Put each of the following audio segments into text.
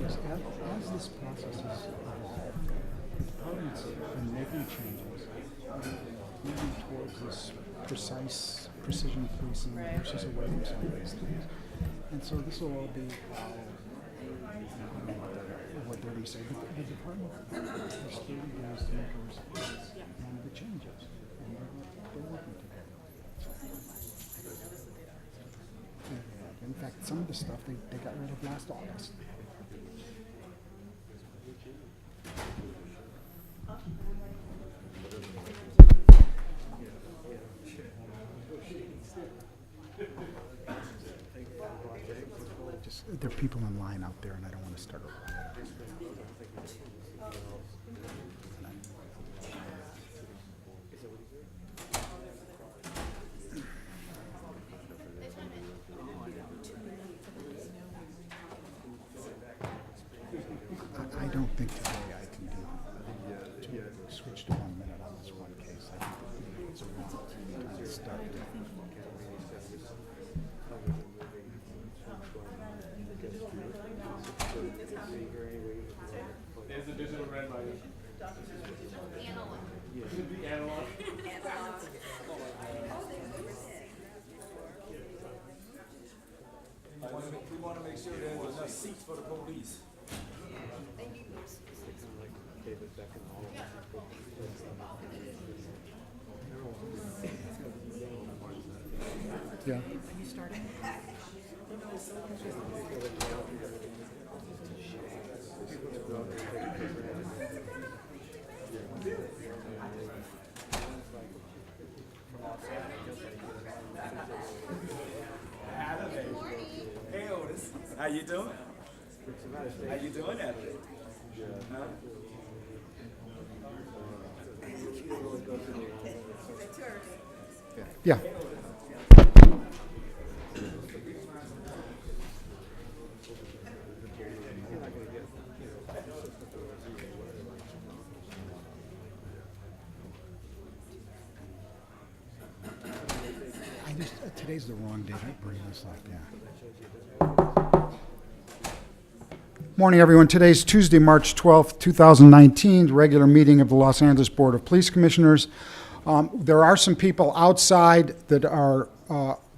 Yes, as this process is, departments have been making changes, moving towards this precise precision policing versus away from some of these things. And so this will all be how, what they're going to say. But the department has 30 days to make a response on the changes. And they're working together. In fact, some of the stuff they got rid of last August. There are people in line out there, and I don't want to start a riot. I don't think today I can do switch to 1 minute on this one case. I think it's a wrong time to start. There's the digital red light. The analog. We want to make sure there's enough seats for the police. Yeah. Hey Otis, how you doing? How you doing, Adelaide? Huh? Yeah. Today's the wrong day to bring this like that. Morning, everyone. Today's Tuesday, March 12th, 2019, the regular meeting of the Los Angeles Board of Police Commissioners. There are some people outside that are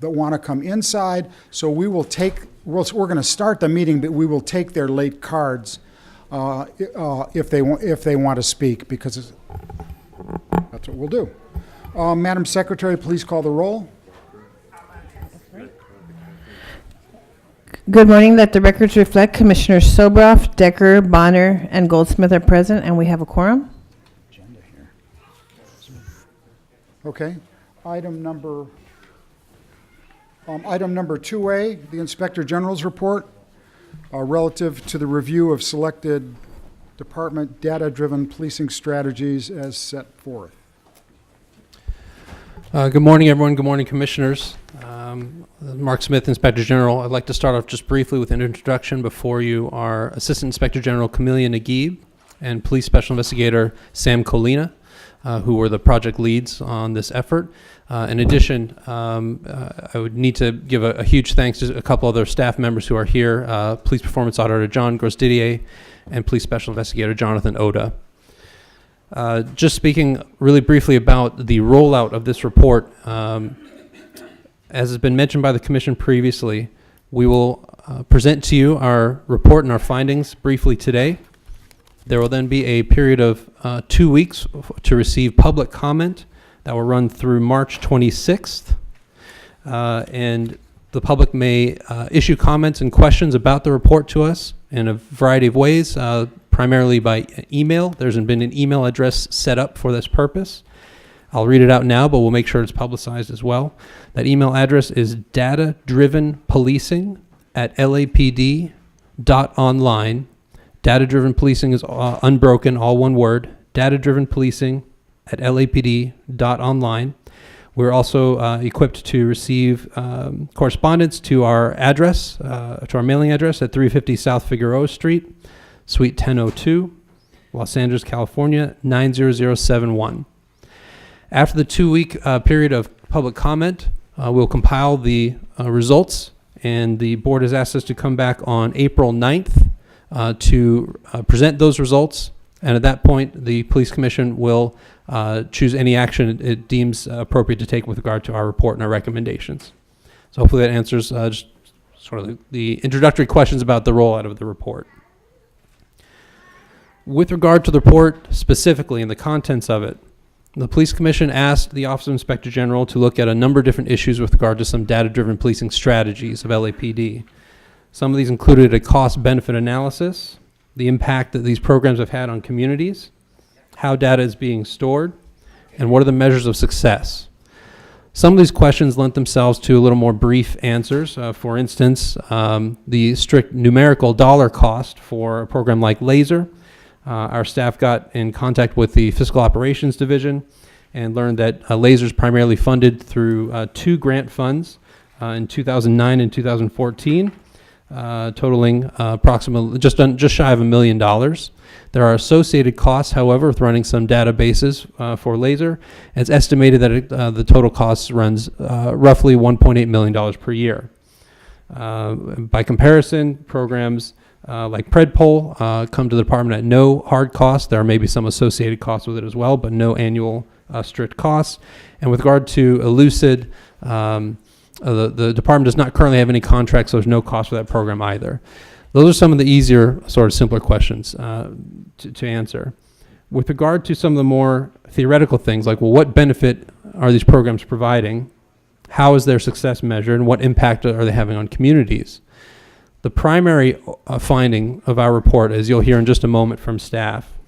that want to come inside, so we're going to start the meeting, but we will take their late cards if they want to speak, because that's what we'll do. Madam Secretary, please call the roll. Good morning. Let the records reflect Commissioners Sobroff, Decker, Bonner, and Goldsmith are present, and we have a quorum. Agenda here. Okay. Item number 2A, the Inspector General's report relative to the review of selected department data-driven policing strategies as set forth. Good morning, everyone. Good morning, Commissioners. Mark Smith, Inspector General. I'd like to start off just briefly with an introduction before you are Assistant Inspector General Camelia Naguib and Police Special Investigator Sam Colina, who were the project leads on this effort. In addition, I would need to give a huge thanks to a couple other staff members who are here, Police Performance Auditor John Grosdidier and Police Special Investigator Jonathan Oda. Just speaking really briefly about the rollout of this report, as has been mentioned by the Commission previously, we will present to you our report and our findings briefly today. There will then be a period of 2 weeks to receive public comment that will run through March 26th. And the public may issue comments and questions about the report to us in a variety of ways, primarily by email. There's been an email address set up for this purpose. I'll read it out now, but we'll make sure it's publicized as well. That email address is datadrivenpolicing@lapd.online. Data-driven policing is unbroken, all one word. Data-driven policing@lapd.online. We're also equipped to receive correspondence to our address, to our mailing address at 350 South Figueroa Street, Suite 1002, Los Angeles, California, 90071. After the 2 week period of public comment, we'll compile the results and the board has asked us to come back on April 9th to present those results. And at that point, the Police Commission will choose any action it deems appropriate to take with regard to our report and our recommendations. So hopefully that answers just sort of the introductory questions about the rollout of the report. With regard to the report specifically and the contents of it, the Police Commission asked the Office of Inspector General to look at a number of different issues with regard to some data-driven policing strategies of LAPD. Some of these included a cost-benefit analysis, the impact that these programs have had on communities, how data is being stored, and what are the measures of success. Some of these questions lent themselves to a little more brief answers. For instance, the strict numerical dollar cost for a program like LASER. Our staff got in contact with the Fiscal Operations Division and learned that LASER is primarily funded through 2 grant funds in 2009 and 2014. Totaling approximately just shy of $1 million. There are associated costs, however, with running some databases for LASER. It's estimated that the total cost runs roughly $1.8 million per year. By comparison, programs like PredPol come to the department at no hard cost. There are maybe some associated costs with it as well, but no annual strict costs. And with regard to Elucid, the department does not currently have any contracts, so there's no cost for that program either. Those are some of the easier, sort of simpler questions to answer. With regard to some of the more theoretical things, like, well, what benefit are these programs providing? How is their success measured? And what impact are they having on communities? The primary finding of our report, as you'll hear in just a moment from staff,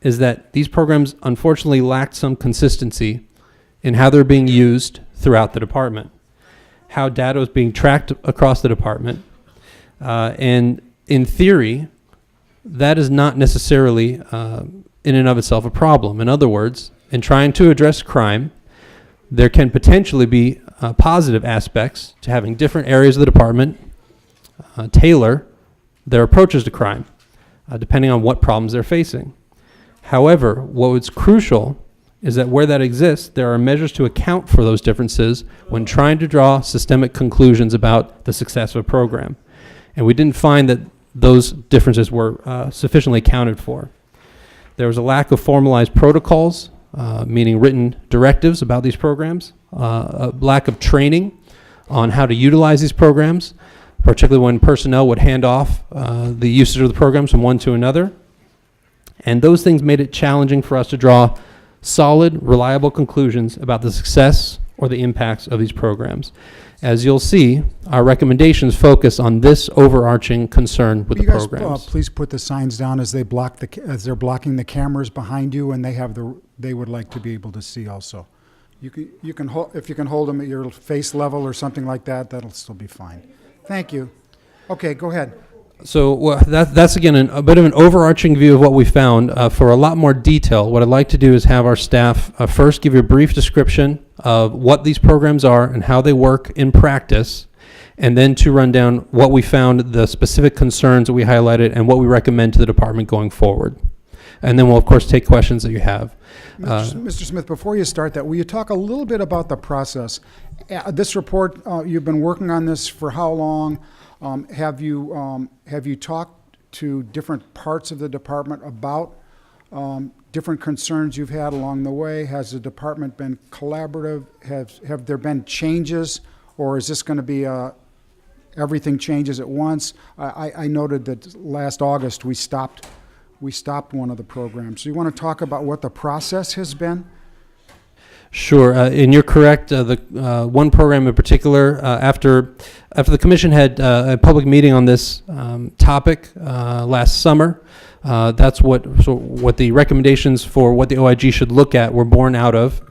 is that these programs unfortunately lacked some consistency in how they're being used throughout the department, how data is being tracked across the department. And in theory, that is not necessarily in and of itself a problem. In other words, in trying to address crime, there can potentially be positive aspects to having different areas of the department tailor their approaches to crime, depending on what problems they're facing. However, what is crucial is that where that exists, there are measures to account for those differences when trying to draw systemic conclusions about the success of a program. And we didn't find that those differences were sufficiently accounted for. There was a lack of formalized protocols, meaning written directives about these programs, a lack of training on how to utilize these programs, particularly when personnel would hand off the usage of the programs from one to another. And those things made it challenging for us to draw solid, reliable conclusions about the success or the impacts of these programs. As you'll see, our recommendations focus on this overarching concern with Will the you guys, programs. please put the signs down as they block as they're blocking the cameras behind you, and they would like to be able to see also. You can hold, if you can hold them at your face level or something like that, that'll still be fine. Thank you. Okay, go ahead. So that's again a bit of an overarching view of what we found. For a lot more detail, what I'd like to do is have our staff first give you a brief description of what these programs are and how they work in practice, and then to run down what we found, the specific concerns that we highlighted, and what we recommend to the department going forward. And then we'll, of course, take questions that you have. Mr. Smith, before you start that, will you talk a little bit about the process? This report, you've been working on this for how long? Have you talked to different parts of the department about different concerns you've had along the way? Has the department been collaborative? Have there been changes, or is this going to be everything changes at once? I noted that last August we stopped one of the programs. So you want to talk about what the process has been? Sure, and you're correct. The one program in particular, after the commission had a public meeting on this topic last summer, that's what the recommendations for what the OIG should look at were born out of.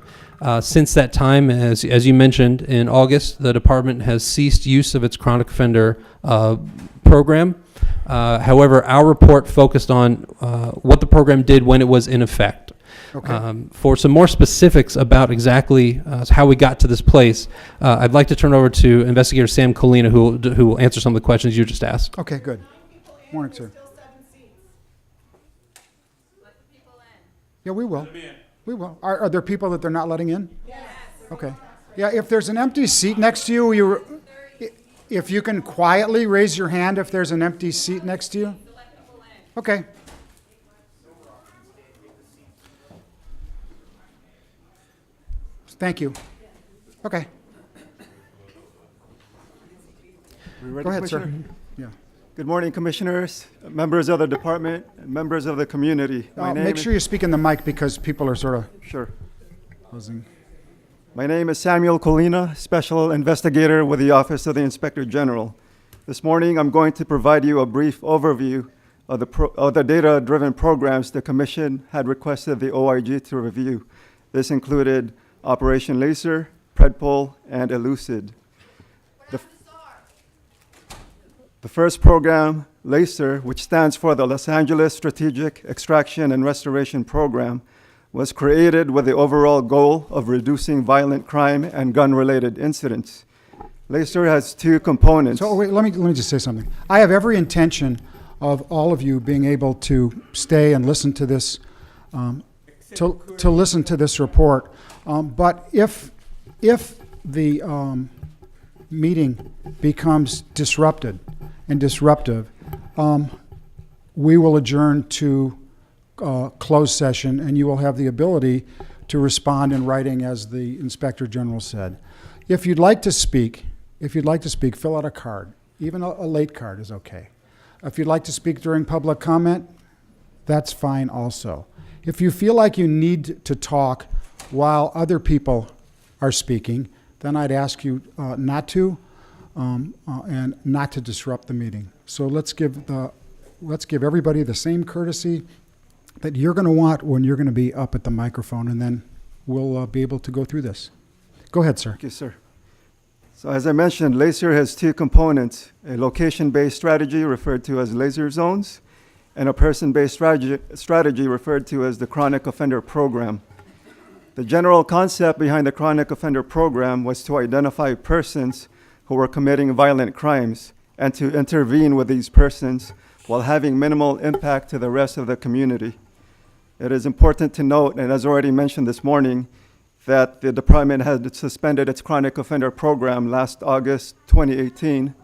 Since that time, as you mentioned, in August, the department has ceased use of its chronic offender program. However, our report focused on what the program did when it was in effect. Okay. For some more specifics about exactly how we got to this place, I'd like to turn over to Investigator Sam Colina, who will answer some of the questions you just asked. Okay, good. Morning, sir. Yeah, we will. We will. Are there people that they're not letting in? Yes. Okay. Yeah, if there's an empty seat next to you, If you can quietly raise your hand if there's an empty seat next to you. Okay. Thank you. Okay. We ready, Go ahead, sir. Commissioner? Yeah. Good morning, Commissioners, members of the department, and members of the community. Make sure you speak in the mic because people are sort of Sure. buzzing. My name is Samuel Colina, Special Investigator with the Office of the Inspector General. This morning, I'm going to provide you a brief overview of the data-driven programs the Commission had requested the OIG to review. This included Operation Laser, Predpol, and Elucid. The first program, LASER, which stands for the Los Angeles Strategic Extraction and Restoration Program, was created with the overall goal of reducing violent crime and gun-related incidents. LASER has two components. So wait, let me just say something. I have every intention of all of you being able to stay and listen to this, to listen to this report. But if the meeting becomes disrupted and disruptive, we will adjourn to closed session, and you will have the ability to respond in writing, as the Inspector General said. If you'd like to speak, fill out a card. Even a late card is okay. If you'd like to speak during public comment, that's fine also. If you feel like you need to talk while other people are speaking, then I'd ask you not to, and not to disrupt the meeting. So let's give everybody the same courtesy that you're going to want when you're going to be up at the microphone, and then we'll be able to go through this. Go ahead, sir. Thank you, sir. So as I mentioned, LASER has two components: a location-based strategy referred to as laser zones, and a person-based strategy referred to as the Chronic Offender Program. The general concept behind the Chronic Offender Program was to identify persons who were committing violent crimes and to intervene with these persons while having minimal impact to the rest of the community. It is important to note, and as already mentioned this morning, that the department had suspended its Chronic Offender Program last August 2018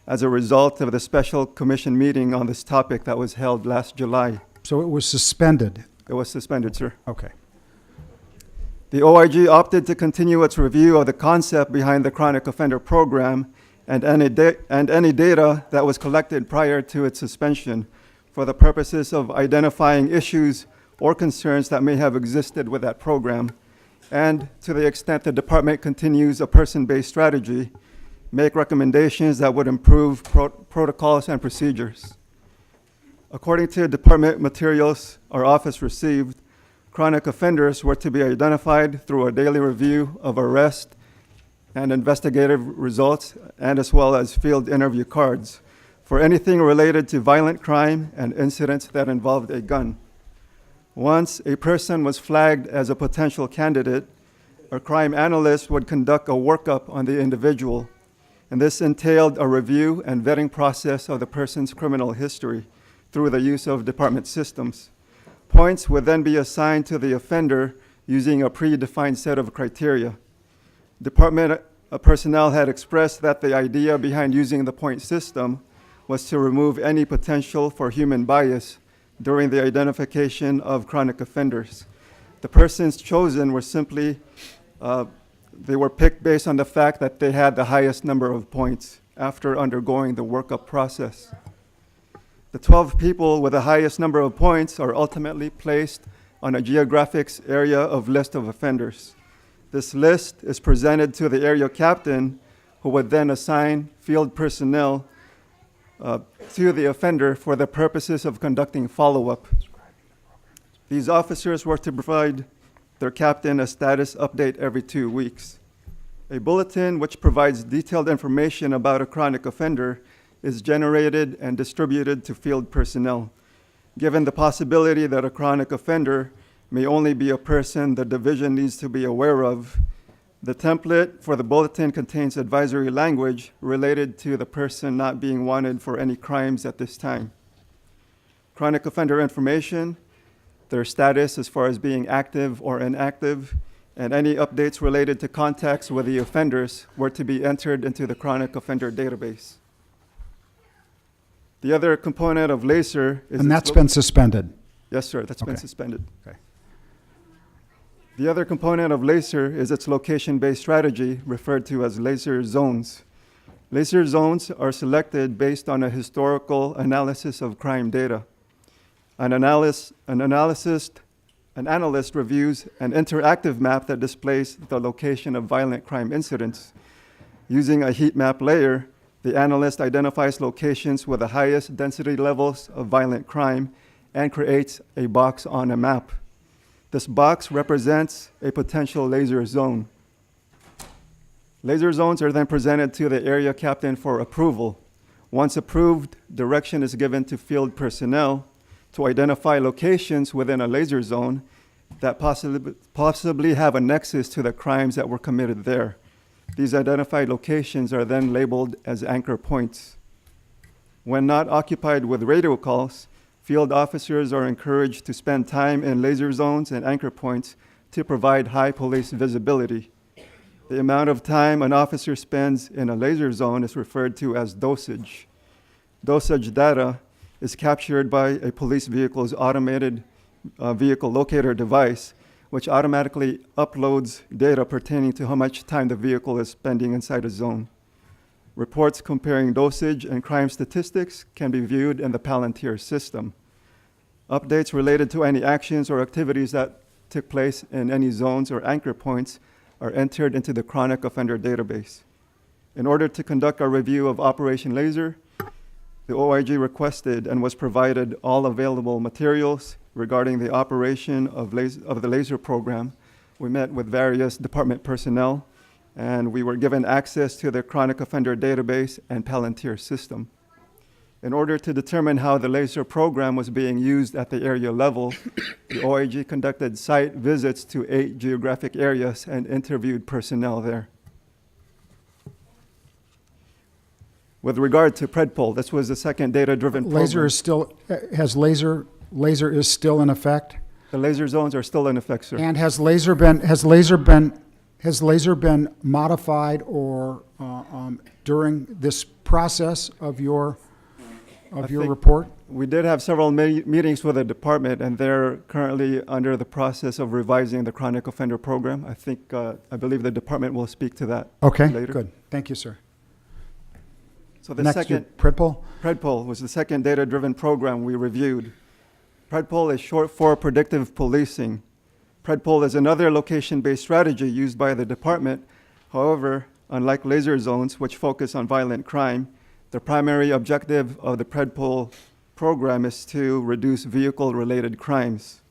as a result of the special commission meeting on this topic that was held last July. So it was suspended. It was suspended, sir. Okay. The OIG opted to continue its review of the concept behind the Chronic Offender Program and any data that was collected prior to its suspension for the purposes of identifying issues or concerns that may have existed with that program, and to the extent the department continues a person-based strategy, make recommendations that would improve protocols and procedures. According to department materials our office received, chronic offenders were to be identified through a daily review of arrest and investigative results, and as well as field interview cards for anything related to violent crime and incidents that involved a gun. Once a person was flagged as a potential candidate, a crime analyst would conduct a workup on the individual, and this entailed a review and vetting process of the person's criminal history through the use of department systems. Points would then be assigned to the offender using a predefined set of criteria. Department personnel had expressed that the idea behind using the point system was to remove any potential for human bias during the identification of chronic offenders. The persons chosen were simply, they were picked based on the fact that they had the highest number of points after undergoing the workup process. The 12 people with the highest number of points are ultimately placed on a geographic area of list of offenders. This list is presented to the area captain, who would then assign field personnel to the offender for the purposes of conducting follow-up. These officers were to provide their captain a status update every 2 weeks. A bulletin which provides detailed information about a chronic offender is generated and distributed to field personnel. Given the possibility that a chronic offender may only be a person the division needs to be aware of, the template for the bulletin contains advisory language related to the person not being wanted for any crimes at this time. Chronic offender information, their status as far as being active or inactive, and any updates related to contacts with the offenders were to be entered into the chronic offender database. The other component of LACER is... And its that's been suspended. Yes, sir, that's been Okay. suspended. Okay. The other component of LACER is its location-based strategy, referred to as LACER zones. LACER zones are selected based on a historical analysis of crime data. An analyst reviews an interactive map that displays the location of violent crime incidents. Using a heat map layer, the analyst identifies locations with the highest density levels of violent crime and creates a box on a map. This box represents a potential LACER zone. LACER zones are then presented to the area captain for approval. Once approved, direction is given to field personnel to identify locations within a LACER zone that possibly have a nexus to the crimes that were committed there. These identified locations are then labeled as anchor points. When not occupied with radio calls, field officers are encouraged to spend time in LACER zones and anchor points to provide high police visibility. The amount of time an officer spends in a LACER zone is referred to as dosage. Dosage data is captured by a police vehicle's automated vehicle locator device, which automatically uploads data pertaining to how much time the vehicle is spending inside a zone. Reports comparing dosage and crime statistics can be viewed in the Palantir system. Updates related to any actions or activities that took place in any zones or anchor points are entered into the chronic offender database. In order to conduct a review of Operation LACER, the OIG requested and was provided all available materials regarding the operation of the LACER program. We met with various department personnel, and we were given access to the chronic offender database and Palantir system. In order to determine how the LACER program was being used at the area level, the OIG conducted site visits to 8 geographic areas and interviewed personnel there. With regard to PredPol, this was the second data-driven program. LACER is still, LACER is still in effect? The LACER zones are still in effect, sir. And has LACER been modified or during this process of your think- report? We did have several meetings with the department, and they're currently under the process of revising the chronic offender program. I believe the department will speak to that Okay, later. good. Thank you, sir. So the Next, second, PredPol? PredPol was the second data-driven program we reviewed. PredPol is short for predictive policing. PredPol is another location-based strategy used by the department. However, unlike LACER zones, which focus on violent crime, the primary objective of the PredPol program is to reduce vehicle-related crimes.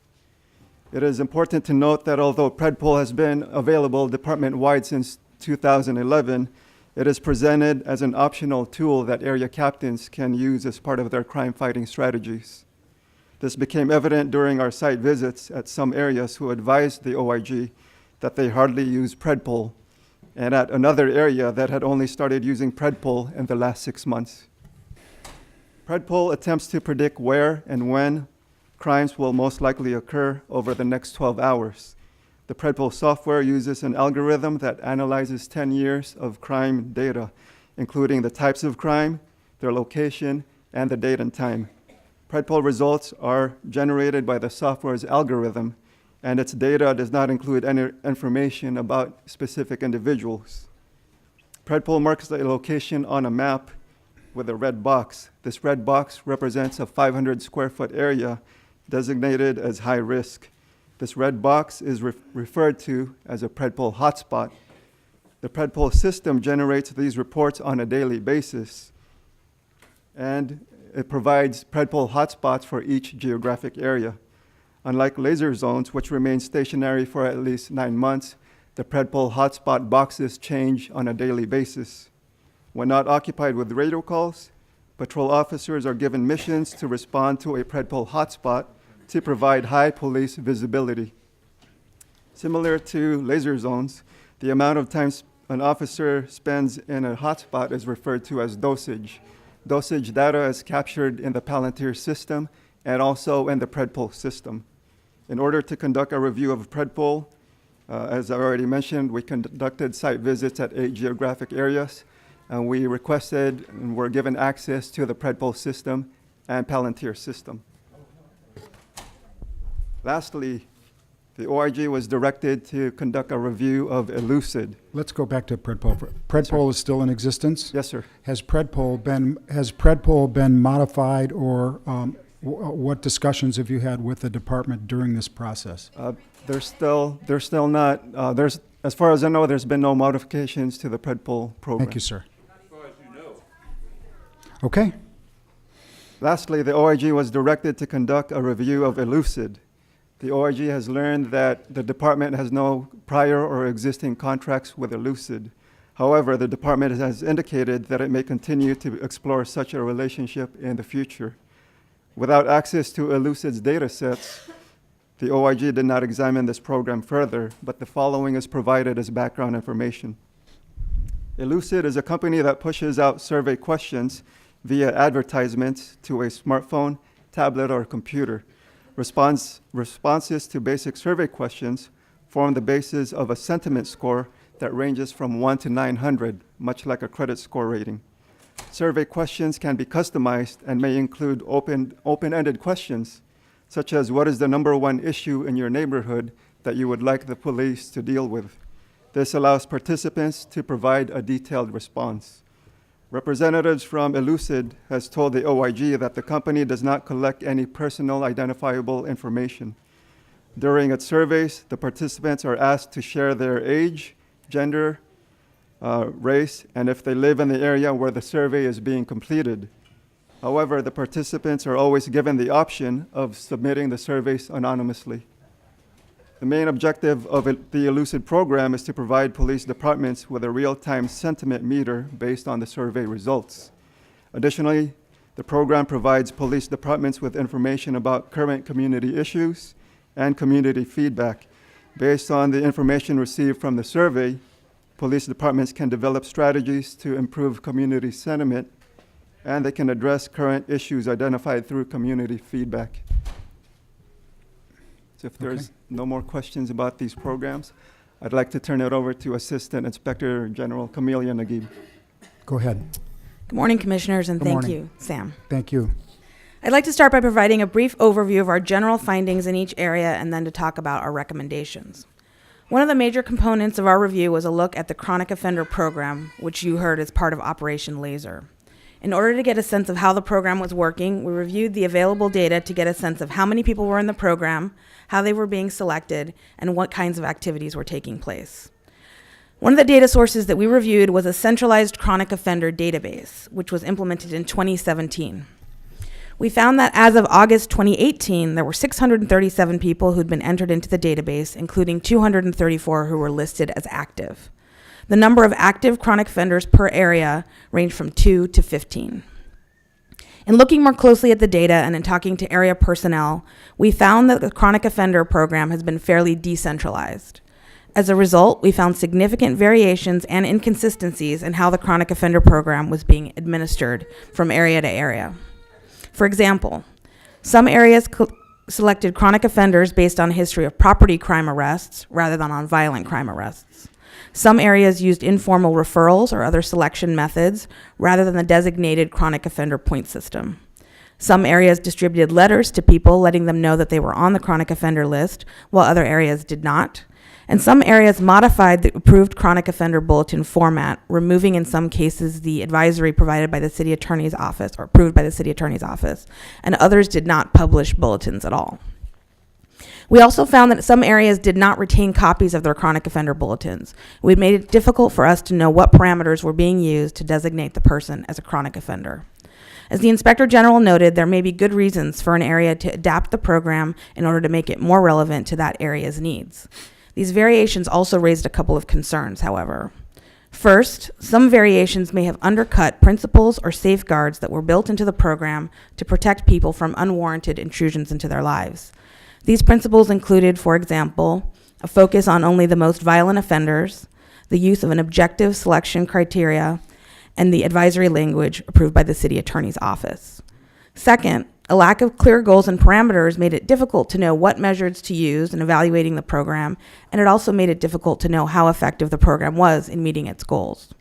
It is important to note that although PredPol has been available department-wide since 2011, it is presented as an optional tool that area captains can use as part of their crime-fighting strategies. This became evident during our site visits at some areas who advised the OIG that they hardly use PredPol, and at another area that had only started using PredPol in the last 6 months. PredPol attempts to predict where and when crimes will most likely occur over the next 12 hours. The PredPol software uses an algorithm that analyzes 10 years of crime data, including the types of crime, their location, and the date and time. PredPol results are generated by the software's algorithm, and its data does not include any information about specific individuals. PredPol marks the location on a map with a red box. This red box represents a 500 square foot area designated as high risk. This red box is referred to as a PredPol hotspot. The PredPol system generates these reports on a daily basis, and it provides PredPol hotspots for each geographic area. Unlike LACER zones, which remain stationary for at least 9 months, the PredPol hotspot boxes change on a daily basis. When not occupied with radio calls, patrol officers are given missions to respond to a PredPol hotspot to provide high police visibility. Similar to LACER zones, the amount of time an officer spends in a hotspot is referred to as dosage. Dosage data is captured in the Palantir system and also in the PredPol system. In order to conduct a review of PredPol, As I already mentioned, we conducted site visits at 8 geographic areas, and we requested and were given access to the Predpol system and Palantir system. Lastly, the OIG was directed to conduct a review of Elucid. Let's go back to Predpol. Predpol is still in existence? Yes, sir. Has Predpol been modified, or what discussions have you had with the department during this process? There's still not, as far as I know, there's been no modifications to the Predpol program. Thank you, sir. Okay. Lastly, the OIG was directed to conduct a review of Elucid. The OIG has learned that the department has no prior or existing contracts with Elucid. However, the department has indicated that it may continue to explore such a relationship in the future. Without access to Elucid's data sets, the OIG did not examine this program further, but the following is provided as background information. Elucid is a company that pushes out survey questions via advertisements to a smartphone, tablet, or computer. Responses to basic survey questions form the basis of a sentiment score that ranges from 1 to 900, much like a credit score rating. Survey questions can be customized and may include open-ended questions, such as what is the number one issue in your neighborhood that you would like the police to deal with. This allows participants to provide a detailed response. Representatives from Elucid has told the OIG that the company does not collect any personal identifiable information. During its surveys, the participants are asked to share their age, gender, race, and if they live in the area where the survey is being completed. However, the participants are always given the option of submitting the surveys anonymously. The main objective of the Elucid program is to provide police departments with a real-time sentiment meter based on the survey results. Additionally, the program provides police departments with information about current community issues and community feedback. Based on the information received from the survey, police departments can develop strategies to improve community sentiment, and they can address current issues identified through community feedback. So if there's no more questions about these programs, I'd like to turn it over to Assistant Inspector General Camelia Naguib. Go ahead. Good morning, Commissioners, and Good thank morning. you, Sam. Thank you. I'd like to start by providing a brief overview of our general findings in each area and then to talk about our recommendations. One of the major components of our review was a look at the Chronic Offender Program, which you heard as part of Operation Laser. In order to get a sense of how the program was working, we reviewed the available data to get a sense of how many people were in the program, how they were being selected, and what kinds of activities were taking place. One of the data sources that we reviewed was a centralized chronic offender database, which was implemented in 2017. We found that as of August 2018, there were 637 people who'd been entered into the database, including 234 who were listed as active. The number of active chronic offenders per area ranged from 2 to 15. In looking more closely at the data and in talking to area personnel, we found that the chronic offender program has been fairly decentralized. As a result, we found significant variations and inconsistencies in how the chronic offender program was being administered from area to area. For example, some areas selected chronic offenders based on a history of property crime arrests rather than on violent crime arrests. Some areas used informal referrals or other selection methods rather than the designated chronic offender point system. Some areas distributed letters to people letting them know that they were on the chronic offender list, while other areas did not. And some areas modified the approved chronic offender bulletin format, removing in some cases the advisory provided by the city attorney's office or approved by the city attorney's office, and others did not publish bulletins at all. We also found that some areas did not retain copies of their chronic offender bulletins. We made it difficult for us to know what parameters were being used to designate the person as a chronic offender. As the Inspector General noted, there may be good reasons for an area to adapt the program in order to make it more relevant to that area's needs. These variations also raised a couple of concerns, however. First, some variations may have undercut principles or safeguards that were built into the program to protect people from unwarranted intrusions into their lives. These principles included, for example, a focus on only the most violent offenders, the use of an objective selection criteria, and the advisory language approved by the city attorney's office. Second, A lack of clear goals and parameters made it difficult to know what measures to use in evaluating the program, and it also made it difficult to know how effective the program was in meeting its goals.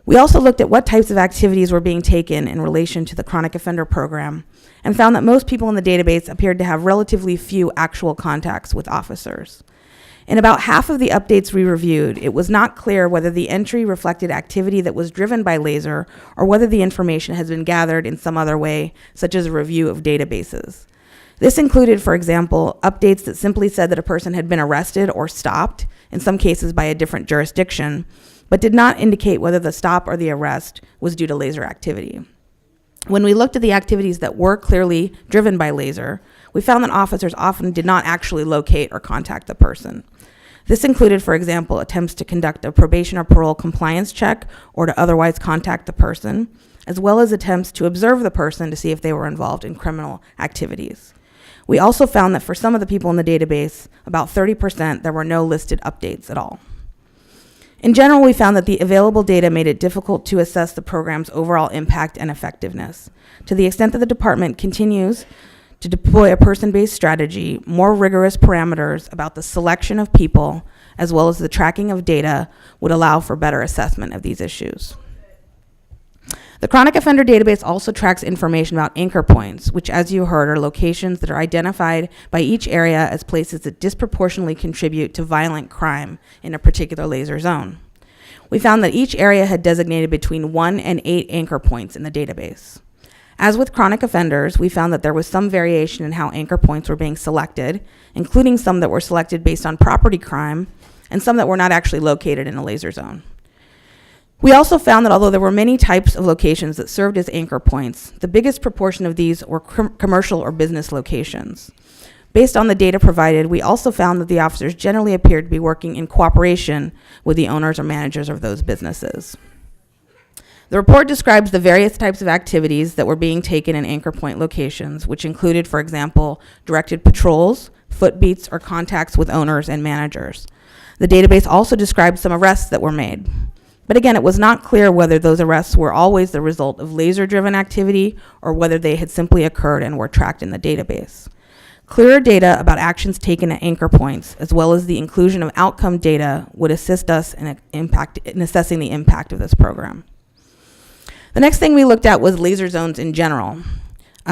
We also looked at what types of activities were being taken in relation to the chronic offender program and found that most people in the database appeared to have relatively few actual contacts with officers. In about half of the updates we reviewed, it was not clear whether the entry reflected activity that was driven by Laser or whether the information has been gathered in some other way, such as a review of databases. This included, for example, updates that simply said that a person had been arrested or stopped, in some cases by a different jurisdiction, but did not indicate whether the stop or the arrest was due to Laser activity. When we looked at the activities that were clearly driven by Laser, we found that officers often did not actually locate or contact the person. This included, for example, attempts to conduct a probation or parole compliance check or to otherwise contact the person, as well as attempts to observe the person to see if they were involved in criminal activities. We also found that for some of the people in the database, about 30%, there were no listed updates at all. In general, we found that the available data made it difficult to assess the program's overall impact and effectiveness. To the extent that the department continues to deploy a person-based strategy, more rigorous parameters about the selection of people, as well as the tracking of data, would allow for better assessment of these issues. The Chronic Offender Database also tracks information about anchor points, which, as you heard, are locations that are identified by each area as places that disproportionately contribute to violent crime in a particular Laser zone. We found that each area had designated between 1 and 8 anchor points in the database. As with chronic offenders, we found that there was some variation in how anchor points were being selected, including some that were selected based on property crime and some that were not actually located in a Laser zone. We also found that although there were many types of locations that served as anchor points, the biggest proportion of these were commercial or business locations. Based on the data provided, we also found that the officers generally appeared to be working in cooperation with the owners or managers of those businesses. The report describes the various types of activities that were being taken in anchor point locations, which included, for example, directed patrols, footbeats, or contacts with owners and managers. The database also describes some arrests that were made. But again, it was not clear whether those arrests were always the result of Laser-driven activity or whether they had simply occurred and were tracked in the database. Clearer data about actions taken at anchor points, as well as the inclusion of outcome data, would assist us in assessing the impact of this program. The next thing we looked at was Laser zones in general.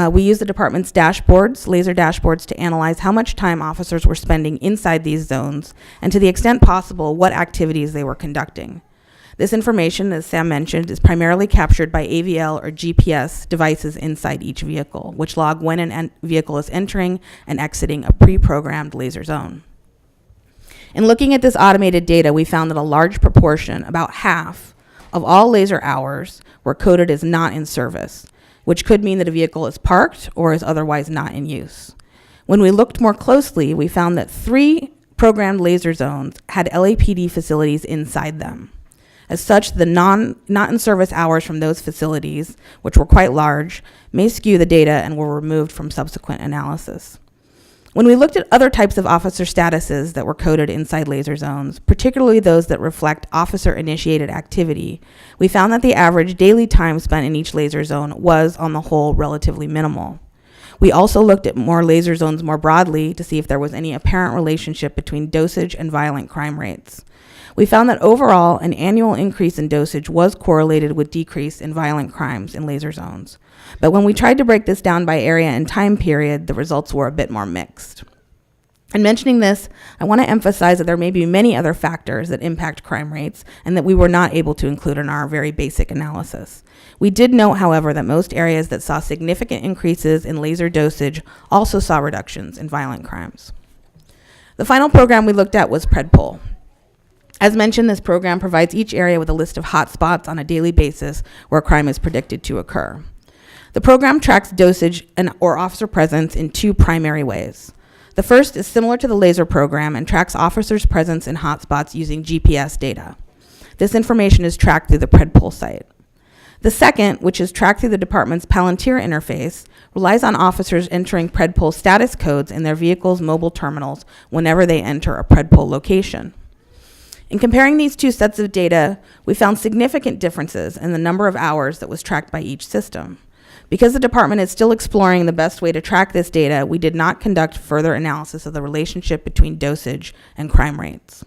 We used the department's dashboards, Laser dashboards, to analyze how much time officers were spending inside these zones and, to the extent possible, what activities they were conducting. This information, as Sam mentioned, is primarily captured by AVL or GPS devices inside each vehicle, which log when a vehicle is entering and exiting a pre-programmed Laser zone. In looking at this automated data, we found that a large proportion, about half, of all Laser hours were coded as not in service, which could mean that a vehicle is parked or is otherwise not in use. When we looked more closely, we found that 3 programmed Laser zones had LAPD facilities inside them. As such, the not in service hours from those facilities, which were quite large, may skew the data and were removed from subsequent analysis. When we looked at other types of officer statuses that were coded inside Laser zones, particularly those that reflect officer-initiated activity, we found that the average daily time spent in each Laser zone was, on the whole, relatively minimal. We also looked at more Laser zones more broadly to see if there was any apparent relationship between dosage and violent crime rates. We found that overall, an annual increase in dosage was correlated with decrease in violent crimes in Laser zones. But when we tried to break this down by area and time period, the results were a bit more mixed. In mentioning this, I want to emphasize that there may be many other factors that impact crime rates and that we were not able to include in our very basic analysis. We did note, however, that most areas that saw significant increases in Laser dosage also saw reductions in violent crimes. The final program we looked at was PredPol. As mentioned, this program provides each area with a list of hotspots on a daily basis where crime is predicted to occur. The program tracks dosage or officer presence in 2 primary ways. The first is similar to the Laser program and tracks officers' presence in hotspots using GPS data. This information is tracked through the PredPol site. The second, which is tracked through the department's Palantir interface, relies on officers entering PredPol status codes in their vehicle's mobile terminals whenever they enter a PredPol location. In comparing these 2 sets of data, we found significant differences in the number of hours that was tracked by each system. Because the department is still exploring the best way to track this data, we did not conduct further analysis of the relationship between dosage and crime rates.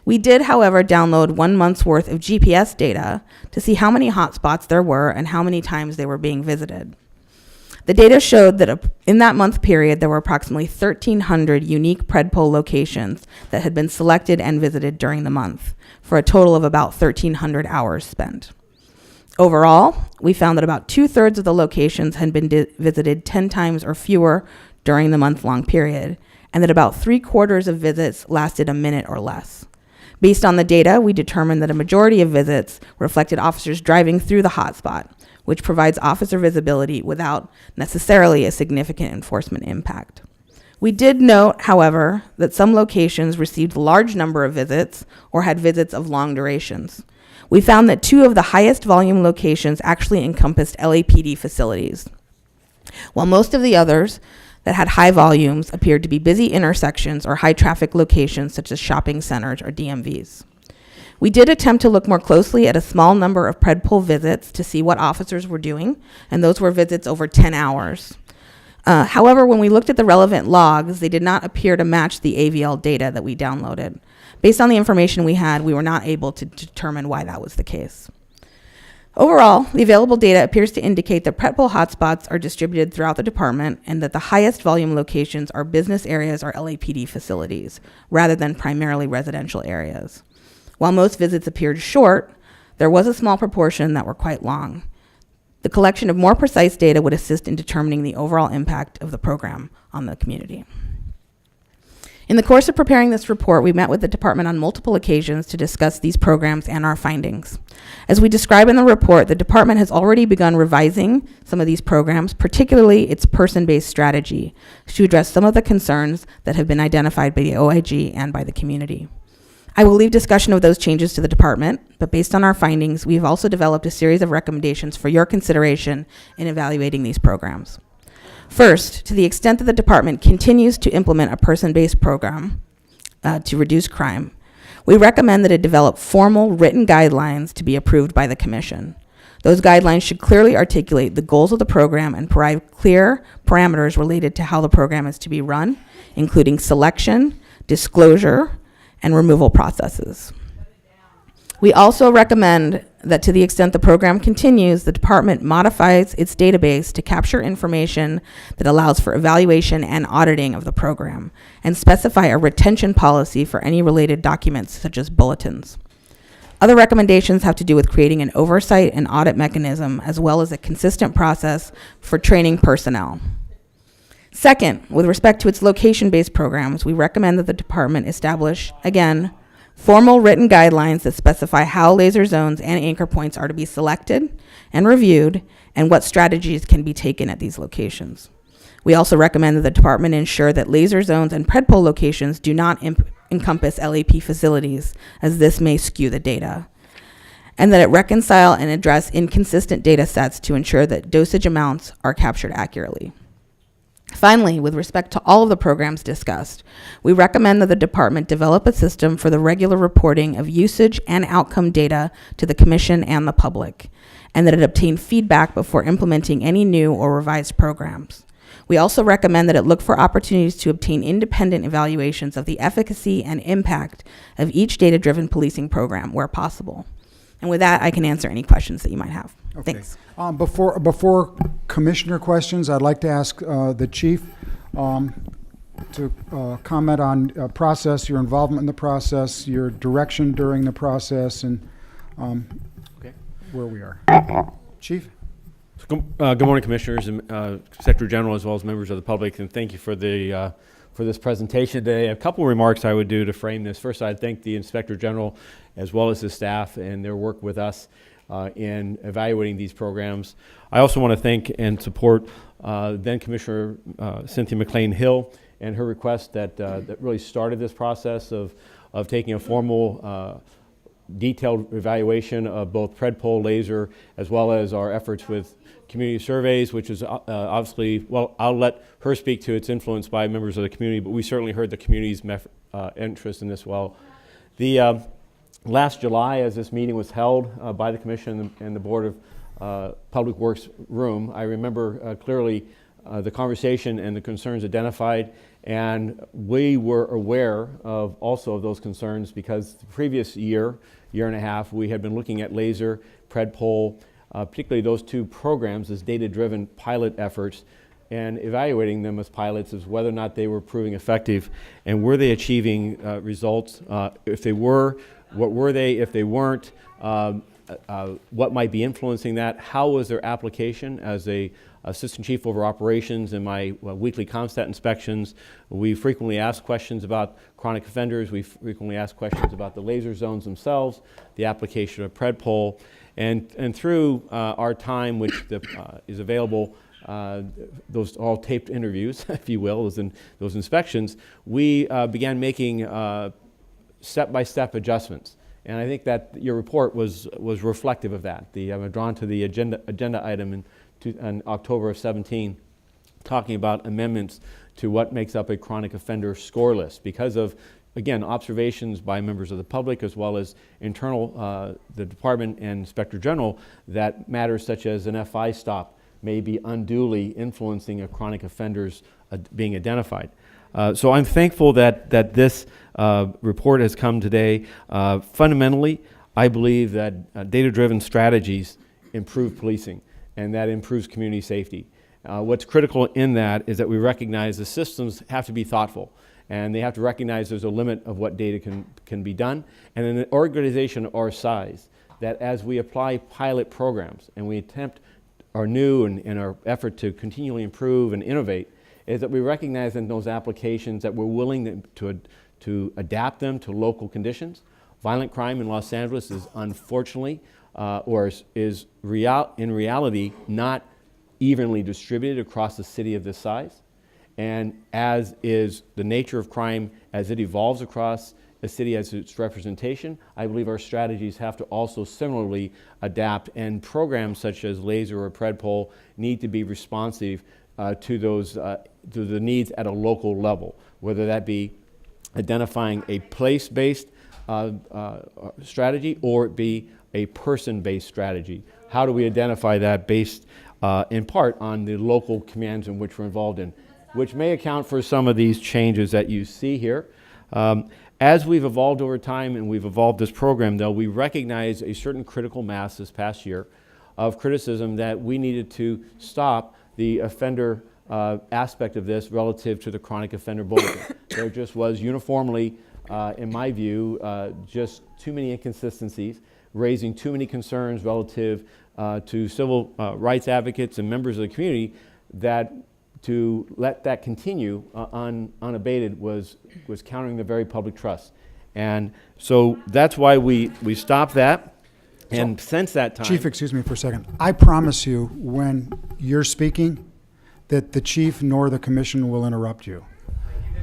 We did, however, download 1 month's worth of GPS data to see how many hotspots there were and how many times they were being visited. The data showed that in that month period, there were approximately 1,300 unique PredPol locations that had been selected and visited during the month, for a total of about 1,300 hours spent. Overall, we found that about 2/3 of the locations had been visited 10 times or fewer during the month-long period, and that about 3/4 of visits lasted a minute or less. Based on the data, we determined that a majority of visits reflected officers driving through the hotspot, which provides officer visibility without necessarily a significant enforcement impact. We did note, however, that some locations received a large number of visits or had visits of long durations. We found that 2 of the highest volume locations actually encompassed LAPD facilities, while most of the others that had high volumes appeared to be busy intersections or high traffic locations such as shopping centers or DMVs. We did attempt to look more closely at a small number of PredPol visits to see what officers were doing, and those were visits over 10 hours. However, when we looked at the relevant logs, they did not appear to match the AVL data that we downloaded. Based on the information we had, we were not able to determine why that was the case. Overall, the available data appears to indicate that PredPol hotspots are distributed throughout the department and that the highest volume locations are business areas or LAPD facilities, rather than primarily residential areas. While most visits appeared short, there was a small proportion that were quite long. The collection of more precise data would assist in determining the overall impact of the program on the community. In the course of preparing this report, we met with the department on multiple occasions to discuss these programs and our findings. As we describe in the report, the department has already begun revising some of these programs, particularly its person-based strategy, to address some of the concerns that have been identified by the OIG and by the community. I will leave discussion of those changes to the department, but based on our findings, we have also developed a series of recommendations for your consideration in evaluating these programs. First, to the extent that the department continues to implement a person-based program to reduce crime, we recommend that it develop formal written guidelines to be approved by the commission. Those guidelines should clearly articulate the goals of the program and provide clear parameters related to how the program is to be run, including selection, disclosure, and removal processes. We also recommend that to the extent the program continues, the department modifies its database to capture information that allows for evaluation and auditing of the program, and specify a retention policy for any related documents such as bulletins. Other recommendations have to do with creating an oversight and audit mechanism, as well as a consistent process for training personnel. Second, with respect to its location-based programs, we recommend that the department establish, again, formal written guidelines that specify how laser zones and anchor points are to be selected and reviewed, and what strategies can be taken at these locations. We also recommend that the department ensure that laser zones and PredPol locations do not encompass LAP facilities, as this may skew the data, and that it reconcile and address inconsistent data sets to ensure that dosage amounts are captured accurately. Finally, with respect to all of the programs discussed, we recommend that the department develop a system for the regular reporting of usage and outcome data to the commission and the public, and that it obtain feedback before implementing any new or revised programs. We also recommend that it look for opportunities to obtain independent evaluations of the efficacy and impact of each data-driven policing program where possible. And with that, I can answer any questions that you might have. Okay. Thanks. Before commissioner questions, I'd like to ask the chief to comment on process, your involvement in the process, your direction during the process, and where we are. Chief? Good morning, Commissioners and Secretary General, as well as members of the public, and thank you for the for this presentation today. A couple of remarks I would do to frame this. First, I'd thank the Inspector General as well as his staff and their work with us in evaluating these programs. I also want to thank and support then Commissioner Cynthia McLean-Hill and her request that really started this process of taking a formal detailed evaluation of both PredPol, laser, as well as our efforts with community surveys, which is obviously, well, I'll let her speak to its influence by members of the community, but we certainly heard the community's interest in this well. The last July, as this meeting was held by the Commission and the Board Public Works room, I remember clearly the conversation and the concerns identified, and we were aware of also of those concerns because the previous year and a half, we had been looking at laser, PredPol, particularly those two programs as data-driven pilot efforts, and evaluating them as pilots as whether or not they were proving effective, and were they achieving results? If they were, what were they? If they weren't, what might be influencing that? How was their application? As a assistant chief over operations in my weekly CompStat inspections, we frequently ask questions about chronic offenders. We frequently ask questions about the laser zones themselves, the application of PredPol, and through our time, which is available, those all taped interviews, if you will, those inspections, we began making step-by-step adjustments. And I think that your report was reflective of that. I'm drawn to the agenda item in October of 17, talking about amendments to what makes up a chronic offender score list because of, again, observations by members of the public as well as internal, the department and Inspector General, that matters such as an FI stop may be unduly influencing a chronic offenders being identified. So I'm thankful that this report has come today. Fundamentally, I believe that data-driven strategies improve policing, and that improves community safety. What's critical in that is that we recognize the systems have to be thoughtful, and they have to recognize there's a limit of what data can be done. And in an organization our size, that as we apply pilot programs and we attempt our new and our effort to continually improve and innovate, is that we recognize in those applications that we're willing to adapt them to local conditions. Violent crime in Los Angeles is unfortunately, in reality, not evenly distributed across a city of this size. And as is the nature of crime as it evolves across a city as its representation, I believe our strategies have to also similarly adapt, and programs such as laser or PredPol need to be responsive to the needs at a local level, whether that be identifying a place-based strategy or it be a person-based strategy. How do we identify that based in part on the local commands in which we're involved in, which may account for some of these changes that you see here. As we've evolved over time and we've evolved this program, though, we recognize a certain critical mass this past year of criticism that we needed to stop the offender aspect of this relative to the chronic offender bulletin. There just was uniformly, in my view, just too many inconsistencies, raising too many concerns relative to civil rights advocates and members of the community, that to let that continue unabated was countering the very public trust. And so that's why we stopped that. And since that time... Chief, excuse me for a second. I promise you, when you're speaking, that the chief nor the commission will interrupt you.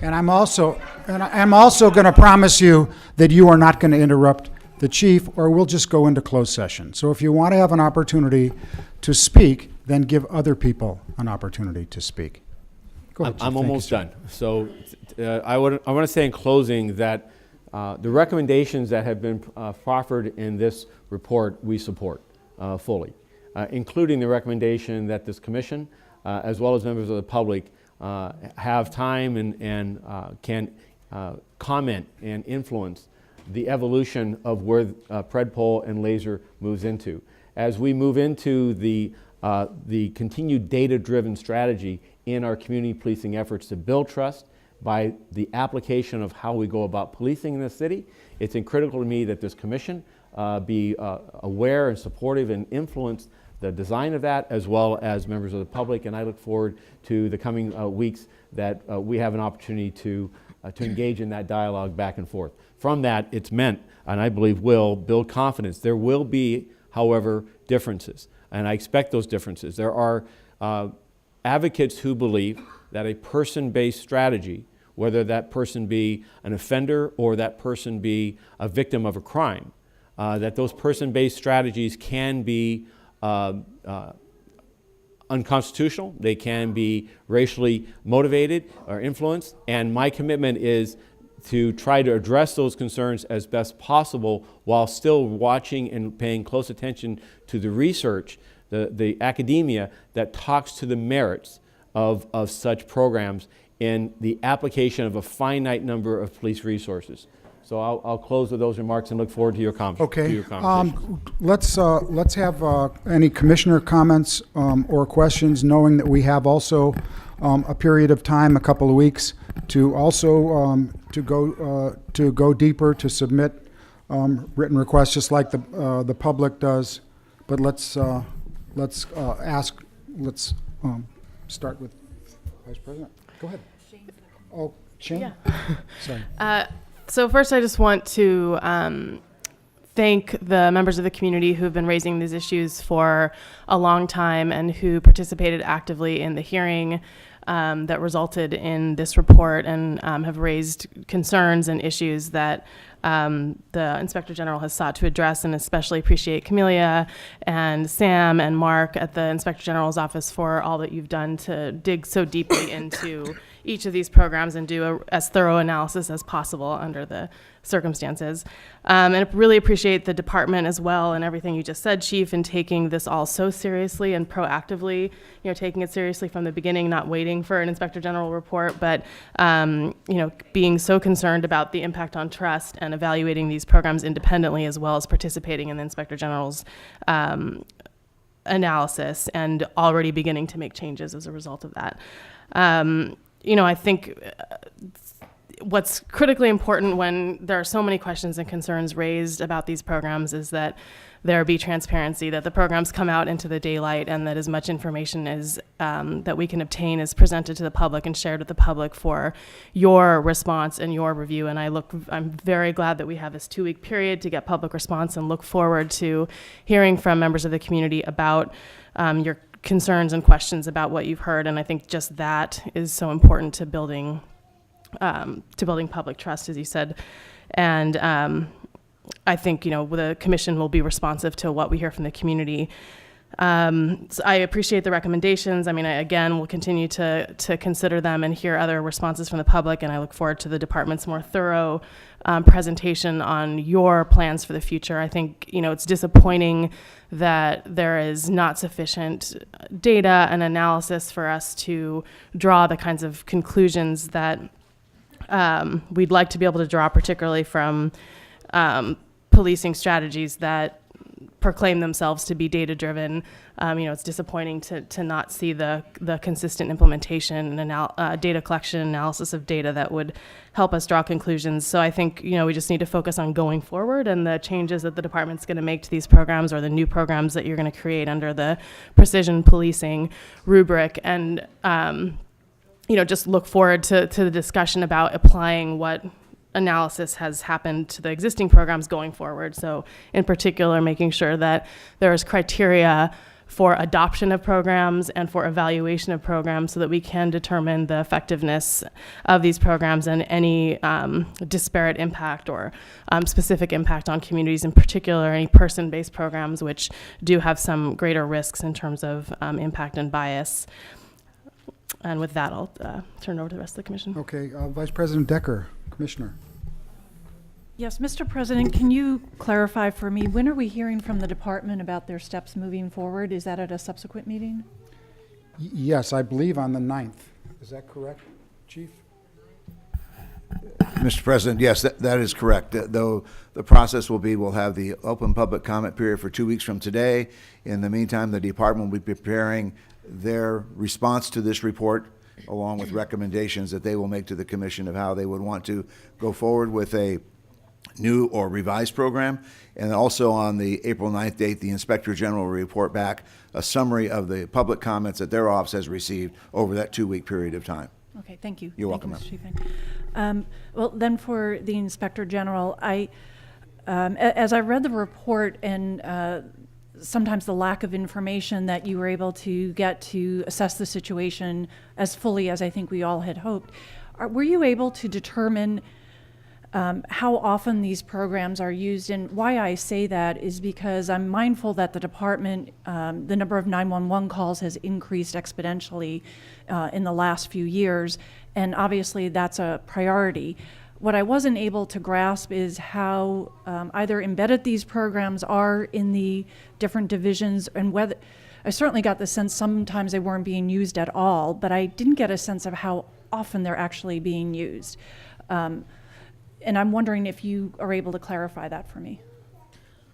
And I'm also going to promise you that you are not going to interrupt the chief, or we'll just go into closed session. So if you want to have an opportunity to speak, then give other people an opportunity to speak. Go ahead, Chief. I'm Thank you, almost sir. done. So I want to say in closing that the recommendations that have been proffered in this report we support fully, including the recommendation that this commission, as well as members of the public, have time and can comment and influence the evolution of where PredPol and laser moves into. As we move into the continued data-driven strategy in our community policing efforts to build trust by the application of how we go about policing in the city, it's critical to me that this commission be aware and supportive and influence the design of that, as well as members of the public. And I look forward to the coming weeks that we have an opportunity to engage in that dialogue back and forth. From that, it's meant, and I believe will, build confidence. There will be, however, differences, and I expect those differences. There are advocates who believe that a person-based strategy, whether that person be an offender or that person be a victim of a crime, that those person-based strategies can be unconstitutional, they can be racially motivated or influenced, and my commitment is to try to address those concerns as best possible while still watching and paying close attention to the research the academia that talks to the merits of such programs in the application of a finite number of police resources. So I'll close with those remarks and look forward to your comments. Okay, let's have any commissioner comments or questions, knowing that we have also a period of time, a couple of weeks, to also to go deeper, to submit written requests, just like the public does. But let's start with Vice President. Go ahead. Oh, Shane? Yeah. Sorry. So first, I just want to thank the members of the community who've been raising these issues for a long time and who participated actively in the hearing that resulted in this report and have raised concerns and issues that the Inspector General has sought to address, and especially appreciate Camelia and Sam and Mark at the Inspector General's office for all that you've done to dig so deeply into each of these programs and do as thorough analysis as possible under the circumstances. And I really appreciate the department as well and everything you just said, Chief, in taking this all so seriously and proactively, taking it seriously from the beginning, not waiting for an Inspector General report, but, being so concerned about the impact on trust and evaluating these programs independently, as well as participating in the Inspector General's analysis and already beginning to make changes as a result of that. I think what's critically important when there are so many questions and concerns raised about these programs is that there be transparency, that the programs come out into the daylight, and that as much information as that we can obtain is presented to the public and shared with the public for your response and your review. And I'm very glad that we have this 2-week period to get public response, and look forward to hearing from members of the community about your concerns and questions about what you've heard. And I think just that is so important to building public trust, as you said. And I think, the commission will be responsive to what we hear from the community. So I appreciate the recommendations. I again, will continue to consider them and hear other responses from the public. And I look forward to the department's more thorough presentation on your plans for the future. I think, it's disappointing that there is not sufficient data and analysis for us to draw the kinds of conclusions that we'd like to be able to draw, particularly from policing strategies that proclaim themselves to be data-driven. It's disappointing to not see the consistent implementation and data collection, analysis of data that would help us draw conclusions. So I think, we just need to focus on going forward and the changes that the department's going to make to these programs, or the new programs that you're going to create under the precision policing rubric. And, just look forward to the discussion about applying what analysis has happened to the existing programs going forward. So in particular, making sure that there is criteria for adoption of programs and for evaluation of programs, so that we can determine the effectiveness of these programs and any disparate impact or specific impact on communities, in particular any person-based programs, which do have some greater risks in terms of impact and bias. And with that, I'll turn it over to the rest of the commission. Okay, Vice President Decker, Commissioner. Yes, Mr. President, can you clarify for me, when are we hearing from the department about their steps moving forward? Is that at a subsequent meeting? Yes, I believe on the 9th. Is that correct, Chief? Mr. President, yes, that is correct. Though the process will be, we'll have the open public comment period for 2 weeks from today. In the meantime, the department will be preparing their response to this report, along with recommendations that they will make to the commission of how they would want to go forward with a new or revised program. And also on the April 9th date, the Inspector General will report back a summary of the public comments that their office has received over that 2-week period of time. Okay, thank you. You're Thank welcome, you, Mr. Chief. Well, then for the Inspector General, as I read the report and sometimes the lack of information that you were able to get to assess the situation as fully as I think we all had hoped, were you able to determine how often these programs are used? And why I say that is because I'm mindful that the department, the number of 911 calls has increased exponentially in the last few years, and obviously that's a priority. What I wasn't able to grasp is how either embedded these programs are in the different divisions, and I certainly got the sense sometimes they weren't being used at all, but I didn't get a sense of how often they're actually being used. And I'm wondering if you are able to clarify that for me.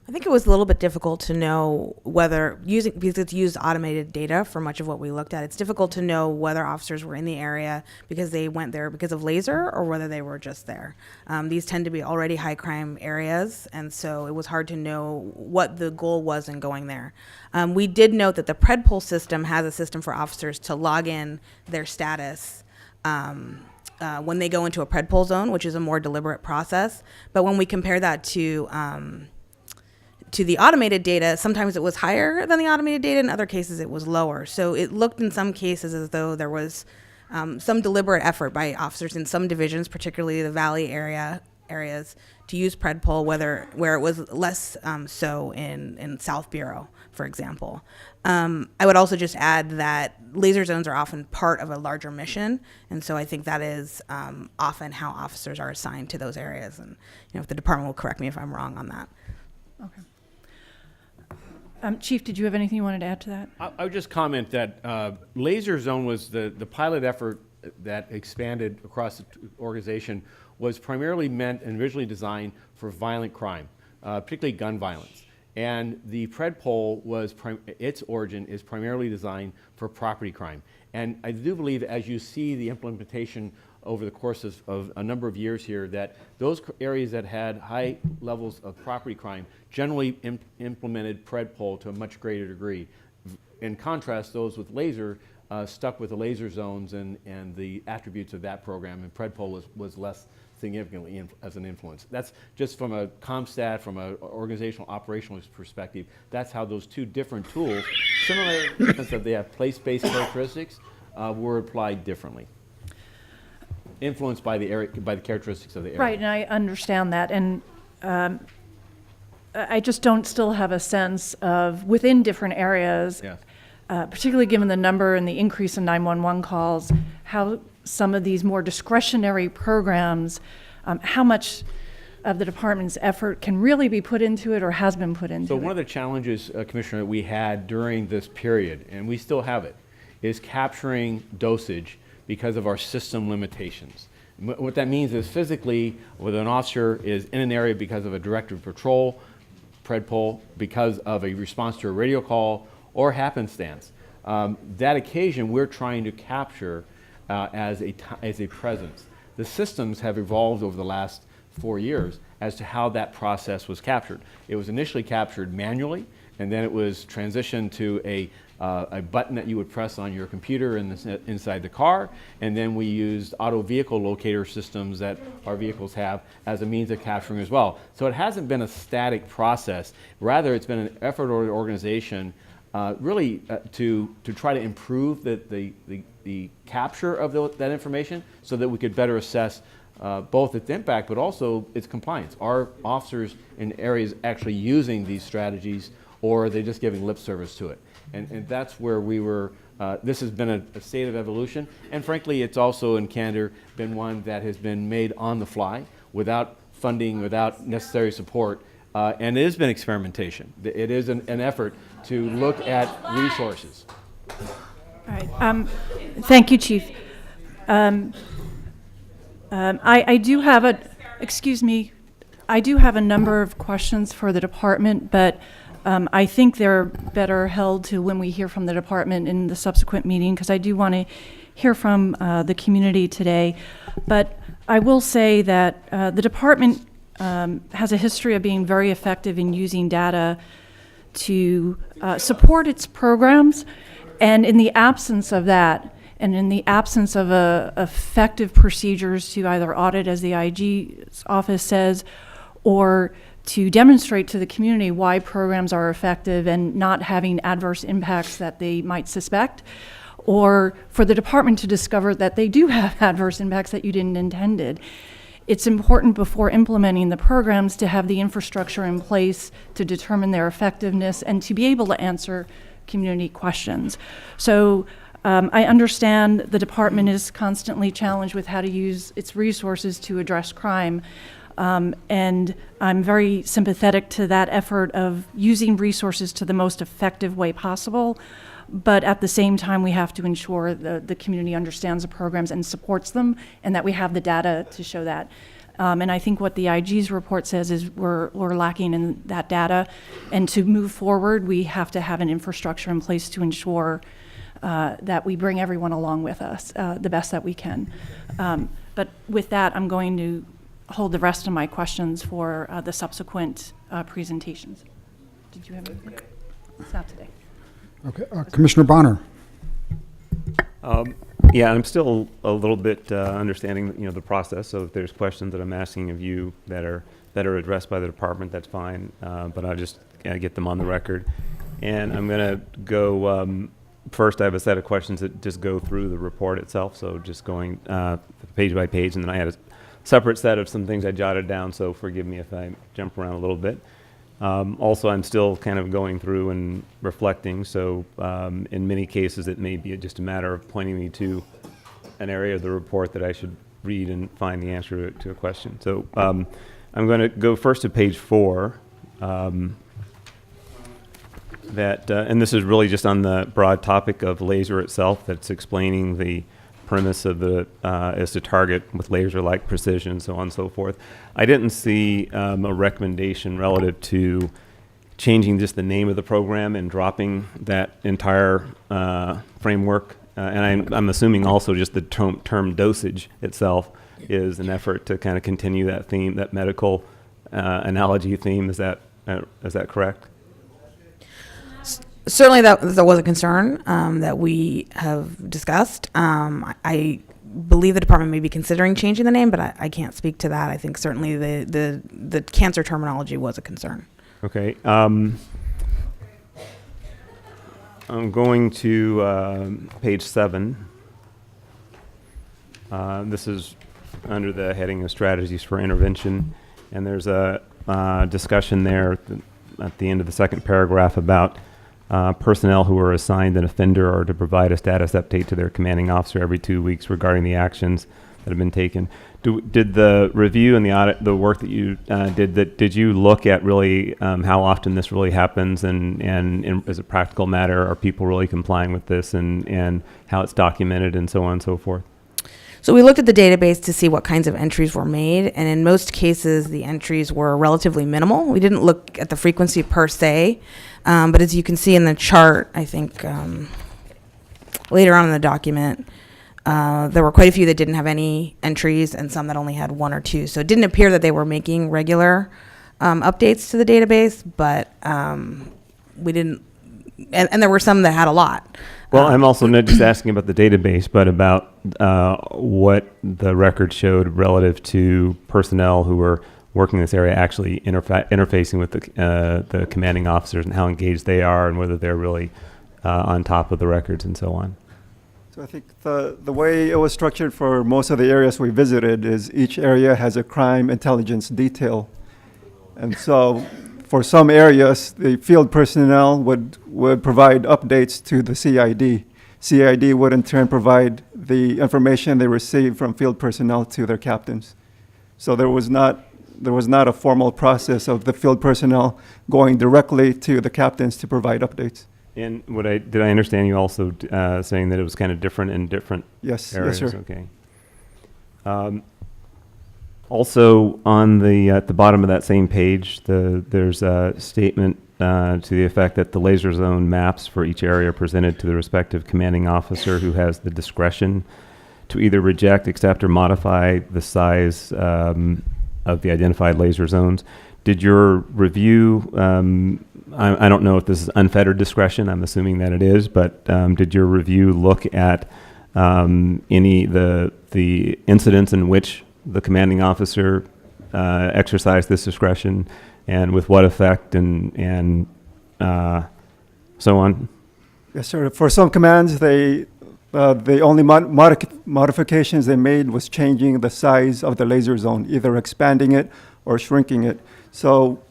I think it was a little bit difficult to know whether because it's used automated data for much of what we looked at. It's difficult to know whether officers were in the area because they went there because of laser or whether they were just there. These tend to be already high crime areas, and so it was hard to know what the goal was in going there. We did note that the PredPol system has a system for officers to log in their status when they go into a PredPol zone, which is a more deliberate process. But when we compare that to the automated data, sometimes it was higher than the automated data. In other cases, it was lower. So it looked in some cases as though there was some deliberate effort by officers in some divisions, particularly the Valley areas, to use PredPol, where it was less so in South Bureau, for example. I would also just add that laser zones are often part of a larger mission, and so I think that is often how officers are assigned to those areas. And if the department will correct me if I'm wrong on that. Okay. Chief, did you have anything you wanted to add to that? I would just comment that Laser Zone was the pilot effort that expanded across the organization was primarily meant and originally designed for violent crime, particularly gun violence. And the PredPol its origin is primarily designed for property crime. And I do believe as you see the implementation over the course of a number of years here, that those areas that had high levels of property crime generally implemented PredPol to a much greater degree. In contrast, those with laser stuck with the laser zones and the attributes of that program, and PredPol was less significantly as an influence. That's just from a CompStat, from an organizational operational perspective, that's how those two different tools, similar in the sense that they have place-based characteristics, were applied differently. Influenced by the area, by the characteristics of the area. Right, and I understand that, and I just don't still have a sense of within different areas, Yes. Particularly given the number and the increase in 911 calls, how some of these more discretionary programs, how much of the department's effort can really be put into it or has been put into So it. one of the challenges, Commissioner, that we had during this period, and we still have it, is capturing dosage because of our system limitations. What that means is physically, whether an officer is in an area because of a directed patrol, PredPol, because of a response to a radio call, or happenstance, that occasion we're trying to capture as a presence. The systems have evolved over the last 4 years as to how that process was captured. It was initially captured manually, and then it was transitioned to a button that you would press on your computer inside the car, and then we used auto vehicle locator systems that our vehicles have as a means of capturing as well. So it hasn't been a static process. Rather, it's been an effort or organization really to try to improve the capture of that information so that we could better assess both its impact but also its compliance. Are officers in areas actually using these strategies, or are they just giving lip service to it? And that's where we were. This has been a state of evolution, and frankly, it's also in candor been one that has been made on the fly without funding, without necessary support, and it has been experimentation. It is an effort to look at resources. All right. Thank you, Chief. I do have I do have a number of questions for the department, but I think they're better held to when we hear from the department in the subsequent meeting, because I do want to hear from the community today. But I will say that the department has a history of being very effective in using data to support its programs, and in the absence of that, and in the absence of effective procedures to either audit, as the IG's office says, or to demonstrate to the community why programs are effective and not having adverse impacts that they might suspect, or for the department to discover that they do have adverse impacts that you didn't intended. It's important before implementing the programs to have the infrastructure in place to determine their effectiveness and to be able to answer community questions. So I understand the department is constantly challenged with how to use its resources to address crime. And I'm very sympathetic to that effort of using resources to the most effective way possible. But at the same time, we have to ensure the community understands the programs and supports them, and that we have the data to show that. And I think what the IG's report says is we're lacking in that data. And to move forward, we have to have an infrastructure in place to ensure that we bring everyone along with us the best that we can. But with that, I'm going to hold the rest of my questions for the subsequent presentations. Did you have anything? It's not today. Okay, Commissioner Bonner. Yeah, I'm still a little bit understanding, the process. So if there's questions that I'm asking of you that are addressed by the department, that's fine. But I'll just get them on the record. And I'm going to go first. I have a set of questions that just go through the report itself. So just going page by page, and then I had a separate set of some things I jotted down. So forgive me if I jump around a little bit. Also, I'm still kind of going through and reflecting, so in many cases it may be just a matter of pointing me to an area of the report that I should read and find the answer to a question. So I'm going to go first to page 4, and this is really just on the broad topic of laser itself, that's explaining the premise of the is to target with laser-like precision, so on and so forth. I didn't see a recommendation relative to changing just the name of the program and dropping that entire framework. And I'm assuming also just the term dosage itself is an effort to kind of continue that theme, that medical analogy theme. Is that correct? Certainly that was a concern that we have discussed. I believe the department may be considering changing the name, but I can't speak to that. I think certainly the cancer terminology was a concern. Okay. I'm going to page 7. This is under the heading of strategies for intervention, and there's a discussion there at the end of the second paragraph about personnel who are assigned an offender are to provide a status update to their commanding officer every 2 weeks regarding the actions that have been taken. Did the review and the audit, the work that you did you look at really how often this really happens, and as a practical matter, are people really complying with this, and how it's documented and so on and so forth? So we looked at the database to see what kinds of entries were made, and in most cases, the entries were relatively minimal. We didn't look at the frequency per se, but as you can see in the chart, I think later on in the document, there were quite a few that didn't have any entries and some that only had 1 or 2. So it didn't appear that they were making regular updates to the database, but we didn't, and there were some that had a lot. Well, I'm also not just asking about the database, but about what the record showed relative to personnel who were working in this area actually interfacing with the commanding officers, and how engaged they are, and whether they're really on top of the records and so on. So I think the way it was structured for most of the areas we visited is each area has a crime intelligence detail. And so for some areas, the field personnel would provide updates to the CID. CID would in turn provide the information they received from field personnel to their captains. So there was not a formal process of the field personnel going directly to the captains to provide updates. And did I understand you also saying that it was kind of different in different Yes, areas? yes, sir. Okay. Also, at the bottom of that same page, there's a statement to the effect that the laser zone maps for each area are presented to the respective commanding officer, who has the discretion to either reject, accept, or modify the size of the identified laser zones. Did your review, I don't know if this is unfettered discretion, I'm assuming that it is, but did your review look at any the incidents in which the commanding officer exercised this discretion, and with what effect, and so on? Yes, sir. For some commands, the only modifications they made was changing the size of the laser zone, either expanding it or shrinking it. So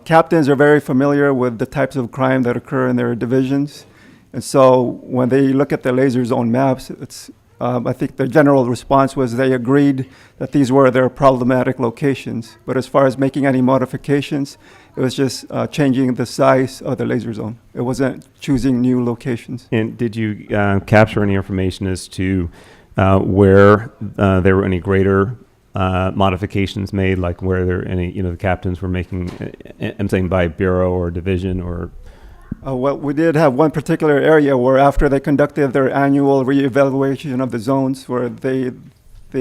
captains are very familiar with the types of crime that occur in their divisions. And so when they look at the laser zone maps, it's I think the general response was they agreed that these were their problematic locations. But as far as making any modifications, it was just changing the size of the laser zone. It wasn't choosing new locations. And did you capture any information as to where there were any greater modifications made, like where there any, the captains were making, I'm saying by bureau or division or? Well, we did have one particular area where after they conducted their annual reevaluation of the zones where they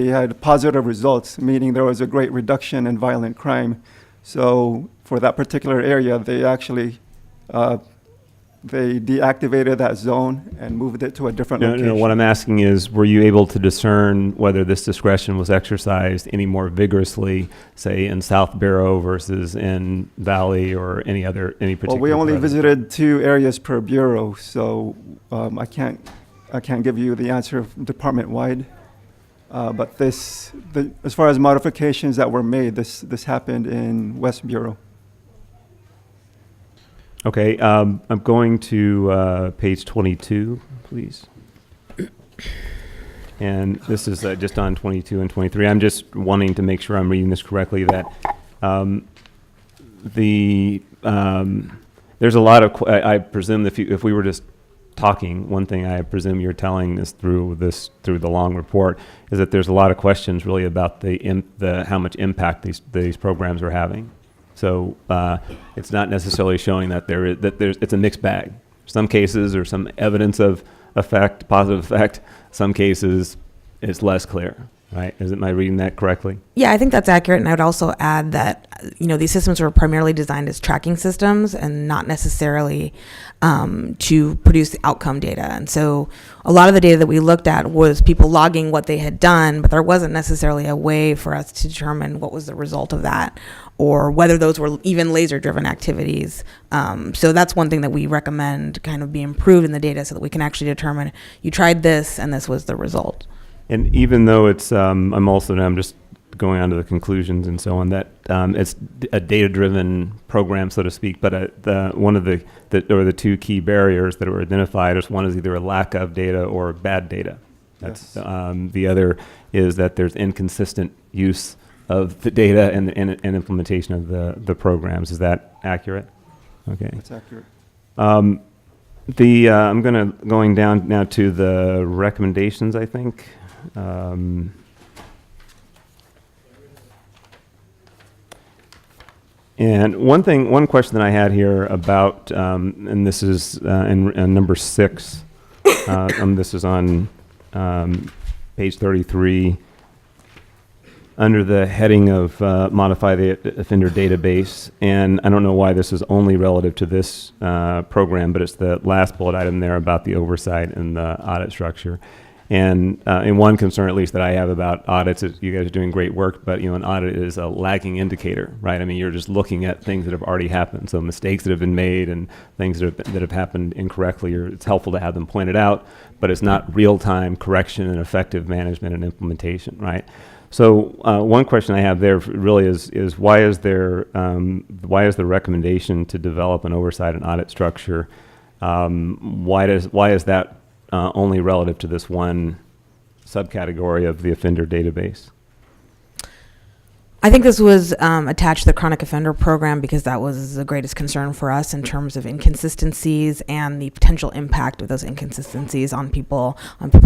had positive results, meaning there was a great reduction in violent crime. So for that particular area, they actually they deactivated that zone and moved it to a different location. No, what I'm asking is, were you able to discern whether this discretion was exercised any more vigorously, say, in South Bureau versus in Valley or any particular? Well, we only visited 2 areas per bureau, so I can't give you the answer department-wide. But as far as modifications that were made, this happened in West Bureau. Okay, I'm going to page 22, please. And this is just on 22 and 23. I'm just wanting to make sure I'm reading this correctly, that there's a lot of, I presume if we were just talking, one thing I presume you're telling us through the long report is that there's a lot of questions really about how much impact these programs are having. So it's not necessarily showing that it's a mixed bag. Some cases there's some evidence of effect, positive effect. Some cases it's less clear, right? Am I reading that correctly? Yeah, I think that's accurate. And I would also add that, these systems were primarily designed as tracking systems and not necessarily to produce the outcome data. And so a lot of the data that we looked at was people logging what they had done, but there wasn't necessarily a way for us to determine what was the result of that or whether those were even laser-driven activities. So that's one thing that we recommend kind of be improved in the data so that we can actually determine you tried this and this was the result. And even though it's, I'm just going on to the conclusions and so on, that it's a data-driven program, so to speak, but one of the 2 key barriers that were identified is one is either a lack of data or bad data. That's the other is that there's inconsistent use of the data and implementation of the programs. Is that accurate? Okay. That's accurate. I'm going down now to the recommendations, I think. And one question that I had here about, and this is in number 6, this is on page 33, under the heading of modify the offender database. And I don't know why this is only relative to this program, but it's the last bullet item there about the oversight and the audit structure. And one concern, at least that I have about audits, is you guys are doing great work, but an audit is a lagging indicator, right? I mean, you're just looking at things that have already happened, so mistakes that have been made and things that have happened incorrectly. It's helpful to have them pointed out, but it's not real-time correction and effective management and implementation, right? So one question I have there really is why is the recommendation to develop an oversight and audit structure? Why is that only relative to this one subcategory of the offender database? I think this was attached to the chronic offender program because that was the greatest concern for us in terms of inconsistencies and the potential impact of those inconsistencies on people's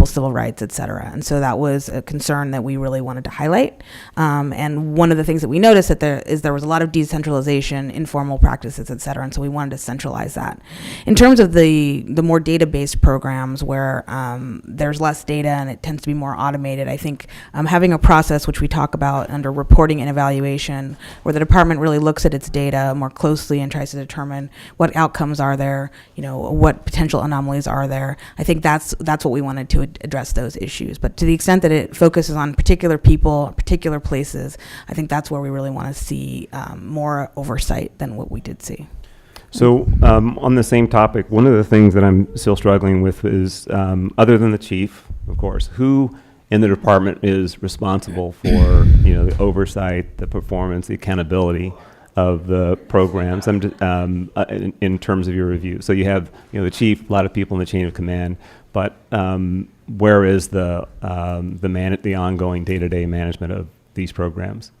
civil rights, et cetera. And so that was a concern that we really wanted to highlight. And one of the things that we noticed that there was a lot of decentralization, informal practices, et cetera. And so we wanted to centralize that. In terms of the more data-based programs where there's less data and it tends to be more automated, I think having a process which we talk about under reporting and evaluation, where the department really looks at its data more closely and tries to determine what outcomes are there, what potential anomalies are there. I think that's what we wanted to address those issues. But to the extent that it focuses on particular people, particular places, I think that's where we really want to see more oversight than what we did see. So on the same topic, one of the things that I'm still struggling with is, other than the chief, of course, who in the department is responsible for the oversight, the performance, the accountability of the programs. In terms of your review. So you have the chief, a lot of people in the chain of command, but where is the ongoing day-to-day management of these programs?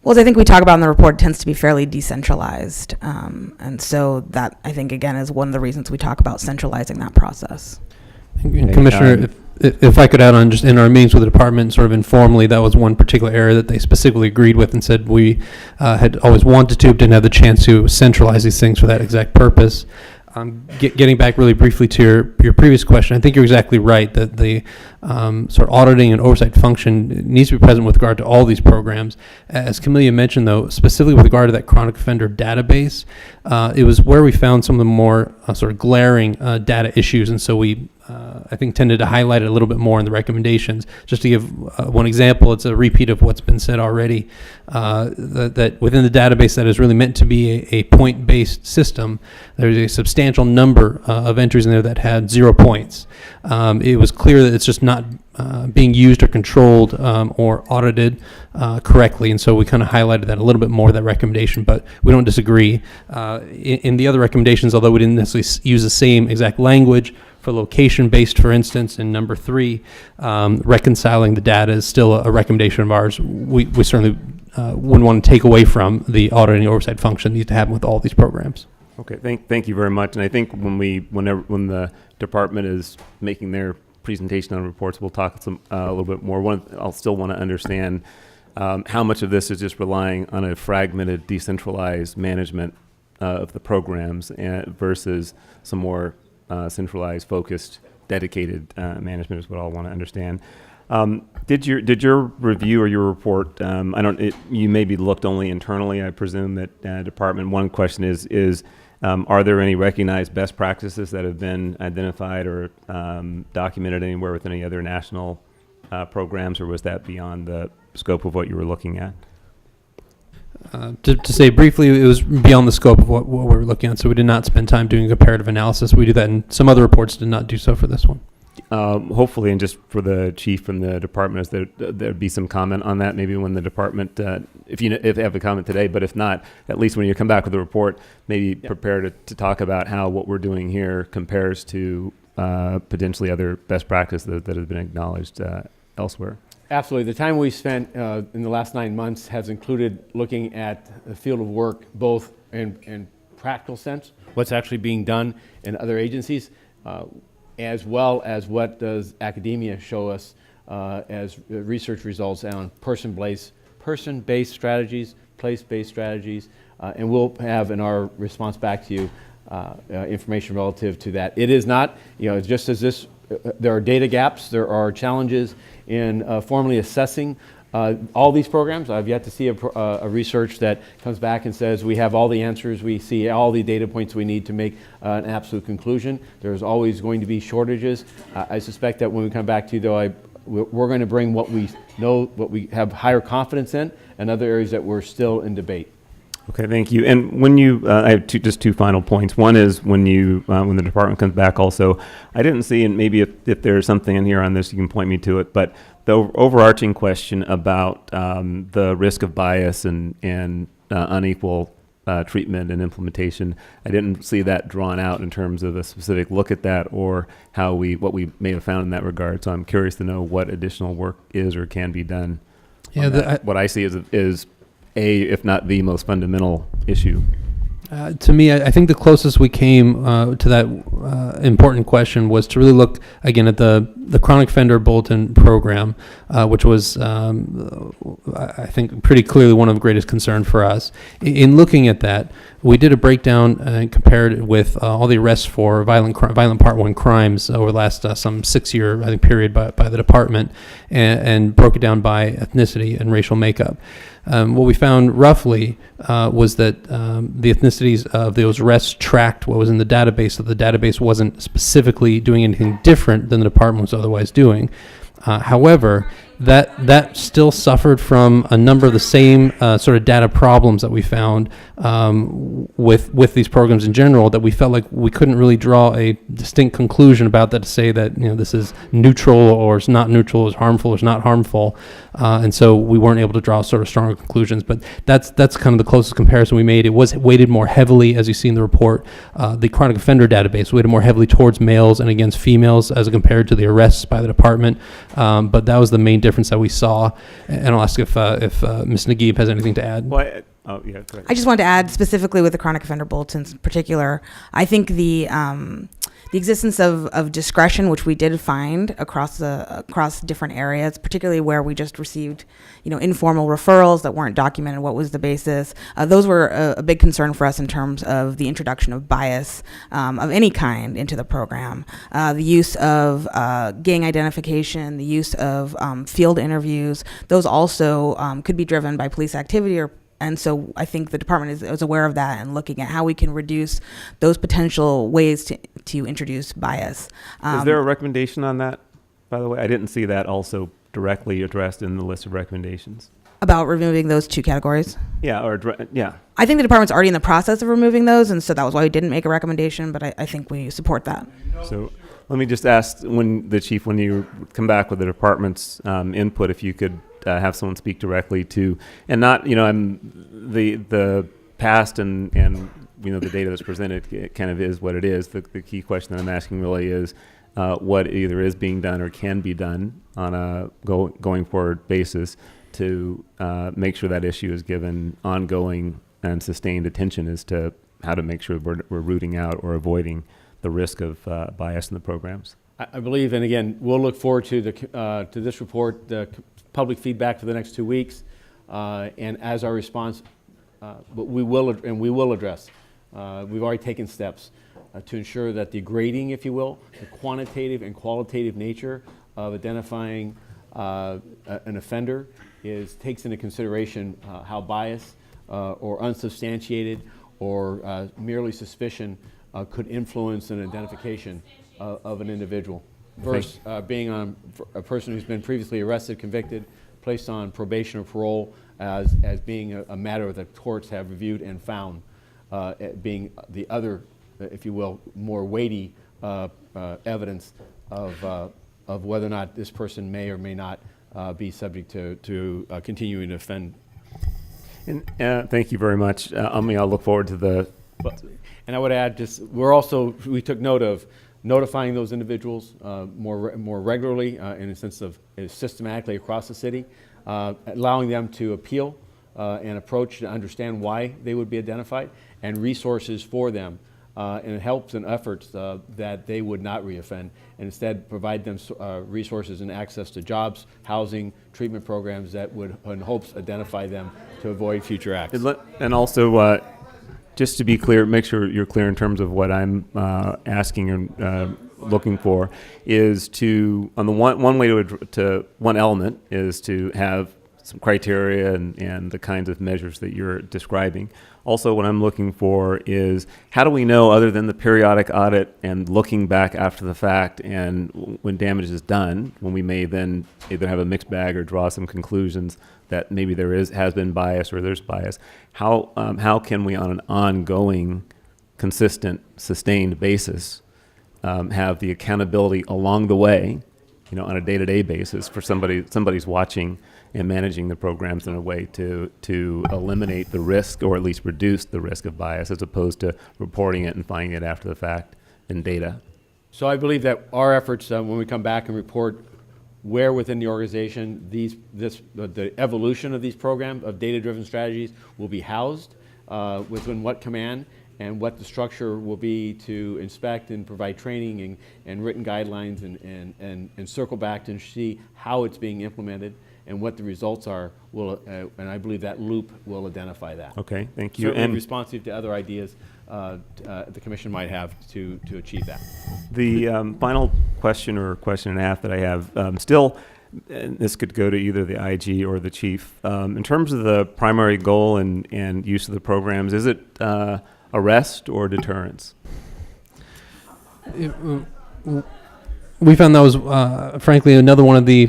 Well, as I think we talk about in the report, it tends to be fairly decentralized. And so that, I think, again, is one of the reasons we talk about centralizing that process. Commissioner, if I could add on, just in our meetings with the department, sort of informally, that was one particular area that they specifically agreed with and said we had always wanted to, but didn't have the chance to centralize these things for that exact purpose. Getting back really briefly to your previous question, I think you're exactly right that the sort of auditing and oversight function needs to be present with regard to all these programs. As Camelia mentioned, though, specifically with regard to that chronic offender database, it was where we found some of the more sort of glaring data issues, and so we I think tended to highlight it a little bit more in the recommendations. Just to give one example, it's a repeat of what's been said already, that within the database that is really meant to be a point-based system, there's a substantial number of entries in there that had 0 points. It was clear that it's just not being used or controlled or audited correctly, and so we kind of highlighted that a little bit more, that recommendation, but we don't disagree. In the other recommendations, although we didn't necessarily use the same exact language, for location-based, for instance, in number 3, reconciling the data is still a recommendation of ours. We certainly wouldn't want to take away from the auditing oversight function that needs to happen with all these programs. Okay, thank you very much. And I think when the department is making their presentation on reports, we'll talk a little bit more. I'll still want to understand how much of this is just relying on a fragmented, decentralized management of the programs versus some more centralized, focused, dedicated management is what I'll want to understand. Did your review or your report? You maybe looked only internally, I presume, at department. One question is are there any recognized best practices that have been identified or documented anywhere with any other national programs, or was that beyond the scope of what you were looking at? To say briefly, it was beyond the scope of what we were looking at, so we did not spend time doing comparative analysis. We do that in some other reports, did not do so for this one. Hopefully, and just for the chief from the department, there'd be some comment on that, maybe when the department, if they have a comment today, but if not, at least when you come back with the report, maybe prepare to talk about how what we're doing here compares to potentially other best practices that have been acknowledged elsewhere. Absolutely. The time we spent in the last 9 months has included looking at the field of work, both in practical sense, what's actually being done in other agencies, as well as what does academia show us as research results on person-based strategies, place-based strategies, and we'll have in our response back to you information relative to that. It is not, just as this, there are data gaps, there are challenges in formally assessing all these programs. I've yet to see a research that comes back and says we have all the answers, we see all the data points we need to make an absolute conclusion. There's always going to be shortages. I suspect that when we come back to you, though, we're going to bring what we know, what we have higher confidence in, and other areas that we're still in debate. Okay, thank you. And when I have just two final points. One is when the department comes back also, I didn't see, and maybe if there's something in here on this, you can point me to it, but the overarching question about the risk of bias and unequal treatment and implementation, I didn't see that drawn out in terms of a specific look at that or what we may have found in that regard. So I'm curious to know what additional work is or can be done. Yeah, what I see is if not the most fundamental issue. To me, I think the closest we came to that important question was to really look again at the Chronic Offender Bulletin Program, which was, I think, pretty clearly one of the greatest concern for us. In looking at that, we did a breakdown and compared it with all the arrests for violent Part 1 crimes over the last some 6-year, I think, period by the department, and broke it down by ethnicity and racial makeup. What we found roughly was that the ethnicities of those arrests tracked what was in the database, so the database wasn't specifically doing anything different than the department was otherwise doing. However, that still suffered from a number of the same sort of data problems that we found with these programs in general, that we felt like we couldn't really draw a distinct conclusion about that to say that, you know, this is neutral or it's not neutral, is harmful or is not harmful, and so we weren't able to draw sort of stronger conclusions. But that's kind of the closest comparison we made. It was weighted more heavily, as you see in the report, the chronic offender database weighted more heavily towards males and against females as compared to the arrests by the department. But that was the main difference that we saw. And I'll ask if Ms. Naguib has anything to add. Well, oh, yeah, go ahead. I just wanted to add specifically with the chronic offender bulletins in particular, I think the existence of discretion, which we did find across different areas, particularly where we just received, informal referrals that weren't documented, what was the basis, those were a big concern for us in terms of the introduction of bias of any kind into the program. The use of gang identification, the use of field interviews, those also could be driven by police activity and so I think the department is aware of that and looking at how we can reduce those potential ways to introduce bias. Is there a recommendation on that, by the way? I didn't see that also directly addressed in the list of recommendations. About removing those two categories? Yeah, yeah. I think the department's already in the process of removing those, and so that was why we didn't make a recommendation, but I think we support that. So let me just ask, when you come back with the department's input, if you could have someone speak directly to, and not, the past and the data that's presented, it kind of is what it is. The key question that I'm asking really is what either is being done or can be done on a going forward basis to make sure that issue is given ongoing and sustained attention as to how to make sure we're rooting out or avoiding the risk of bias in the programs. I believe, and again, we'll look forward to this report, the public feedback for the next 2 weeks, and as our response, we will address. We've already taken steps to ensure that the grading, if you will, the quantitative and qualitative nature of identifying an offender takes into consideration how bias or unsubstantiated or merely suspicion could influence an identification of an individual. First, being on a person who's been previously arrested, convicted, placed on probation or parole as being a matter that courts have reviewed and found being the other, if you will, more weighty evidence of whether or not this person may or may not be subject to continuing to offend. And thank you very much. I'll look forward to the. And I would add, we took note of notifying those individuals more regularly in a sense of systematically across the city, allowing them to appeal and approach to understand why they would be identified, and resources for them and helps and efforts that they would not reoffend, and instead provide them resources and access to jobs, housing, treatment programs that would, in hopes, identify them to avoid future acts. And also, just to be clear, make sure you're clear in terms of what I'm asking and looking for is to, on the one element is to have some criteria and the kinds of measures that you're describing. Also, what I'm looking for is how do we know, other than the periodic audit and looking back after the fact and when damage is done, when we may then either have a mixed bag or draw some conclusions that maybe has been bias or there's bias, how can we on an ongoing, consistent, sustained basis have the accountability along the way, on a day-to-day basis for somebody's watching and managing the programs in a way to eliminate the risk or at least reduce the risk of bias as opposed to reporting it and finding it after the fact in data. So I believe that our efforts, when we come back and report where within the organization the evolution of these programs of data-driven strategies will be housed, within what command, and what the structure will be to inspect and provide training and written guidelines and circle back to see how it's being implemented and what the results are, and I believe that loop will identify that. Okay, thank you. Certainly And responsive to other ideas the Commission might have to achieve that. the final question or question and a half that I have, still, and this could go to either the IG or the chief, in terms of the primary goal and use of the programs, is it arrest or deterrence? we found that was, frankly, another one of the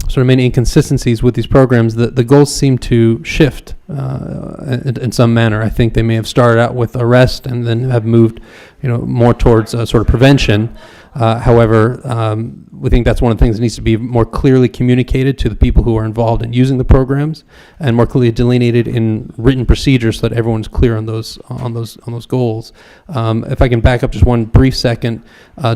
sort of main inconsistencies with these programs. The goals seem to shift in some manner. I think they may have started out with arrest and then have moved, more towards sort of prevention. However, we think that's one of the things that needs to be more clearly communicated to the people who are involved in using the programs, and more clearly delineated in written procedures so that everyone's clear on those goals. If I can back up just one brief second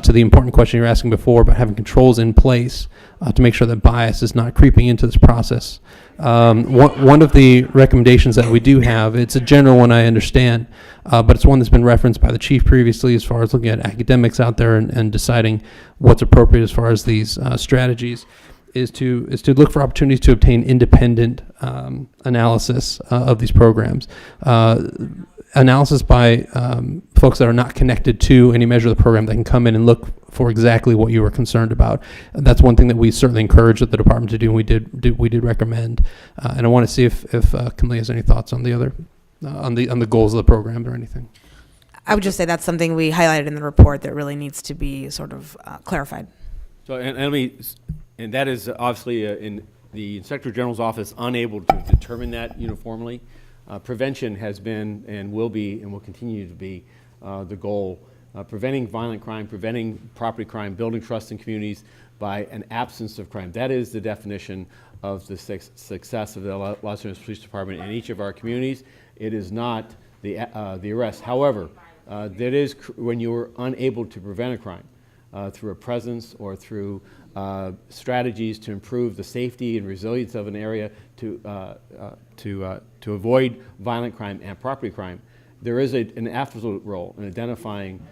to the important question you were asking before about having controls in place to make sure that bias is not creeping into this process. One of the recommendations that we do have, it's a general one, I understand, but it's one that's been referenced by the chief previously as far as looking at academics out there and deciding what's appropriate as far as these strategies, is to look for opportunities to obtain independent analysis of these programs. Analysis by folks that are not connected to any measure of the program that can come in and look for exactly what you were concerned about. And that's one thing that we certainly encourage the department to do, and we did recommend. And I want to see if Kimberly has any thoughts on the other on the goals of the program or anything. I would just say that's something we highlighted in the report that really needs to be sort of clarified. So, and that is obviously in the Inspector General's office unable to determine that uniformly. Prevention has been and will be and will continue to be the goal. Preventing violent crime, preventing property crime, building trust in communities by an absence of crime. That is the definition of the success of the Los Angeles Police Department in each of our communities. It is not the arrest. However, that is when you are unable to prevent a crime through a presence or through strategies to improve the safety and resilience of an area to avoid violent crime and property crime. There is an absolute role in identifying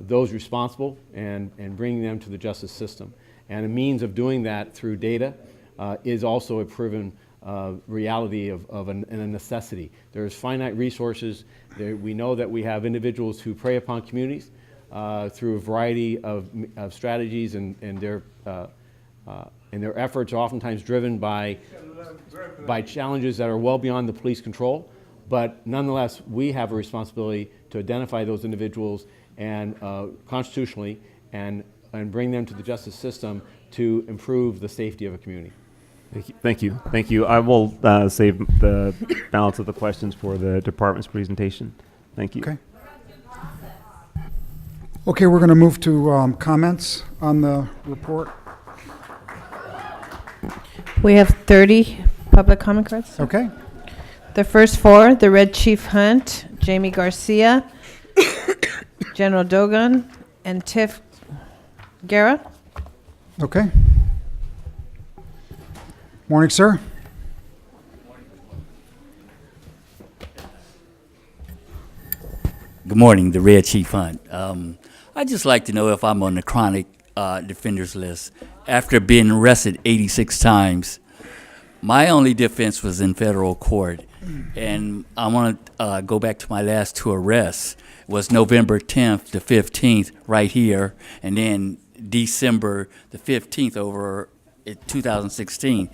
those responsible and bringing them to the justice system. And a means of doing that through data is also a proven reality of a necessity. There's finite resources. We know that we have individuals who prey upon communities through a variety of strategies, and their efforts are oftentimes driven by challenges that are well beyond the police control. But nonetheless, we have a responsibility to identify those individuals and constitutionally and bring them to the justice system to improve the safety of a community. Thank you. I will save the balance of the questions for the department's presentation. Thank you. Okay. Okay, we're going to move to comments on the report. We have 30 public comment cards. Okay. The first four, the Red Chief Hunt, Jamie Garcia, General Dogon, and Tiff Guerra. Okay. Morning, sir. Good morning, the Red Chief Hunt. I'd just like to know if I'm on the chronic defenders list. After being arrested 86 times, my only defense was in federal court. And I want to go back to my last two arrests. It was November 10th to 15th right here, and then December the 15th over in 2016.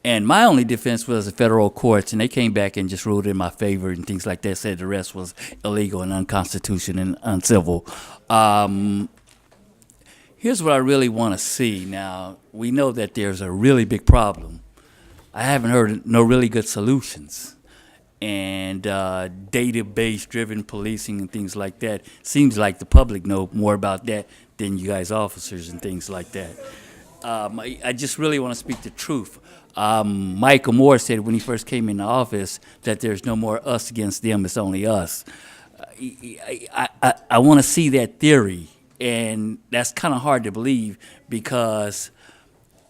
And my only defense was the federal courts, and they came back and just ruled in my favor and things like that, said the rest was illegal and unconstitutional and uncivil. Here's what I really want to see. Now, we know that there's a really big problem. I haven't heard no really good solutions. And database driven policing and things like that. Seems like the public know more about that than you guys officers and things like that. I just really want to speak the truth. Michael Moore said when he first came into office that there's no more us against them, it's only us. I want to see that theory, and that's kind of hard to believe because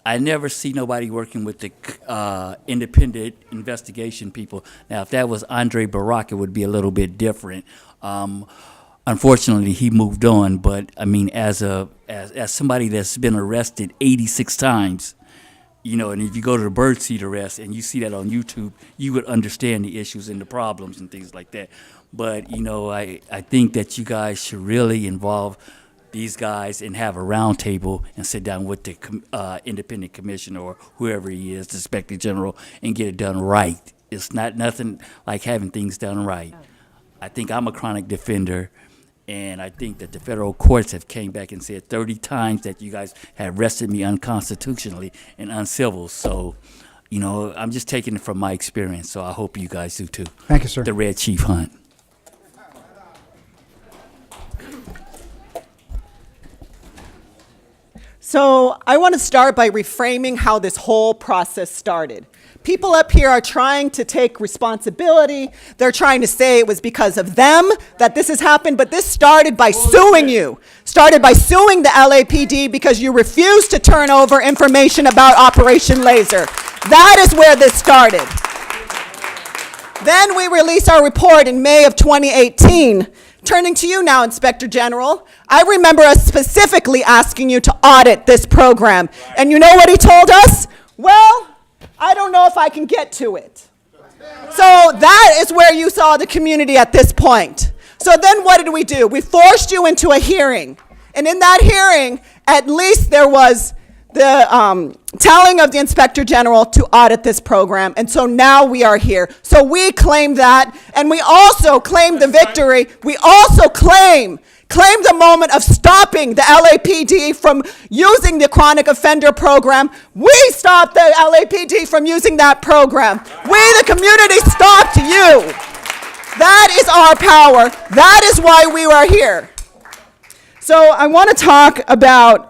I never see nobody working with the independent investigation people. Now, if that was Andre Barak, it would be a little bit different. Unfortunately, he moved on, but I mean, as somebody that's been arrested 86 times, you know, and if you go to the birdseed arrest and you see that on YouTube, you would understand the issues and the problems and things like that. But, you know, I think that you guys should really involve these guys and have a round table and sit down with the independent commissioner or whoever he is, the inspector general, and get it done right. It's not nothing like having things done right. I think I'm a chronic defender, And I think that the federal courts have came back and said 30 times that you guys have arrested me unconstitutionally and uncivil. So, you know, I'm just taking it from my experience. So I hope you guys do too. Thank you, sir. The Red Chief Hunt. So I want to start by reframing how this whole process started. People up here are trying to take responsibility. They're trying to say it was because of them that this has happened, but this started by suing you. Started by suing the LAPD because you refused to turn over information about Operation Laser. That is where this started. Then we released our report in May of 2018. Turning to you now, Inspector General, I remember us specifically asking you to audit this program. And you know what he told us? Well, I don't know if I can get to it. So that is where you saw the community at this point. So then what did we do? We forced you into a hearing. And in that hearing, at least there was the telling of the Inspector General to audit this program. And so now we are here. So we claim that, and we also claim the victory. We also claim the moment of stopping the LAPD from using the chronic offender program. We stopped the LAPD from using that program. We, the community, stopped you. That is our power. That is why we are here. So I want to talk about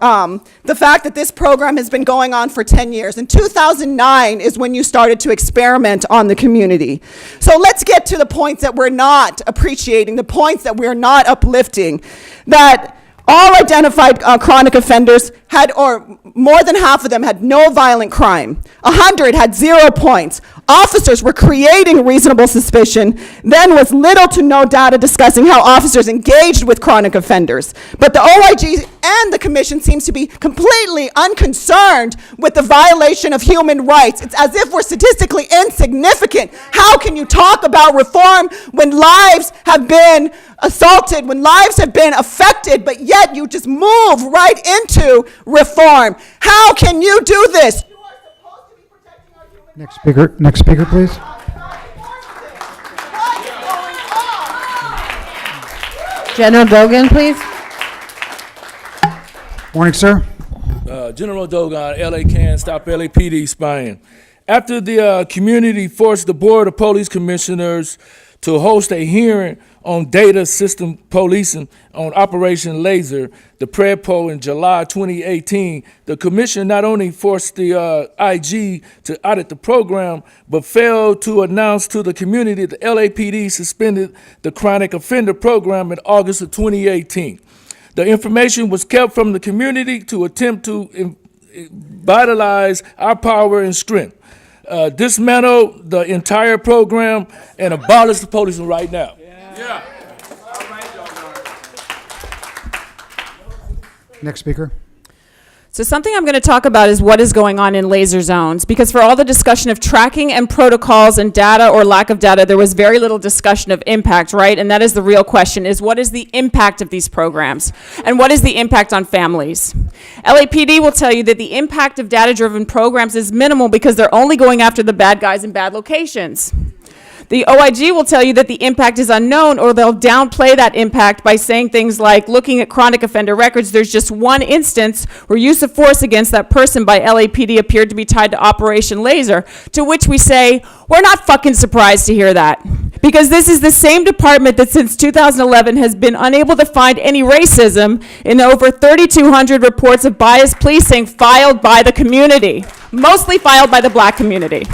the fact that this program has been going on for 10 years. In 2009 is when you started to experiment on the community. So let's get to the points that we're not appreciating, the points that we're not uplifting, that all identified chronic offenders had, or more than half of them had no violent crime. 100 had 0 points. Officers were creating reasonable suspicion. Then was little to no data discussing how officers engaged with chronic offenders. But the OIG and the commission seems to be completely unconcerned with the violation of human rights. It's as if we're statistically insignificant. How can you talk about reform when lives have been assaulted, when lives have been affected, but yet you just move right into reform? How can you do this? You are supposed to be protecting our human rights. Next speaker, please. General Dogan, please. Morning, sir. General Dogon, LA Can Stop LAPD Spying. After the community forced the Board of Police Commissioners to host a hearing on data system policing on Operation Laser, the PredPol in July 2018, the commission not only forced the IG to audit the program, but failed to announce to the community that LAPD suspended the chronic offender program in August of 2018. The information was kept from the community to attempt to vitalize our power and strength. Dismantle the entire program and abolish the policing right now. Yeah. Next speaker. So something I'm going to talk about is what is going on in laser zones, because for all the discussion of tracking and protocols and data or lack of data, there was very little discussion of impact, right? And that is the real question, is what is the impact of these programs? And what is the impact on families? LAPD will tell you that the impact of data-driven programs is minimal because they're only going after the bad guys in bad locations. The OIG will tell you that the impact is unknown, or they'll downplay that impact by saying things like, looking at chronic offender records, there's just one instance where use of force against that person by LAPD appeared to be tied to Operation Laser, to which we say, we're not fucking surprised to hear that. Because this is the same department that since 2011 has been unable to find any racism in over 3,200 reports of biased policing filed by the community, mostly filed by the black community,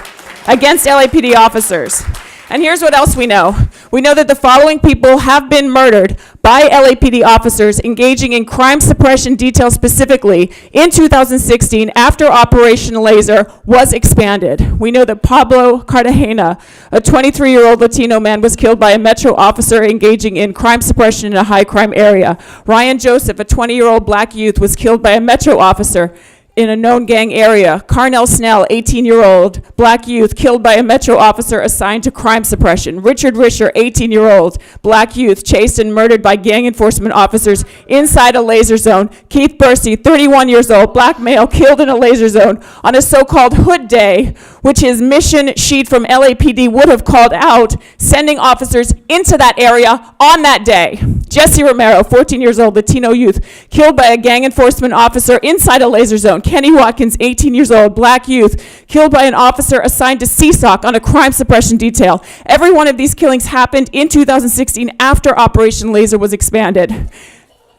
against LAPD officers. And here's what else we know. We know that the following people have been murdered by LAPD officers engaging in crime suppression detail specifically in 2016 after Operation Laser was expanded. We know that Pablo Cartagena, a 23-year-old Latino man, was killed by a Metro officer engaging in crime suppression in a high crime area. Ryan Joseph, a 20-year-old black youth, was killed by a Metro officer in a known gang area. Carnell Snell, 18-year-old, black youth, killed by a Metro officer assigned to crime suppression. Richard Risher, 18-year-old, black youth, chased and murdered by gang enforcement officers inside a laser zone. Keith Bursey, 31 years old, black male, killed in a laser zone on a so-called hood day, which his mission sheet from LAPD would have called out, sending officers into that area on that day. Jesse Romero, 14 years old, Latino youth, killed by a gang enforcement officer inside a laser zone. Kenny Watkins, 18 years old, black youth, killed by an officer assigned to CSOC on a crime suppression detail. Every one of these killings happened in 2016 after Operation Laser was expanded.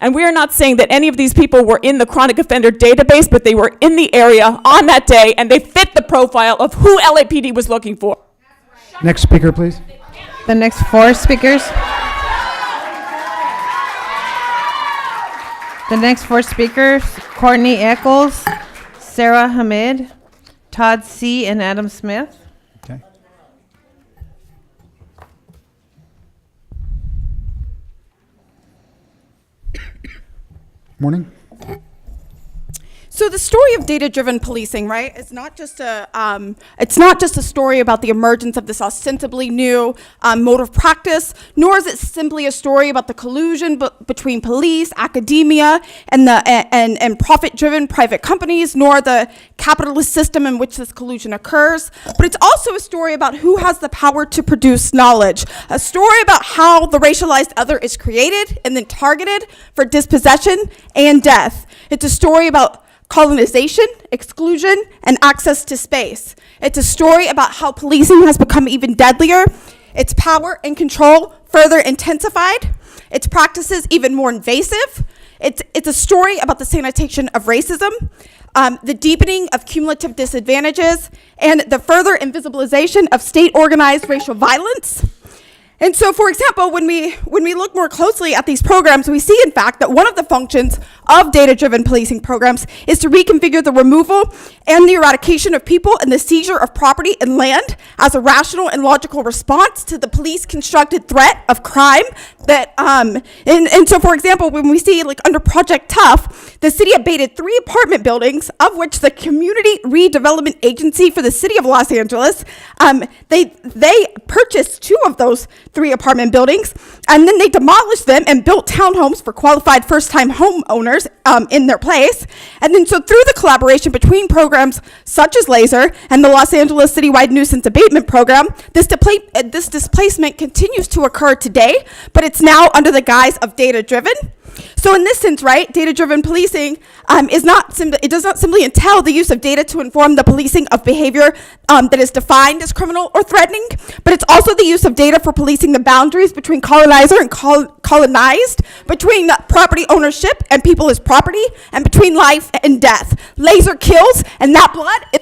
And we are not saying that any of these people were in the chronic offender database, but they were in the area on that day, and they fit the profile of who LAPD was looking for. Next speaker, please. The next 4 speakers. The next 4 speakers, Courtney Eccles, Sarah Hamid, Todd C., and Adam Smith. Okay. Morning. So the story of data-driven policing, right, is not just it's not just a story about the emergence of this ostensibly new mode of practice, nor is it simply a story about the collusion between police, academia, and profit-driven private companies, nor the capitalist system in which this collusion occurs. But it's also a story about who has the power to produce knowledge, a story about how the racialized other is created and then targeted for dispossession and death. It's a story about colonization, exclusion, and access to space. It's a story about how policing has become even deadlier, its power and control further intensified, its practices even more invasive. It's a story about the sanitation of racism, the deepening of cumulative disadvantages, and the further invisibilization of state-organized racial violence. And so, for example, when we look more closely at these programs, we see, in fact, that one of the functions of data-driven policing programs is to reconfigure the removal and the eradication of people and the seizure of property and land as a rational and logical response to the police-constructed threat of crime. That and so, for example, when we see, like, under Project Tough, the city abated 3 apartment buildings, of which the Community Redevelopment Agency for the City of Los Angeles, they purchased 2 of those 3 apartment buildings, and then they demolished them and built townhomes for qualified first-time homeowners in their place. And then so through the collaboration between programs such as LASER and the Los Angeles Citywide Nuisance Abatement Program, this displacement continues to occur today, but it's now under the guise of data-driven. So in this sense, right, data-driven policing does not simply entail the use of data to inform the policing of behavior that is defined as criminal or threatening, but it's also the use of data for policing the boundaries between colonizer and colonized, between property ownership and people as property, and between life and death. Laser kills, and that blood is...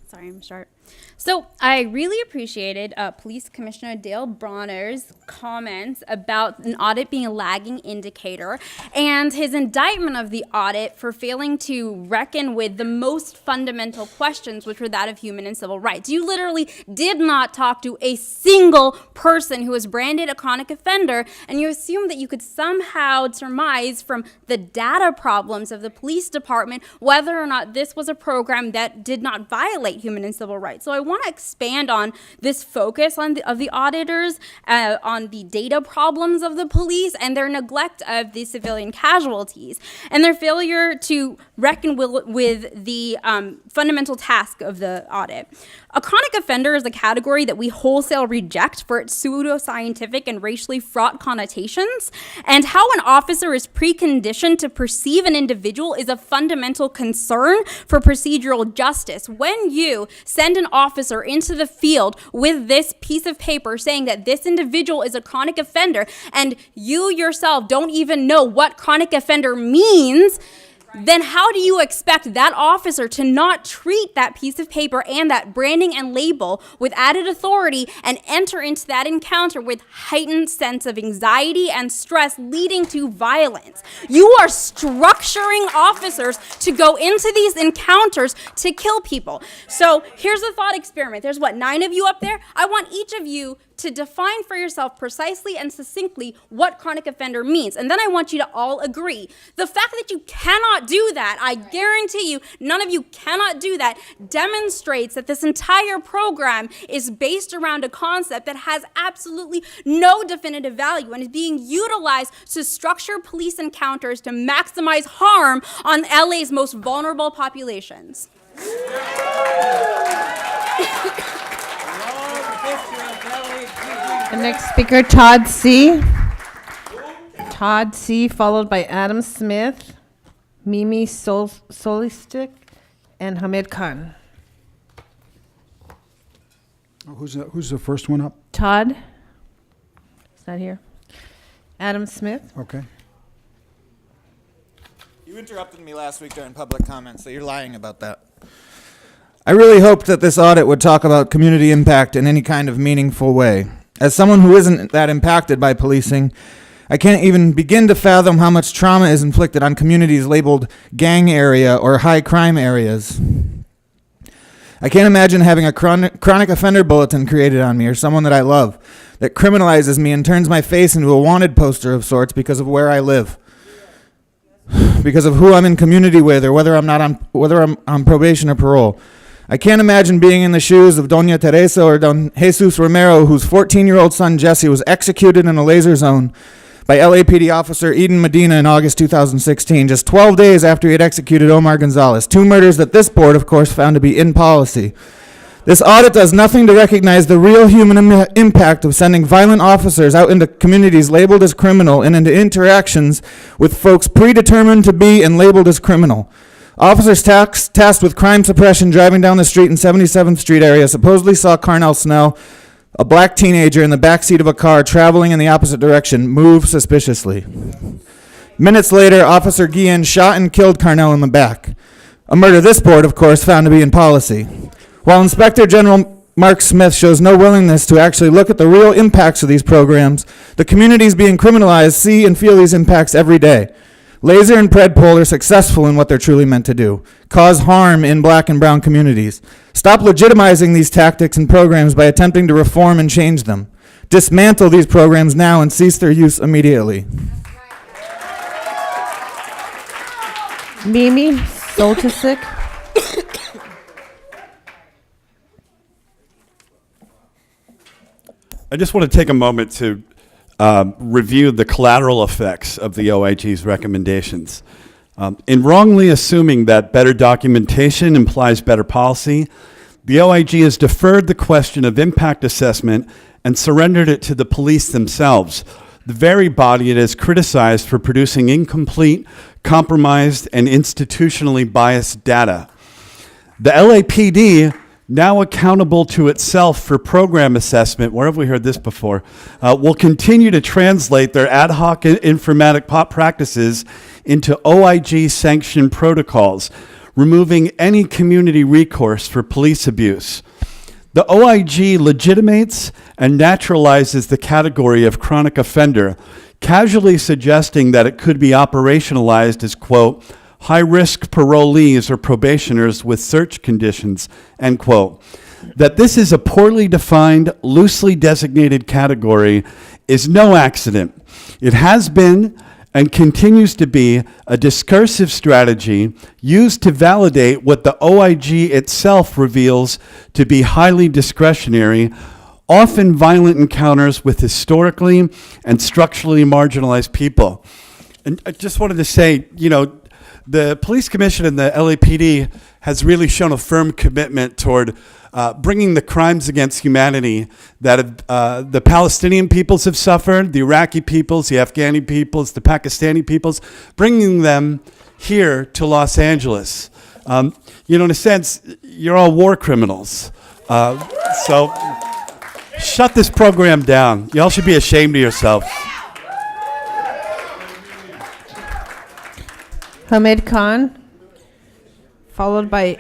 Sorry, I'm short. So I really appreciated Police Commissioner Dale Bronner's comments about an audit being a lagging indicator and his indictment of the audit for failing to reckon with the most fundamental questions, which were that of human and civil rights. You literally did not talk to a single person who was branded a chronic offender, and you assumed that you could somehow surmise from the data problems of the police department whether or not this was a program that did not violate human and civil rights. So I want to expand on this focus of the auditors on the data problems of the police and their neglect of the civilian casualties and their failure to reckon with the fundamental task of the audit. A chronic offender is a category that we wholesale reject for its pseudoscientific and racially fraught connotations, and how an officer is preconditioned to perceive an individual is a fundamental concern for procedural justice. When you send an officer into the field with this piece of paper saying that this individual is a chronic offender, and you yourself don't even know what chronic offender means, then how do you expect that officer to not treat that piece of paper and that branding and label with added authority and enter into that encounter with heightened sense of anxiety and stress leading to violence? You are structuring officers to go into these encounters to kill people. So here's a thought experiment. There's 9 of you up there? I want each of you to define for yourself precisely and succinctly what chronic offender means. And then I want you to all agree. The fact that you cannot do that, I guarantee you, none of you cannot do that, demonstrates that this entire program is based around a concept that has absolutely no definitive value and is being utilized to structure police encounters to maximize harm on LA's most vulnerable populations. The next speaker, Todd C. Todd C., followed by Adam Smith, Mimi Solistic, and Hamid Khan. Who's the first one up? Todd. He's not here. Adam Smith. Okay. You interrupted me last week during public comment, so you're lying about that. I really hoped that this audit would talk about community impact in any kind of meaningful way. As someone who isn't that impacted by policing, I can't even begin to fathom how much trauma is inflicted on communities labeled gang area or high crime areas. I can't imagine having a chronic offender bulletin created on me or someone that I love that criminalizes me and turns my face into a wanted poster of sorts because of where I live, because of who I'm in community with, or whether I'm on probation or parole. I can't imagine being in the shoes of Doña Teresa or Don Jesus Romero, whose 14-year-old son Jesse was executed in a laser zone by LAPD officer Eden Medina in August 2016, just 12 days after he had executed Omar Gonzalez. 2 murders that this board, of course, found to be in policy. This audit does nothing to recognize the real human impact of sending violent officers out into communities labeled as criminal and into interactions with folks predetermined to be and labeled as criminal. Officers tasked with crime suppression driving down the street in 77th Street area supposedly saw Carnell Snell, a black teenager in the backseat of a car traveling in the opposite direction, move suspiciously. Minutes later, Officer Guillen shot and killed Carnell in the back. A murder this board, of course, found to be in policy. While Inspector General Mark Smith shows no willingness to actually look at the real impacts of these programs, the communities being criminalized see and feel these impacts every day. Laser and Predpol are successful in what they're truly meant to do: cause harm in black and brown communities. Stop legitimizing these tactics and programs by attempting to reform and change them. Dismantle these programs now and cease their use immediately. Mimi Soltisic. I just want to take a moment to review the collateral effects of the OIG's recommendations. In wrongly assuming that better documentation implies better policy, the OIG has deferred the question of impact assessment and surrendered it to the police themselves, the very body it has criticized for producing incomplete, compromised, and institutionally biased data. The LAPD, now accountable to itself for program assessment, where have we heard this before, will continue to translate their ad hoc informatic practices into OIG-sanctioned protocols, removing any community recourse for police abuse. The OIG legitimates and naturalizes the category of chronic offender, casually suggesting that it could be operationalized as, quote, high-risk parolees or probationers with search conditions, end quote. That this is a poorly defined, loosely designated category is no accident. It has been and continues to be a discursive strategy used to validate what the OIG itself reveals to be highly discretionary, often violent encounters with historically and structurally marginalized people. And I just wanted to say, the Police Commission and the LAPD has really shown a firm commitment toward bringing the crimes against humanity that the Palestinian peoples have suffered, the Iraqi peoples, the Afghani peoples, the Pakistani peoples, bringing them here to Los Angeles. In a sense, you're all war criminals. So shut this program down. Y'all should be ashamed of yourselves. Hamid Khan, followed by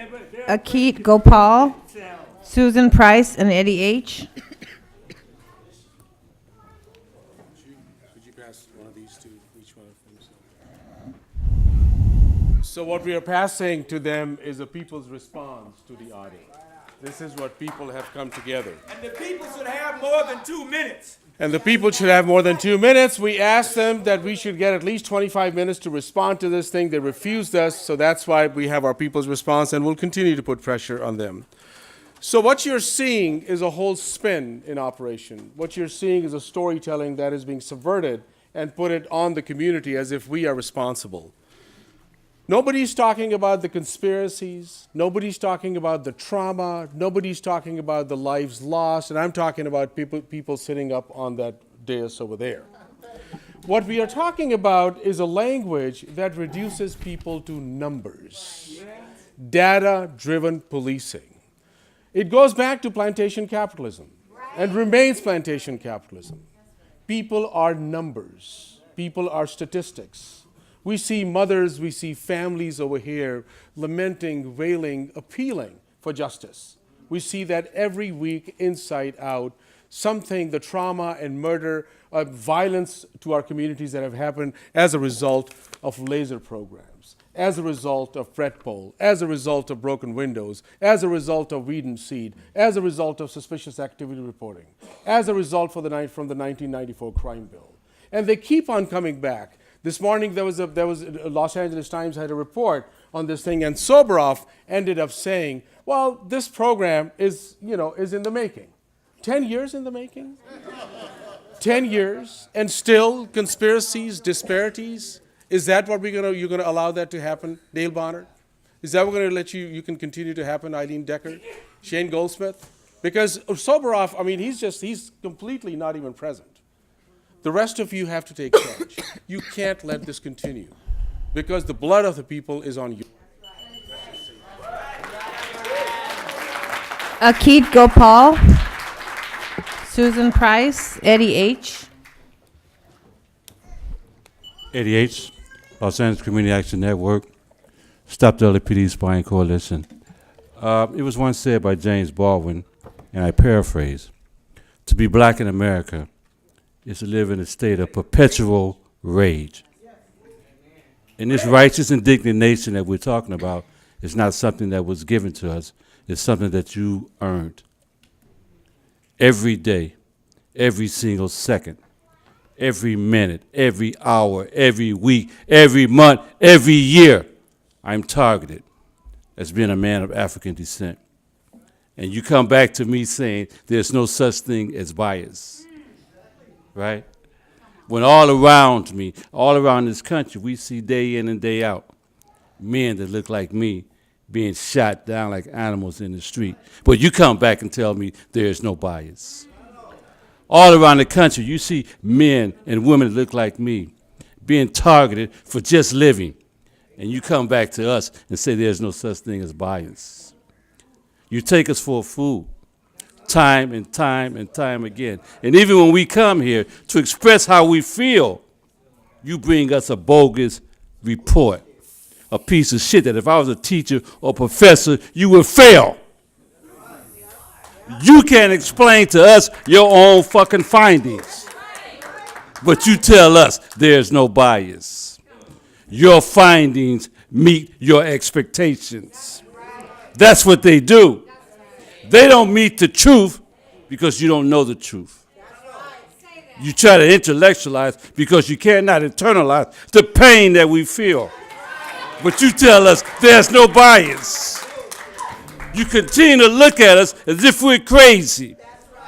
Akit Gopal, Susan Price, and Eddie H. Could you pass one of these to each one of them? So what we are passing to them is the people's response to the audit. This is what people have come together. And the people should have more than 2 minutes. And the people should have more than 2 minutes. We asked them that we should get at least 25 minutes to respond to this thing. They refused us, so that's why we have our people's response, and we'll continue to put pressure on them. So what you're seeing is a whole spin in operation. What you're seeing is a storytelling that is being subverted and put it on the community as if we are responsible. Nobody's talking about the conspiracies. Nobody's talking about the trauma. Nobody's talking about the lives lost. And I'm talking about people sitting up on that dais over there. What we are talking about is a language that reduces people to numbers. Data-driven policing. It goes back to plantation capitalism and remains plantation capitalism. People are numbers. People are statistics. We see mothers, we see families over here lamenting, wailing, appealing for justice. We see that every week, inside out, something, the trauma and murder, violence to our communities that have happened as a result of laser programs, as a result of Fred Poll, as a result of broken windows, as a result of weed and seed, as a result of suspicious activity reporting, as a result from the 1994 crime bill. And they keep on coming back. This morning, there was Los Angeles Times had a report on this thing, and Soboroff ended up saying, well, this program is in the making. 10 years in the making? 10 years, and still conspiracies, disparities? Is that what you're gonna allow that to happen, Dale Bonner? Is that what we're gonna let you can continue to happen, Eileen Decker, Shane Goldsmith? Because Soboroff, I mean, he's completely not even present. The rest of you have to take charge. You can't let this continue because the blood of the people is on you. Akit Gopal, Susan Price, Eddie H. Eddie H., Los Angeles Community Action Network, Stop the LAPD Spying Coalition. It was once said by James Baldwin, and I paraphrase, to be black in America is to live in a state of perpetual rage. And this righteous indignation that we're talking about is not something that was given to us. It's something that you earned. Every day, every single second, every minute, every hour, every week, every month, every year, I'm targeted as being a man of African descent. And you come back to me saying there's no such thing as bias. Right? When all around me, all around this country, we see day in and day out men that look like me being shot down like animals in the street. But you come back and tell me there is no bias. All around the country, you see men and women that look like me being targeted for just living. And you come back to us and say there's no such thing as bias. You take us for a fool. Time and time and time again. And even when we come here to express how we feel, you bring us a bogus report, a piece of shit that if I was a teacher or professor, you would fail. You can't explain to us your own fucking findings, but you tell us there's no bias. Your findings meet your expectations. That's what they do. They don't meet the truth because you don't know the truth. You try to intellectualize because you cannot internalize the pain that we feel. But you tell us there's no bias. You continue to look at us as if we're crazy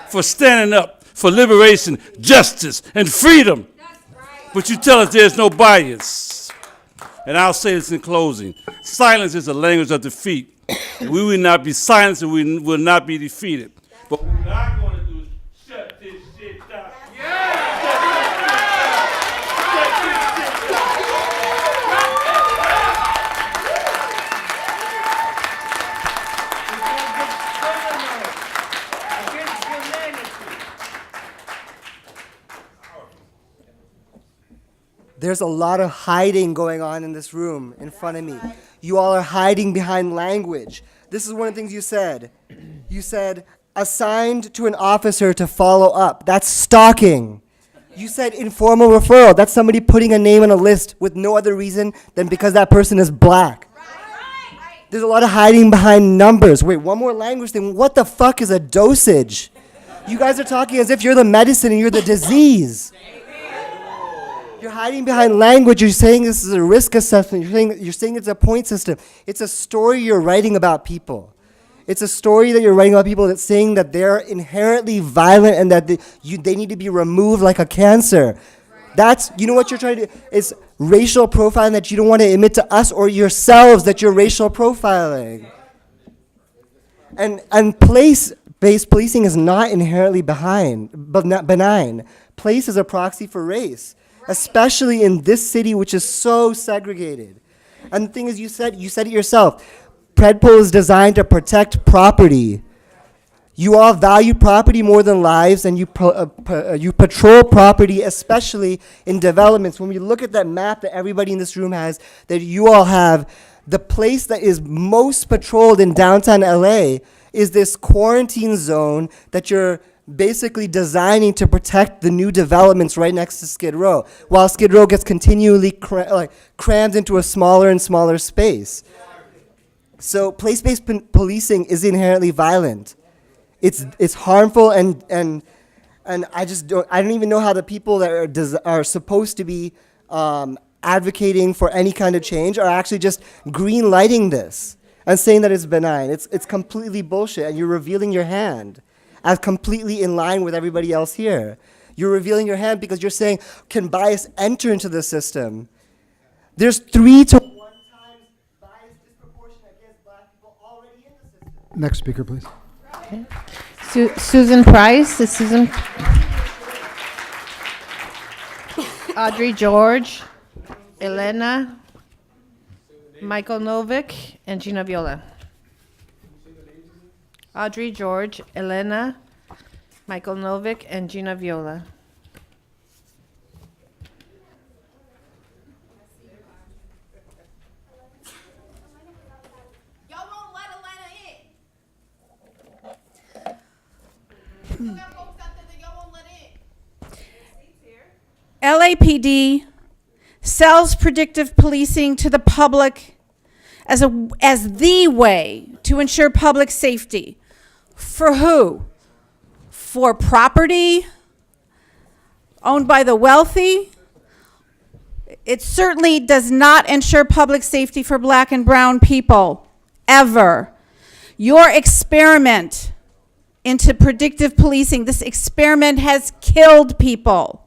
for standing up for liberation, justice, and freedom. But you tell us there's no bias. And I'll say this in closing. Silence is a language of defeat. We will not be silenced and we will not be defeated. But what we're not going to do is shut this shit down. There's a lot of hiding going on in this room in front of me. You all are hiding behind language. This is one of the things you said. You said, assigned to an officer to follow up. That's stalking. You said informal referral. That's somebody putting a name on a list with no other reason than because that person is black. There's a lot of hiding behind numbers. Wait, one more language thing. What the fuck is a dosage? You guys are talking as if you're the medicine and you're the disease. You're hiding behind language. You're saying this is a risk assessment. You're saying it's a point system. It's a story you're writing about people. It's a story that you're writing about people that's saying that they're inherently violent and that they need to be removed like a cancer. That's, you know what you're trying to do? It's racial profiling that you don't want to admit to us or yourselves that you're racial profiling. And place-based policing is not inherently benign. Place is a proxy for race, especially in this city, which is so segregated. And the thing is, you said it yourself. Predpol is designed to protect property. You all value property more than lives, and you patrol property, especially in developments. When we look at that map that everybody in this room has, that you all have, the place that is most patrolled in downtown LA is this quarantine zone that you're basically designing to protect the new developments right next to Skid Row, while Skid Row gets continually crammed into a smaller and smaller space. So place-based policing is inherently violent. It's harmful, and I don't even know how the people that are supposed to be advocating for any kind of change are actually just green lighting this and saying that it's benign. It's completely bullshit, and you're revealing your hand as completely in line with everybody else here. You're revealing your hand because you're saying, can bias enter into the system? There's 3 to 1 times bias disproportionate against black people already in the system. Next speaker, please. Okay. Susan Price. Audrey George, Elena, Michael Novick, and Gina Viola. Audrey George, Elena, Michael Novick, and Gina Viola. LAPD sells predictive policing to the public as the way to ensure public safety. For who? For property owned by the wealthy? It certainly does not ensure public safety for black and brown people, ever. Your experiment into predictive policing, this experiment has killed people.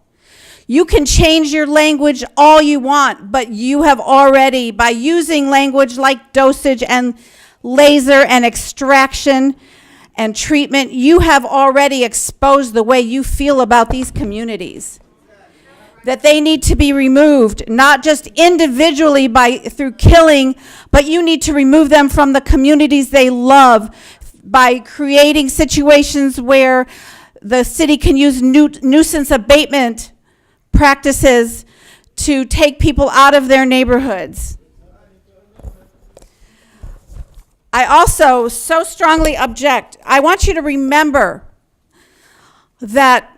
You can change your language all you want, but you have already, by using language like dosage and laser and extraction and treatment, you have already exposed the way you feel about these communities. That they need to be removed, not just individually through killing, but you need to remove them from the communities they love by creating situations where the city can use nuisance abatement practices to take people out of their neighborhoods. I also so strongly object. I want you to remember that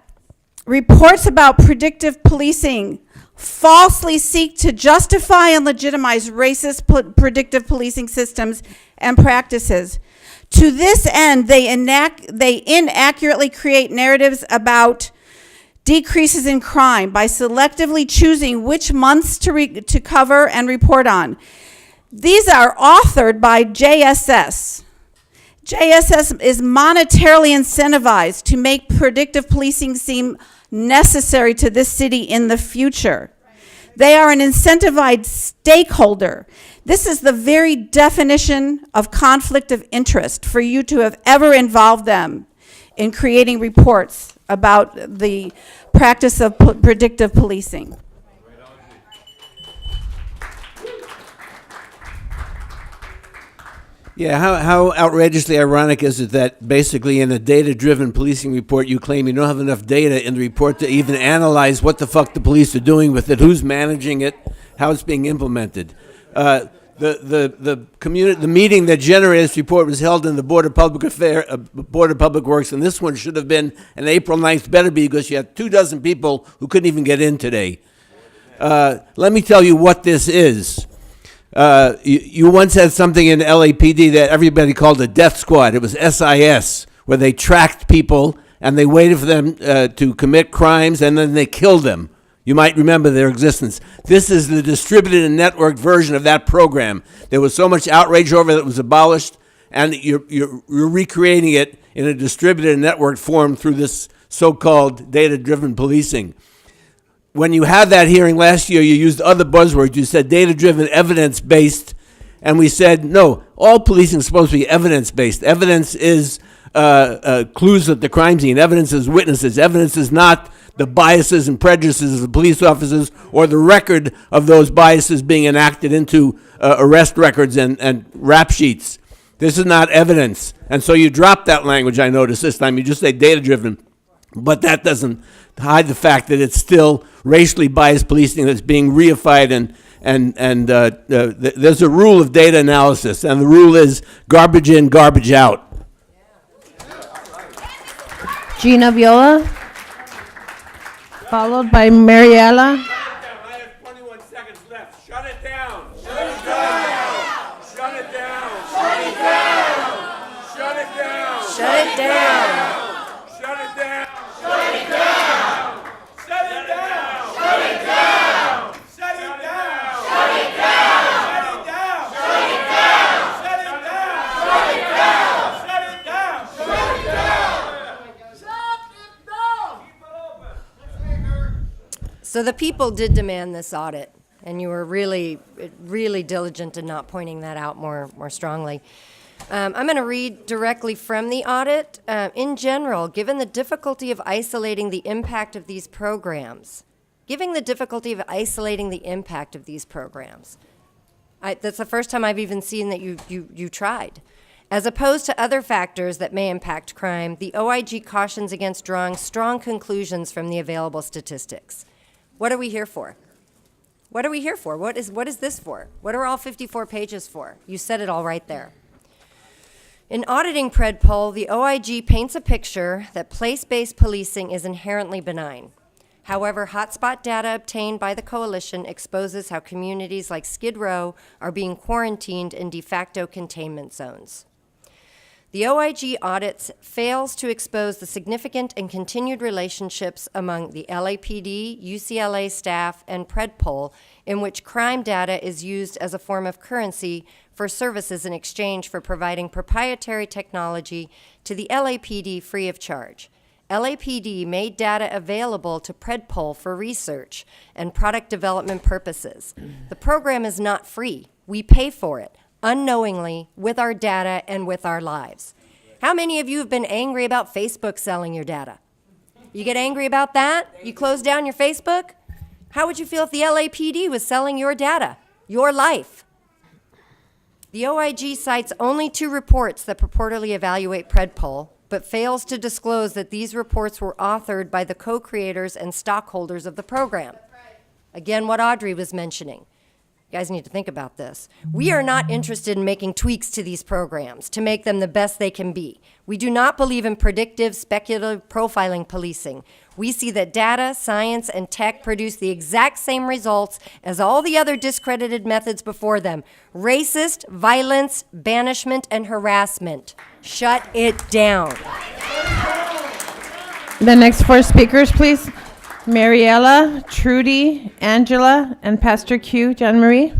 reports about predictive policing falsely seek to justify and legitimize racist predictive policing systems and practices. To this end, they inaccurately create narratives about decreases in crime by selectively choosing which months to cover and report on. These are authored by JSS. JSS is monetarily incentivized to make predictive policing seem necessary to this city in the future. They are an incentivized stakeholder. This is the very definition of conflict of interest for you to have ever involved them in creating reports about the practice of predictive policing. Yeah, how outrageously ironic is it that basically in a data-driven policing report you claim you don't have enough data in the report to even analyze what the fuck the police are doing with it, who's managing it, how it's being implemented. The meeting that generated this report was held in the Board of Public Works, and this one should have been on April 9th, better be, because you had 24 people who couldn't even get in today. Let me tell you what this is. You once had something in LAPD that everybody called a death squad. It was SIS, where they tracked people and they waited for them to commit crimes and then they killed them. You might remember their existence. This is the distributed and networked version of that program. There was so much outrage over it that it was abolished, and you're recreating it in a distributed and networked form through this so-called data-driven policing. When you had that hearing last year, you used other buzzwords. You said data-driven, evidence-based, and we said, no, all policing is supposed to be evidence-based. Evidence is clues at the crime scene. Evidence is witnesses. Evidence is not the biases and prejudices of the police officers or the record of those biases being enacted into arrest records and rap sheets. This is not evidence. And so you drop that language, I noticed this time. You just say data-driven. But that doesn't hide the fact that it's still racially biased policing that's being reified, and there's a rule of data analysis, and the rule is garbage in, garbage out. Gina Viola, followed by Mariella. I have 21 seconds left. Shut it down. Shut it down. Shut it down. Shut it down. Shut it down. Shut it down. Shut it down. Shut it down. Shut it down. Shut it down. Shut it down. Shut it down. Shut it down. Shut it down. Shut it down. Shut it down. Shut it down. Shut it down. So the people did demand this audit, and you were really, really diligent in not pointing that out more strongly. I'm going to read directly from the audit. In general, given the difficulty of isolating the impact of these programs, that's the first time I've even seen that you tried. As opposed to other factors that may impact crime, the OIG cautions against drawing strong conclusions from the available statistics. What are we here for? What are we here for? What is this for? What are all 54 pages for? You said it all right there. In auditing PredPol, the OIG paints a picture that place-based policing is inherently benign. However, hotspot data obtained by the coalition exposes how communities like Skid Row are being quarantined in de facto containment zones. The OIG audits fails to expose the significant and continued relationships among the LAPD, UCLA staff, and PredPol in which crime data is used as a form of currency for services in exchange for providing proprietary technology to the LAPD free of charge. LAPD made data available to PredPol for research and product development purposes. The program is not free. We pay for it, unknowingly, with our data and with our lives. How many of you have been angry about Facebook selling your data? You get angry about that? You close down your Facebook? How would you feel if the LAPD was selling your data, your life? The OIG cites only 2 reports that purportedly evaluate PredPol, but fails to disclose that these reports were authored by the co-creators and stockholders of the program. Again, what Audrey was mentioning. You guys need to think about this. We are not interested in making tweaks to these programs to make them the best they can be. We do not believe in predictive, speculative profiling policing. We see that data, science, and tech produce the exact same results as all the other discredited methods before them. Racist, violence, banishment, and harassment. Shut it down. The next 4 speakers, please. Mariella, Trudy, Angela, and Pastor Q, John Marie.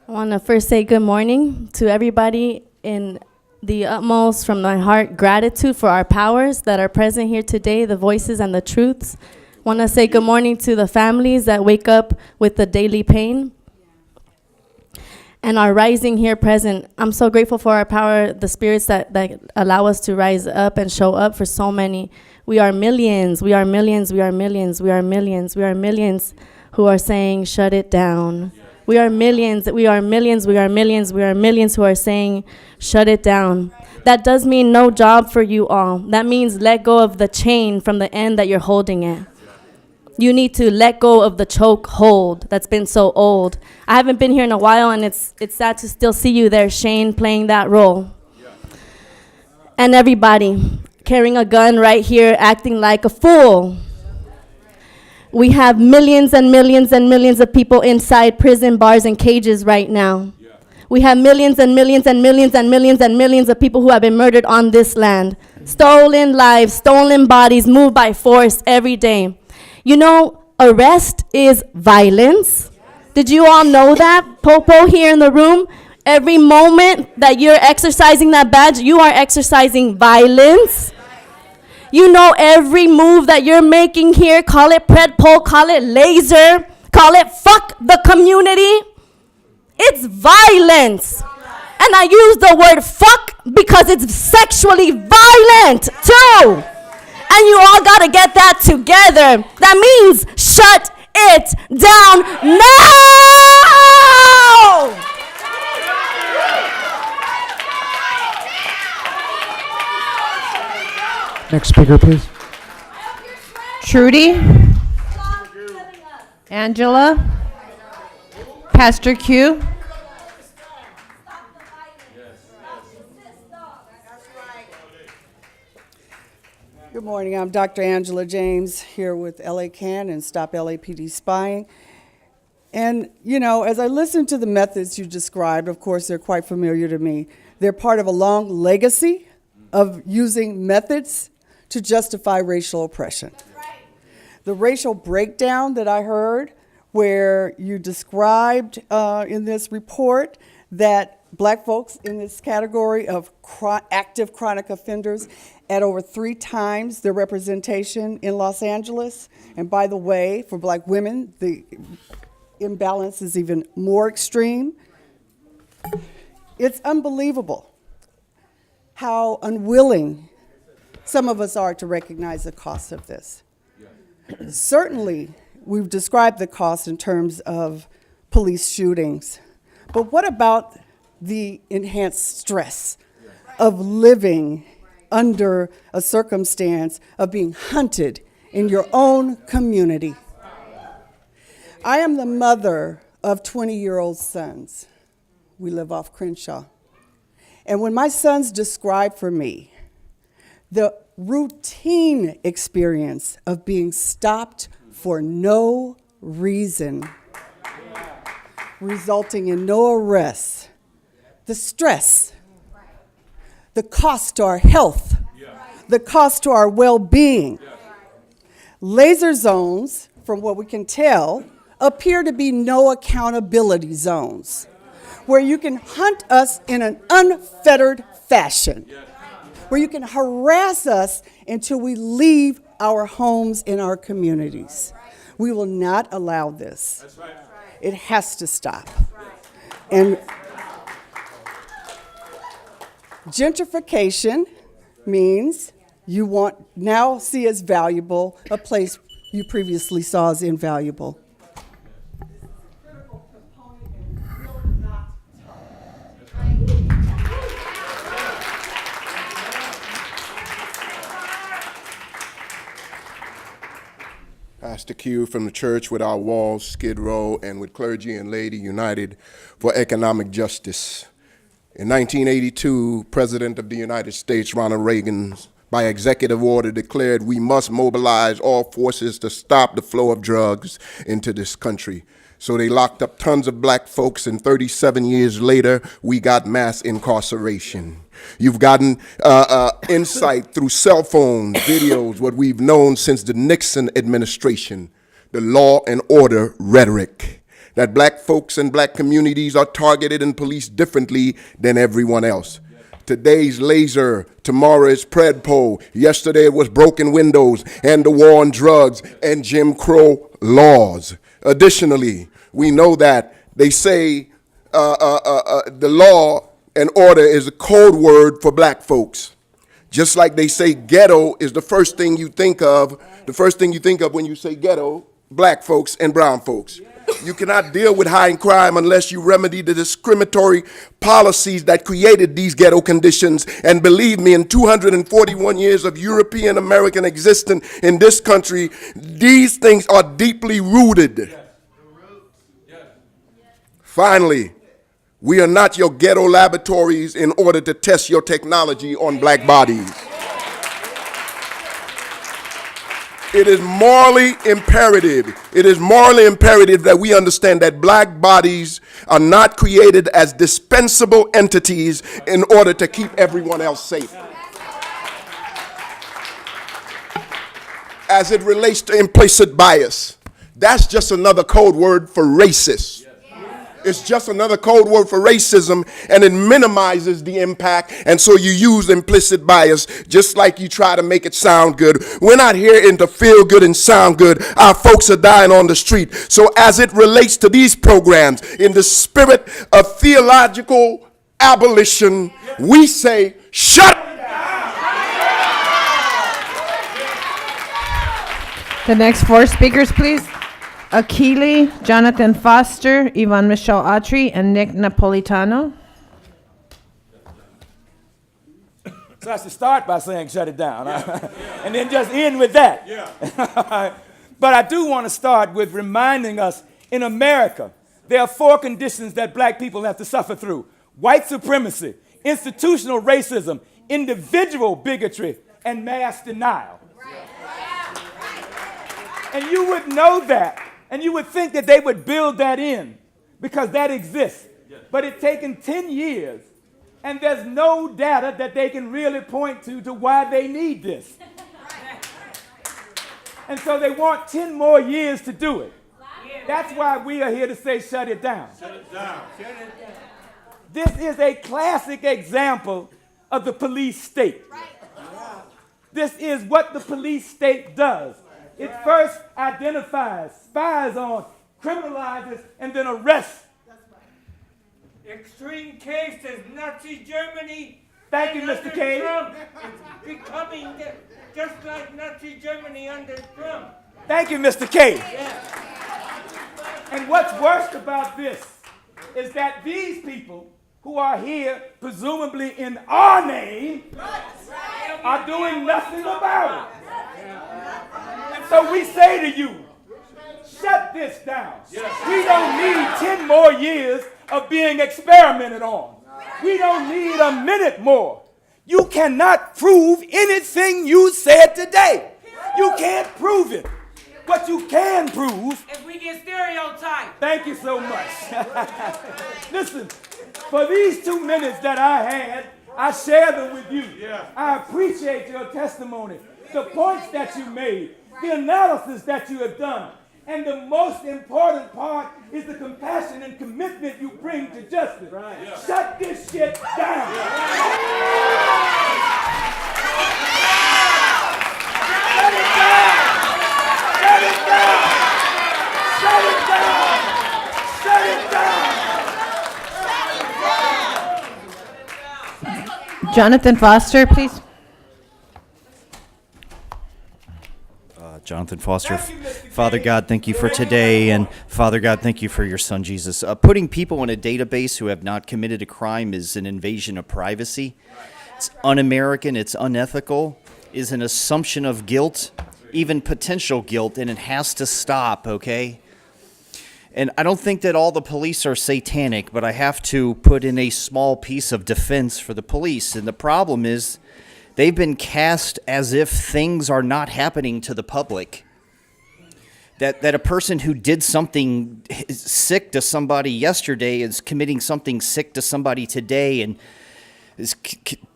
I want to first say good morning to everybody in the utmost from my heart gratitude for our powers that are present here today, the voices and the truths. Want to say good morning to the families that wake up with the daily pain. and our rising here present. I'm so grateful for our power, the spirits that allow us to rise up and show up for so many. We are millions, we are millions, we are millions, we are millions, we are millions who are saying, shut it down. We are millions, we are millions, we are millions, we are millions who are saying, shut it down. That does mean no job for you all. That means let go of the chain from the end that you're holding it. You need to let go of the choke hold that's been so old. I haven't been here in a while, and it's sad to still see you there, Shane, playing that role. And everybody carrying a gun right here, acting like a fool. We have millions and millions and millions of people inside prison bars and cages right now. We have millions and millions and millions and millions and millions of people who have been murdered on this land. Stolen lives, stolen bodies, moved by force every day. You know, arrest is violence. Did you all know that? Popo here in the room, every moment that you're exercising that badge, you are exercising violence. You know, every move that you're making here, call it predpol, call it laser, call it fuck the community. It's violence. And I use the word fuck because it's sexually violent too. And you all got to get that together. That means shut it down now! Next speaker, please. Trudy. Angela. Pastor Q. Good morning. I'm Dr. Angela James here with LA CAN and Stop LAPD Spying. And, you know, as I listen to the methods you described, of course, they're quite familiar to me. They're part of a long legacy of using methods to justify racial oppression. The racial breakdown that I heard, where you described in this report that black folks in this category of active chronic offenders at over 3 times their representation in Los Angeles. And by the way, for black women, the imbalance is even more extreme. It's unbelievable how unwilling some of us are to recognize the cost of this. Certainly, we've described the cost in terms of police shootings, but what about the enhanced stress of living under a circumstance of being hunted in your own community? I am the mother of 20-year-old sons. We live off Crenshaw. And when my sons describe for me the routine experience of being stopped for no reason, resulting in no arrests, the stress, the cost to our health, the cost to our well-being. Laser zones, from what we can tell, appear to be no accountability zones, where you can hunt us in an unfettered fashion, where you can harass us until we leave our homes and our communities. We will not allow this. It has to stop. And gentrification means you want now see as valuable a place you previously saw as invaluable. Pastor Q from the church with our walls, Skid Row, and with Clergy and Lady United for Economic Justice. In 1982, President of the United States, Ronald Reagan, by executive order declared we must mobilize all forces to stop the flow of drugs into this country. So they locked up tons of black folks, and 37 years later, we got mass incarceration. You've gotten insight through cell phone videos, what we've known since the Nixon administration, the law and order rhetoric, that black folks and black communities are targeted and policed differently than everyone else. Today's laser, tomorrow is predpol, yesterday it was broken windows and the war on drugs and Jim Crow laws. Additionally, we know that they say the law and order is a code word for black folks. Just like they say ghetto is the first thing you think of, when you say ghetto, black folks and brown folks. You cannot deal with high crime unless you remedy the discriminatory policies that created these ghetto conditions. And believe me, in 241 years of European American existence in this country, these things are deeply rooted. Finally, we are not your ghetto laboratories in order to test your technology on black bodies. It is morally imperative that we understand that black bodies are not created as dispensable entities in order to keep everyone else safe. As it relates to implicit bias, that's just another code word for racist. It's just another code word for racism, and it minimizes the impact, and so you use implicit bias just like you try to make it sound good. We're not here to feel good and sound good. Our folks are dying on the street. So as it relates to these programs, in the spirit of theological abolition, we say, shut up! The next four speakers, please. Akili, Jonathan Foster, Yvonne Michelle Autry, and Nick Napolitano. So I should start by saying shut it down, and then just end with that. But I do want to start with reminding us, in America, there are four conditions that black people have to suffer through: white supremacy, institutional racism, individual bigotry, and mass denial. And you would know that. And you would think that they would build that in because that exists. But it's taken 10 years, and there's no data that they can really point to why they need this. And so they want 10 more years to do it. That's why we are here to say shut it down. Shut it down. This is a classic example of the police state. This is what the police state does. It first identifies, spies on, criminalizes, and then arrests. Extreme cases, Nazi Germany. Thank you, Mr. K. Trump, it's becoming just like Nazi Germany under Trump. Thank you, Mr. K. And what's worst about this is that these people who are here, presumably in our name, are doing nothing about it. And so we say to you, shut this down. We don't need 10 more years of being experimented on. We don't need a minute more. You cannot prove anything you said today. You can't prove it. What you can prove... If we get stereotyped. Thank you so much. Listen, for these 2 minutes that I had, I share them with you. I appreciate your testimony, the points that you made, the analysis that you have done. And the most important part is the compassion and commitment you bring to justice. Shut this shit down. Shut it down. Shut it down. Shut it down. Shut it down. Jonathan Foster, please. Jonathan Foster. Father God, thank you for today, and Father God, thank you for your son, Jesus. Putting people in a database who have not committed a crime is an invasion of privacy. It's un-American, it's unethical, is an assumption of guilt, even potential guilt, and it has to stop, okay? And I don't think that all the police are satanic, but I have to put in a small piece of defense for the police, and the problem is they've been cast as if things are not happening to the public. That a person who did something sick to somebody yesterday is committing something sick to somebody today and is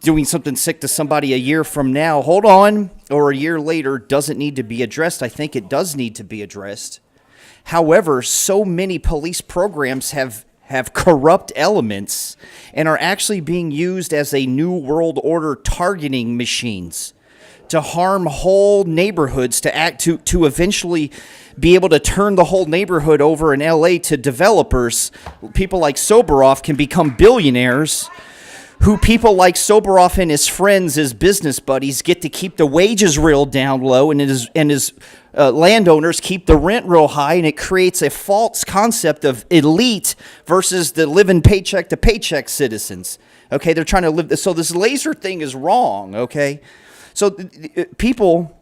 doing something sick to somebody a year from now, hold on, or a year later, doesn't need to be addressed. I think it does need to be addressed. However, so many police programs have corrupt elements and are actually being used as a new world order targeting machines to harm whole neighborhoods, to eventually be able to turn the whole neighborhood over in LA to developers. People like Soboroff can become billionaires, who people like Soboroff and his friends, his business buddies, get to keep the wages real down low, and his landowners keep the rent real high, and it creates a false concept of elite versus the living paycheck to paycheck citizens. Okay, they're trying to live. So this laser thing is wrong. Okay, so people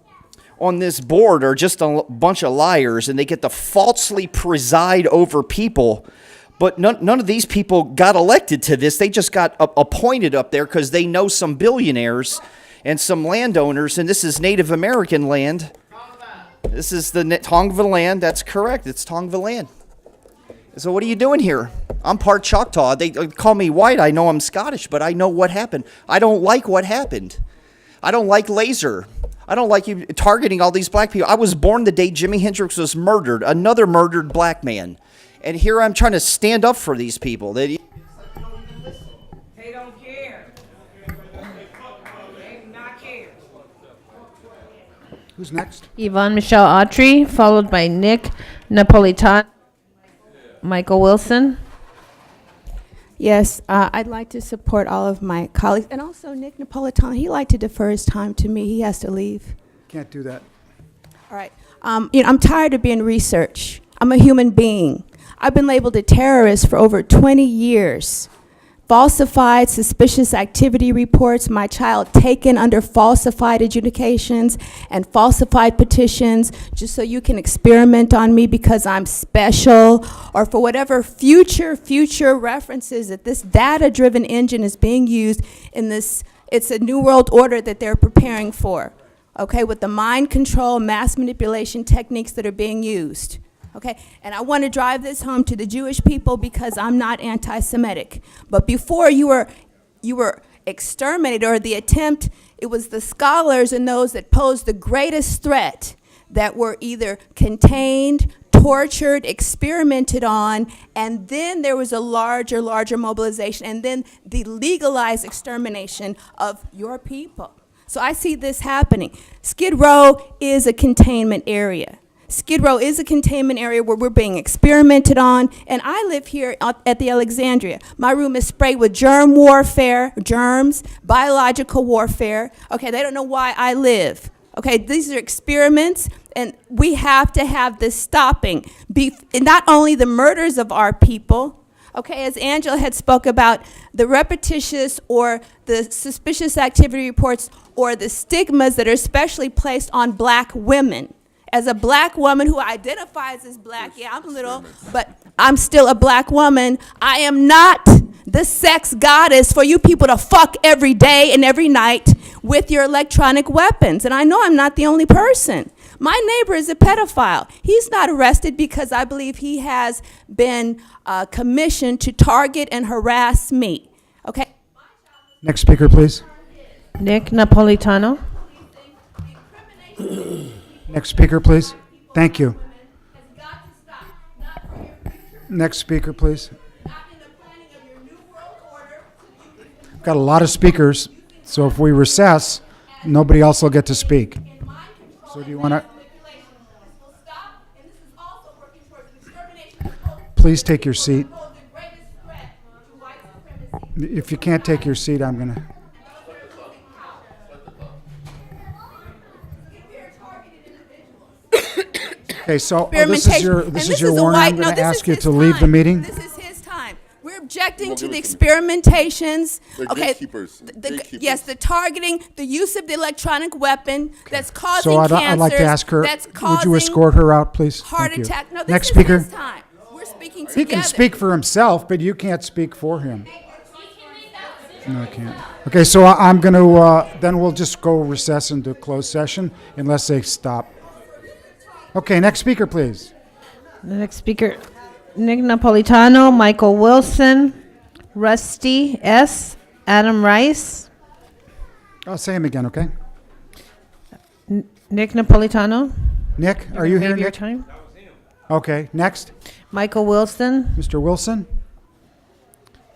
on this board are just a bunch of liars, and they get to falsely preside over people. But none of these people got elected to this. They just got appointed up there because they know some billionaires and some landowners, and this is Native American land. This is the Tongva land. That's correct. It's Tongva land. So what are you doing here? I'm part Choctaw. They call me white. I know I'm Scottish, but I know what happened. I don't like what happened. I don't like laser. I don't like you targeting all these black people. I was born the day Jimi Hendrix was murdered, another murdered black man. And here I'm trying to stand up for these people. They don't care. They do not care. Who's next? Yvonne Michelle Autry, followed by Nick Napolitano, Michael Wilson. Yes, I'd like to support all of my colleagues, and also Nick Napolitano. He liked to defer his time to me. He has to leave. Can't do that. All right. I'm tired of being research. I'm a human being. I've been labeled a terrorist for over 20 years. Falsified suspicious activity reports, my child taken under falsified adjudications and falsified petitions just so you can experiment on me because I'm special, or for whatever future references that this data-driven engine is being used in this. It's a new world order that they're preparing for, okay, with the mind control, mass manipulation techniques that are being used. Okay, and I want to drive this home to the Jewish people because I'm not anti-Semitic. But before you were exterminated, or the attempt, it was the scholars and those that posed the greatest threat that were either contained, tortured, experimented on, and then there was a larger mobilization, and then the legalized extermination of your people. So I see this happening. Skid Row is a containment area. Skid Row is a containment area where we're being experimented on, and I live here at the Alexandria. My room is sprayed with germ warfare, germs, biological warfare. Okay, they don't know why I live. Okay, these are experiments, and we have to have this stopping. Not only the murders of our people, okay, as Angela had spoke about, the repetitious or the suspicious activity reports or the stigmas that are especially placed on black women. As a black woman who identifies as black, yeah, I'm little, but I'm still a black woman. I am not the sex goddess for you people to fuck every day and every night with your electronic weapons. And I know I'm not the only person. My neighbor is a pedophile. He's not arrested because I believe he has been commissioned to target and harass me. Okay? Next speaker, please. Nick Napolitano. Next speaker, please. Thank you. Next speaker, please. Got a lot of speakers, so if we recess, nobody else will get to speak. So do you want to? Please take your seat. If you can't take your seat, I'm going to. Okay, so this is your warning. I'm going to ask you to leave the meeting. This is his time. We're objecting to the experimentations. Okay, yes, the targeting, the use of the electronic weapon that's causing So cancer. I'd like to ask her, that's would you escort her out, please? Heart Thank you. attack. No, this Next is speaker. his time. We're speaking together. He can speak for himself, but you can't speak for him. No, I can't. Okay, so I'm going to, then we'll just go recess into closed session unless they stop. Okay, next speaker, please. The next speaker, Nick Napolitano, Michael Wilson, Rusty S., Adam Rice. I'll say him again, okay? Nick Napolitano. Nick, are you here, Your Nick? time. Okay, next. Michael Wilson, Mr. Wilson,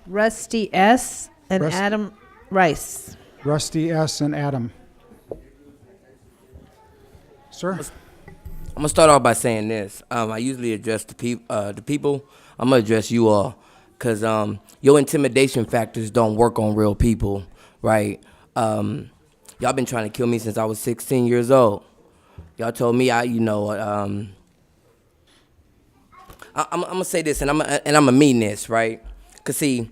Rusty S., and Rust- Adam Rice. Rusty S., and Adam. Sir? I'm gonna start off by saying this. I usually address the people. I'm gonna address you all, cause your intimidation factors don't work on real people, right? Y'all been trying to kill me since I was 16 years old. Y'all told me I'm gonna say this, and I'm gonna mean this, right? Cause see,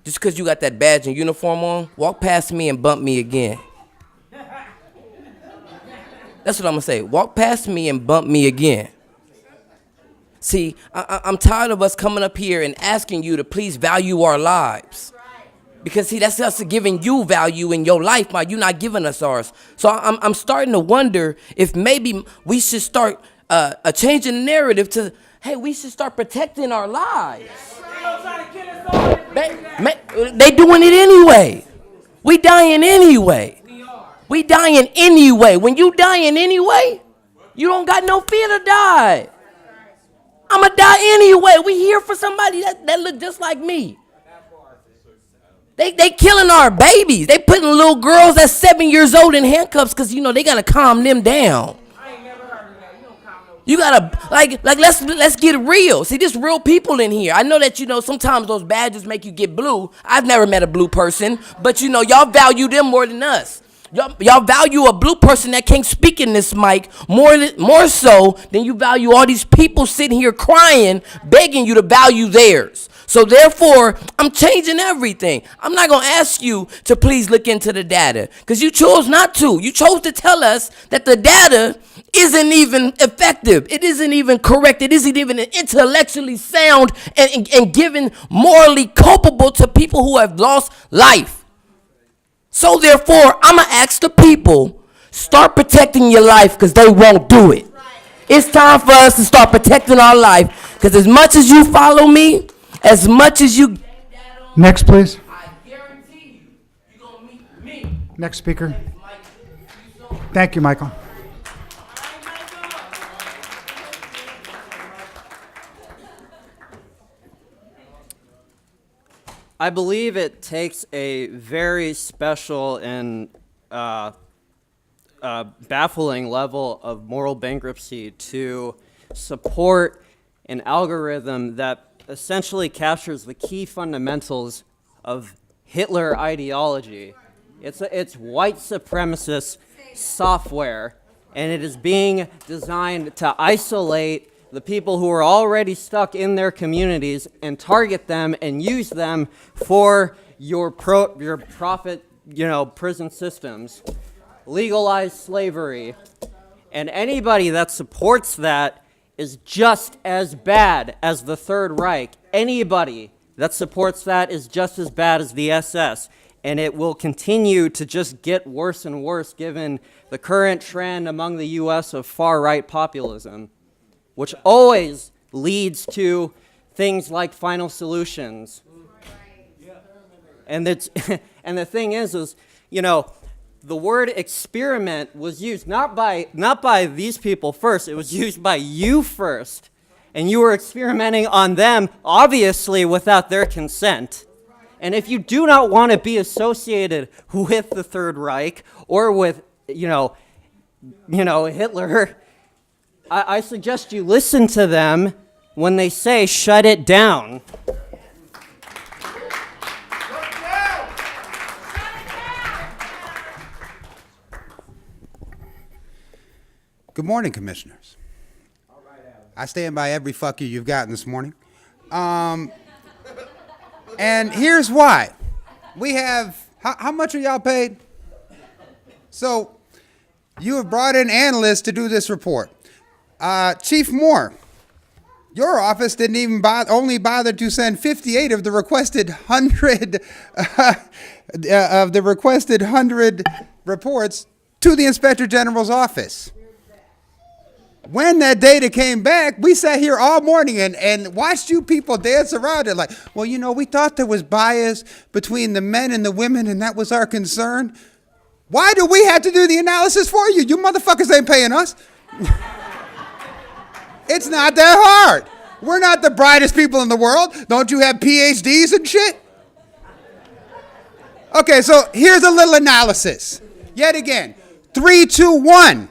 just cause you got that badge and uniform on, walk past me and bump me again. That's what I'm gonna say. Walk past me and bump me again. See, I'm tired of us coming up here and asking you to please value our lives. Because see, that's us giving you value in your life by you not giving us ours. So I'm starting to wonder if maybe we should start changing the narrative to, hey, we should start protecting our lives. They doing it anyway. We dying anyway. We dying anyway. When you dying anyway, you don't got no fear to die. I'ma die anyway. We here for somebody that look just like me. They killing our babies. They putting little girls that's 7 years old in handcuffs because, they got to calm them down. You got to, let's get real. See, there's real people in here. I know that, sometimes those badges make you get blue. I've never met a blue person, but, y'all value them more than us. Y'all value a blue person that can't speak in this mic more so than you value all these people sitting here crying, begging you to value theirs. So therefore, I'm changing everything. I'm not going to ask you to please look into the data because you chose not to. You chose to tell us that the data isn't even effective. It isn't even correct. It isn't even intellectually sound and given morally culpable to people who have lost life. So therefore, I'm going to ask the people, start protecting your life because they won't do it. It's time for us to start protecting our life because as much as you follow me, as much as you... Next, please. Next speaker. Thank you, Michael. I believe it takes a very special and baffling level of moral bankruptcy to support an algorithm that essentially captures the key fundamentals of Hitler ideology. It's white supremacist software, and it is being designed to isolate the people who are already stuck in their communities and target them and use them for your profit, prison systems, legalize slavery, and anybody that supports that is just as bad as the Third Reich. Anybody that supports that is just as bad as the SS, and it will continue to just get worse and worse given the current trend among the U.S. of far-right populism, which always leads to things like final solutions. And the thing is, the word experiment was used not by these people first, it was used by you first. And you were experimenting on them, obviously without their consent. And if you do not want to be associated with the Third Reich or with, Hitler, I suggest you listen to them when they say shut it down. Good morning, commissioners. I stand by every fuck you you've gotten this morning. And here's why. We have, how much are y'all paid? So, you have brought in analysts to do this report. Chief Moore, your office didn't even only bother to send 58 of the requested 100 reports to the Inspector General's office. When that data came back, we sat here all morning and watched you people dance around it like, well, we thought there was bias between the men and the women, and that was our concern. Why do we have to do the analysis for you? You motherfuckers ain't paying us. It's not that hard. We're not the brightest people in the world. Don't you have PhDs and shit? Okay, so here's a little analysis. Yet again, 3, 2, 1.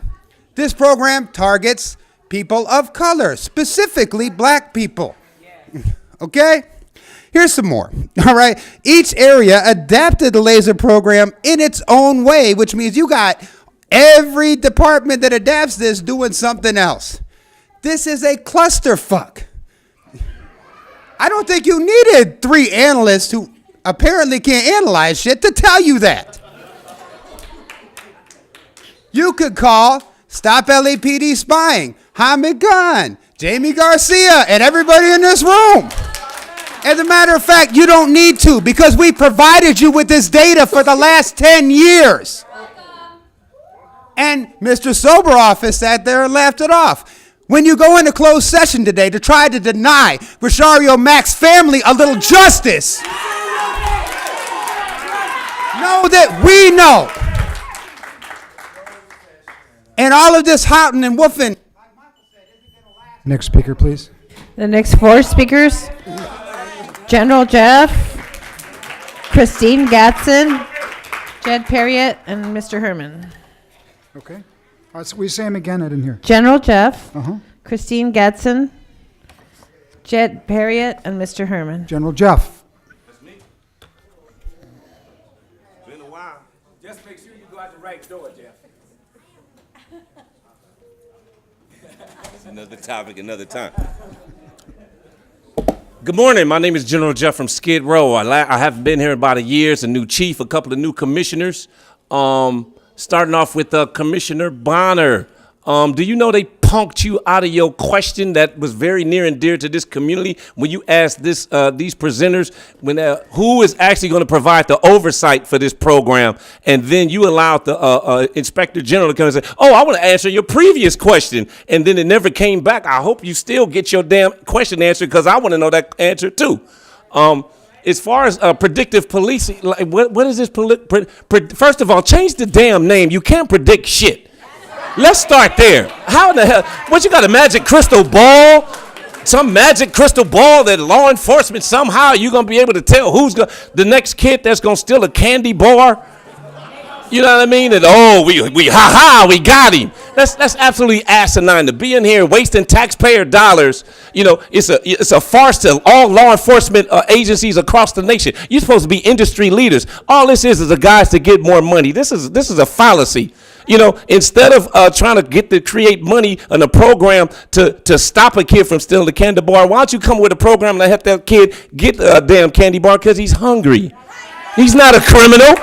This program targets people of color, specifically black people. Okay? Here's some more. All right? Each area adapted the laser program in its own way, which means you got every department that adapts this doing something else. This is a clusterfuck. I don't think you needed 3 analysts who apparently can't analyze shit to tell you that. You could call Stop LAPD Spying, Hamid Khan, Jamie Garcia, and everybody in this room. As a matter of fact, you don't need to, because we provided you with this data for the last 10 years. And Mr. Soboroff sat there and laughed it off. When you go into closed session today to try to deny Rosario Mack's family a little justice, know that we know. And all of this houting and woofing. Next speaker, please. The next 4 speakers, General Jeff, Christine Gatson, Jed Perriott, and Mr. Herman. Okay. So we say them again, I didn't hear. General Jeff, Uh-huh. Christine Gatson, Jed Perriott, and Mr. Herman. General Jeff. Been a while. Just make sure you go out the right door, Jeff. Another topic, another time. Good morning. My name is General Jeff from Skid Row. I haven't been here about a year. It's a new chief, a couple of new commissioners. Starting off with Commissioner Bonner. Do you know they punked you out of your question that was very near and dear to this community when you asked these presenters who is actually going to provide the oversight for this program, and then you allowed the Inspector General to come and say, "Oh, I want to answer your previous question," and then it never came back. I hope you still get your damn question answered, because I want to know that answer too. As far as predictive policing, like what is this? First of all, change the damn name. You can't predict shit. Let's start there. How in the hell? What, you got a magic crystal ball? Some magic crystal ball that law enforcement somehow you're going to be able to tell who's the next kid that's going to steal a candy bar? You know what I mean? And we got him. That's absolutely asinine to be in here wasting taxpayer dollars. You know, it's a farce to all law enforcement agencies across the nation. You're supposed to be industry leaders. All this is a guise to get more money. This is a fallacy. You know, instead of trying to create money in a program to stop a kid from stealing the candy bar, why don't you come with a program and help that kid get a damn candy bar because he's hungry? He's not a criminal.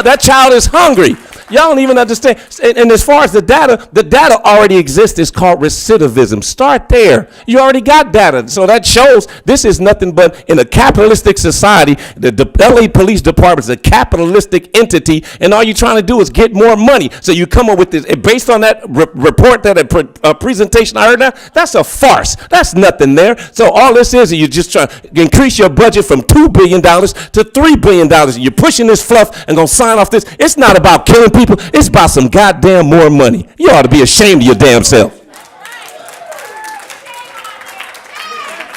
That child is hungry. Y'all don't even understand. And as far as the data already exists. It's called recidivism. Start there. You already got data. So that shows this is nothing but in a capitalistic society. The LA Police Department is a capitalistic entity, and all you're trying to do is get more money. So you come up with this. And based on that report, that presentation I heard now, that's a farce. That's nothing there. So all this is you just trying to increase your budget from $2 billion to $3 billion. You're pushing this fluff and going to sign off this. It's not about killing people. It's about some goddamn more money. You ought to be ashamed of your damn self.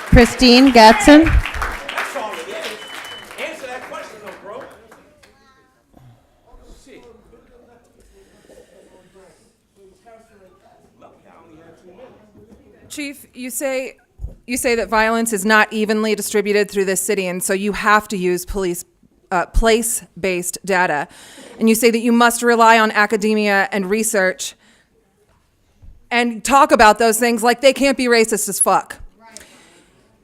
Christine Gatson. That's all it is. Answer that question, though, bro. Shit. Chief, you say that violence is not evenly distributed through this city, and so you have to use place-based data. And you say that you must rely on academia and research and talk about those things like they can't be racist as fuck.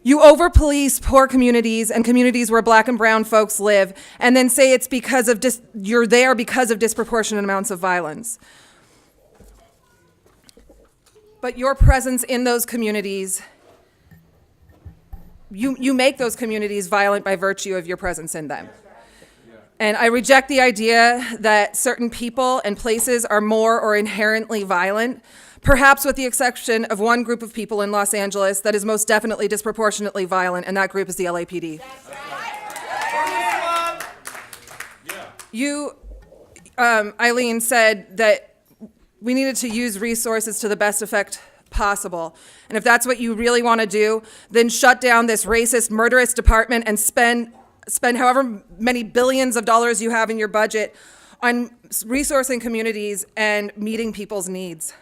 You over-police poor communities and communities where black and brown folks live, and then say it's because of you're there because of disproportionate amounts of violence. But your presence in those communities, you make those communities violent by virtue of your presence in them. And I reject the idea that certain people and places are more or inherently violent, perhaps with the exception of one group of people in Los Angeles that is most definitely disproportionately violent, and that group is the LAPD. You, Eileen, said that we needed to use resources to the best effect possible. And if that's what you really want to do, then shut down this racist, murderous department and spend however many billions of dollars you have in your budget on resourcing communities and meeting people's needs.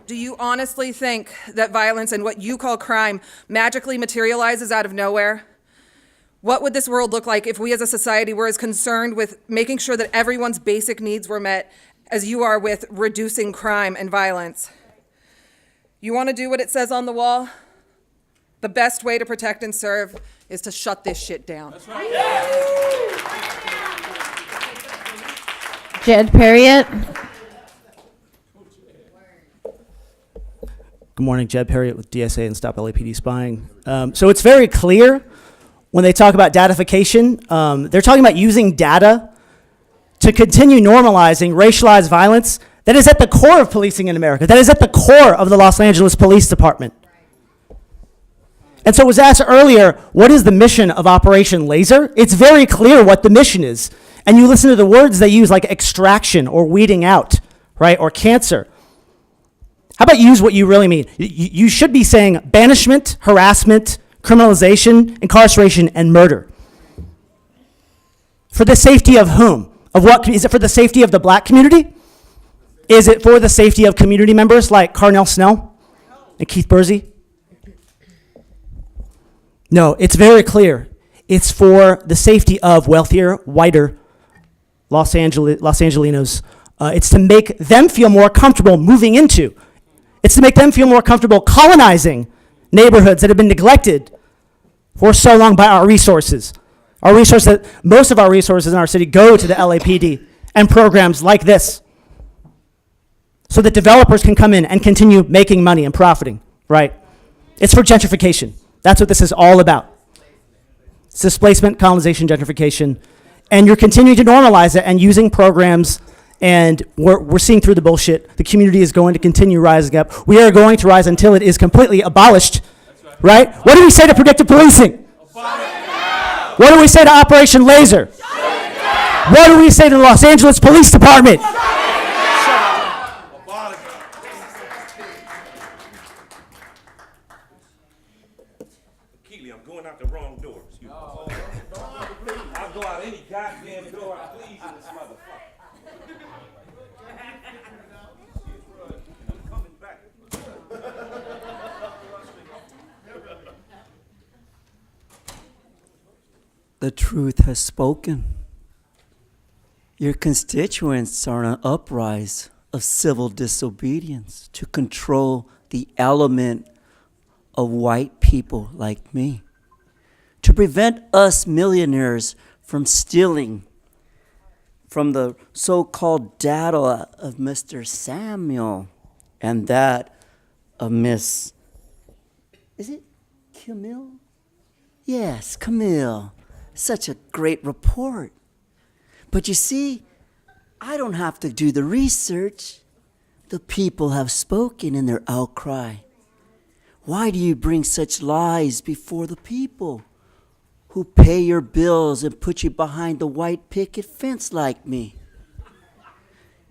Do you honestly think that violence and what you call crime magically materializes out of nowhere? What would this world look like if we as a society were as concerned with making sure that everyone's basic needs were met as you are with reducing crime and violence? You want to do what it says on the wall? The best way to protect and serve is to shut this shit down. That's right. Jed Parriott. Good morning, Jed Parriott with DSA and Stop LAPD Spying. So it's very clear when they talk about datification, they're talking about using data to continue normalizing racialized violence that is at the core of policing in America, that is at the core of the Los Angeles Police Department. And so it was asked earlier, what is the mission of Operation Laser? It's very clear what the mission is. And you listen to the words they use like extraction or weeding out, right, or cancer. How about use what you really mean? You should be saying banishment, harassment, criminalization, incarceration, and murder. For the safety of whom? Of what? Is it for the safety of the black community? Is it for the safety of community members like Carnell Snell and Keith Bursey? No, it's very clear. It's for the safety of wealthier, whiter Los Angelinos. It's to make them feel more comfortable moving into. It's to make them feel more comfortable colonizing neighborhoods that have been neglected for so long by our resources. Our resources, most of our resources in our city go to the LAPD and programs like this so that developers can come in and continue making money and profiting, right? It's for gentrification. That's what this is all about. It's displacement, colonization, gentrification, and you're continuing to normalize it and using programs, and we're seeing through the bullshit. The community is going to continue rising up. We are going to rise until it is completely abolished, right? What do we say to predictive policing? What do we say to Operation Laser? What do we say to the Los Angeles Police Department? Keely, I'm going out the wrong door. Excuse me. I'll go out any goddamn door I please in this motherfucker. I'm coming back. The truth has spoken. Your constituents are on an uprise of civil disobedience to control the element of white people like me, to prevent us millionaires from stealing from the so-called data of Mr. Samuel and that of Miss, is it Camille? Yes, Camille. Such a great report. But you see, I don't have to do the research. The people have spoken in their outcry. Why do you bring such lies before the people who pay your bills and put you behind the white picket fence like me?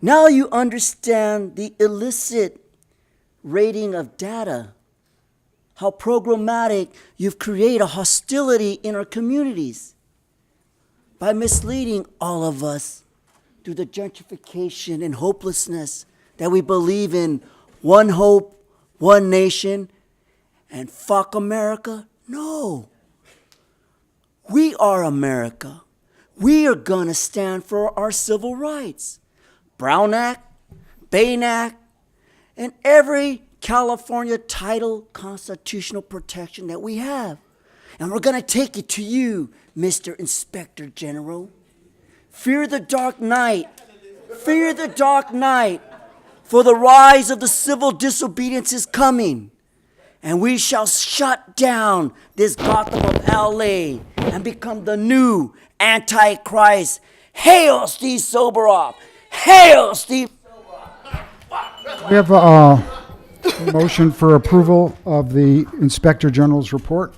Now you understand the illicit rating of data, how programmatic you've created a hostility in our communities by misleading all of us through the gentrification and hopelessness that we believe in one hope, one nation, and fuck America? No. We are America. We are gonna stand for our civil rights. Brown Act, Bain Act, and every California title constitutional protection that we have. And we're gonna take it to you, Mr. Inspector General. Fear the dark night. Fear the dark night. For the rise of the civil disobedience is coming. And we shall shut down this Gotham of LA and become the new Antichrist. Hail Steve Soboroff. Hail Steve Soboroff. We have a motion for approval of the Inspector General's report.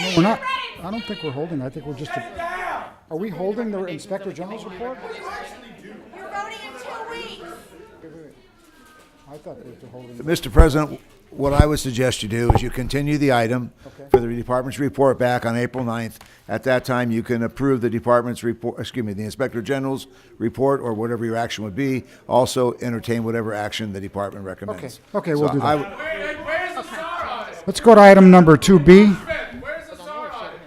No, we're not. I don't think we're holding. I think we're just. Are we holding the Inspector General's report? You're voting in 2 weeks. I thought we were holding. Mr. President, what I would suggest you do is you continue the item for the department's report back on April 9th. At that time, you can approve the department's report, the Inspector General's report, or whatever your action would be. Also entertain whatever action the department recommends. Okay, we'll do that. I would- Where's the SAR audit? Let's go to item number 2B. Where's the SAR audit?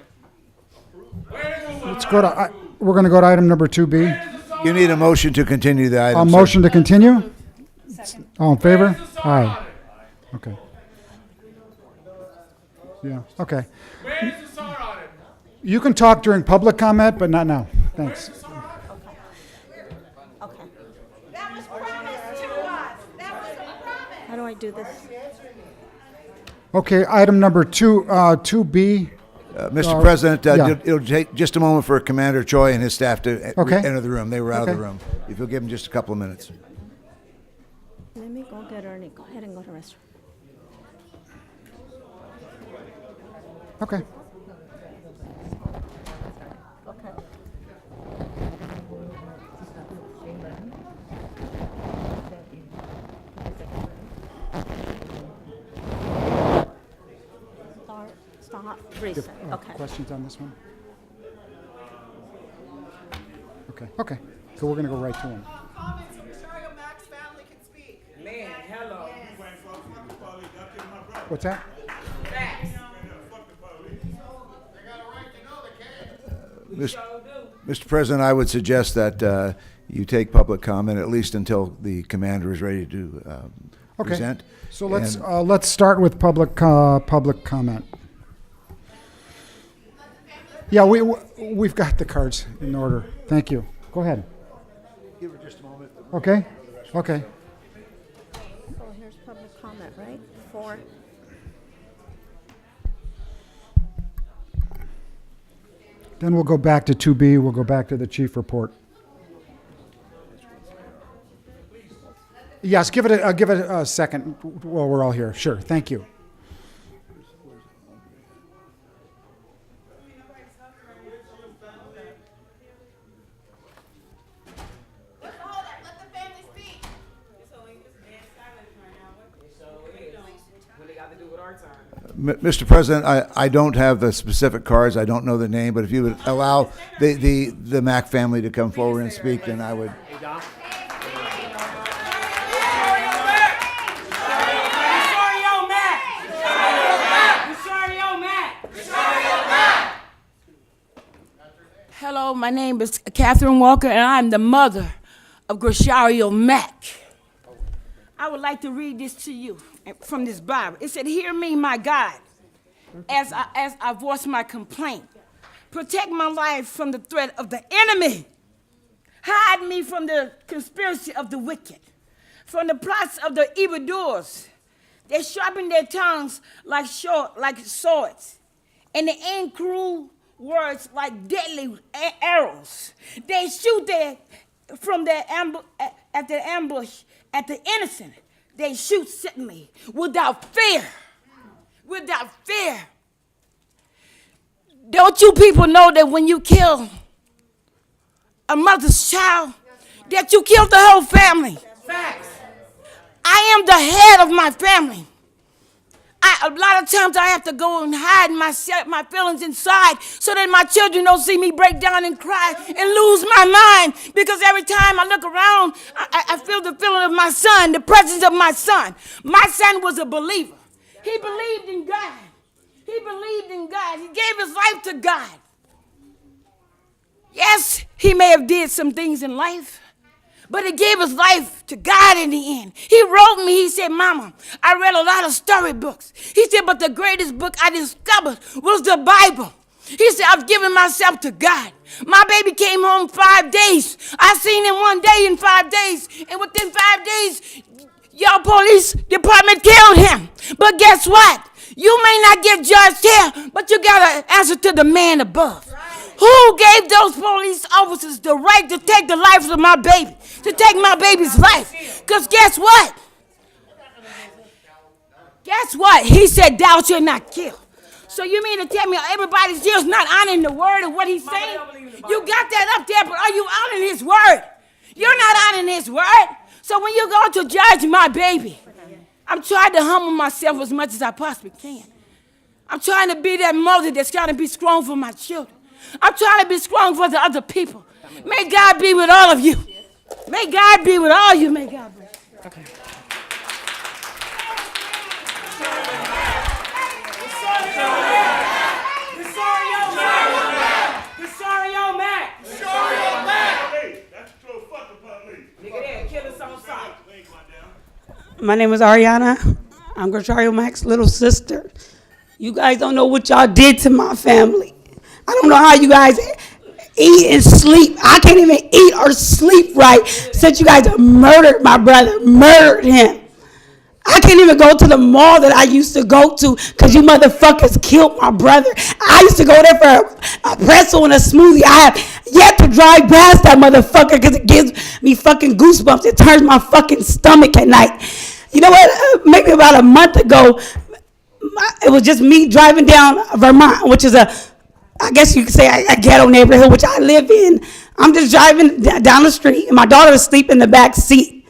Where's the Let's go to, we're going to go to item number 2B. You need a motion to continue the item. A sir. motion to continue? All in favor? Aye. Okay. Yeah, okay. Where's the SAR audit? You can talk during public comment, but not now. Thanks. How do I do this? Okay, item number 2B. Mr. President, yeah. it'll take just a moment for Commander Choi and his staff to Okay. enter the room. They were out of Okay. the room. If you'll give them just a couple of minutes. Let me go get Ernie. Go ahead and go to the restroom. Okay. Stop. Reset. Okay. Questions on this one? Okay, so we're going to go right to him. Man, hello. What's that? Mr. President, I would suggest that you take public comment at least until the commander is ready to Okay. present. So let's And- let's start with public comment. Yeah, we've got the cards in order. Thank you. Go ahead. Give her just a moment. Okay. Okay. So here's public comment, right? 4. Then we'll go back to 2B. We'll go back to the chief report. Yes, give it a second while we're all here. Sure. Thank you. Mr. President, I don't have the specific cards. I don't know the name, but if you would allow the Mack family to come forward and speak, then I would. Hello, my name is Catherine Walker, and I'm the mother of Grishario Mack. I would like to read this to you from this Bible. It said, "Hear me, my God, as I voice my complaint. Protect my life from the threat of the enemy. Hide me from the conspiracy of the wicked, from the plots of the evildoers. They sharpen their tongues like swords, and they aim cruel words like deadly arrows. They shoot from their ambush at the innocent. They shoot suddenly without fear. Without fear. Don't you people know that when you kill a mother's child, that you killed the whole family? Facts. I am the head of my family. A lot of times I have to go and hide my feelings inside so that my children don't see me break down and cry and lose my mind. Because every time I look around, I feel the feeling of my son, the presence of my son. My son was a believer. He believed in God. He believed in God. He gave his life to God. Yes, he may have did some things in life, but he gave his life to God in the end. He wrote me, he said, "Mama, I read a lot of storybooks." He said, "But the greatest book I discovered was the Bible." He said, "I've given myself to God." My baby came home 5 days. I seen him one day in 5 days. And within 5 days, your police department killed him. But guess what? You may not get judged here, but you got to answer to the man above. Who gave those police officers the right to take the life of my baby? To take my baby's life? Because guess what? Guess what? He said, "Thou shalt not kill." So you mean to tell me everybody's just not honoring the word of what he's saying? You got that up there, but are you honoring his word? You're not honoring his word. So when you go to judge my baby, I'm trying to humble myself as much as I possibly can. I'm trying to be that mother that's trying to be strong for my children. I'm trying to be strong for the other people. May God be with all of you. May God be with all you. May God bless you. Okay. My name is Ariana. I'm Grishario Mack's little sister. You guys don't know what y'all did to my family. I don't know how you guys eat and sleep. I can't even eat or sleep right since you guys murdered my brother, murdered him. I can't even go to the mall that I used to go to because you motherfuckers killed my brother. I used to go there for a pretzel and a smoothie. I have yet to drive past that motherfucker because it gives me fucking goosebumps. It turns my fucking stomach at night. You know what? Maybe about a month ago, it was just me driving down Vermont, which is I guess you could say a ghetto neighborhood, which I live in. I'm just driving down the street, and my daughter is asleep in the back seat.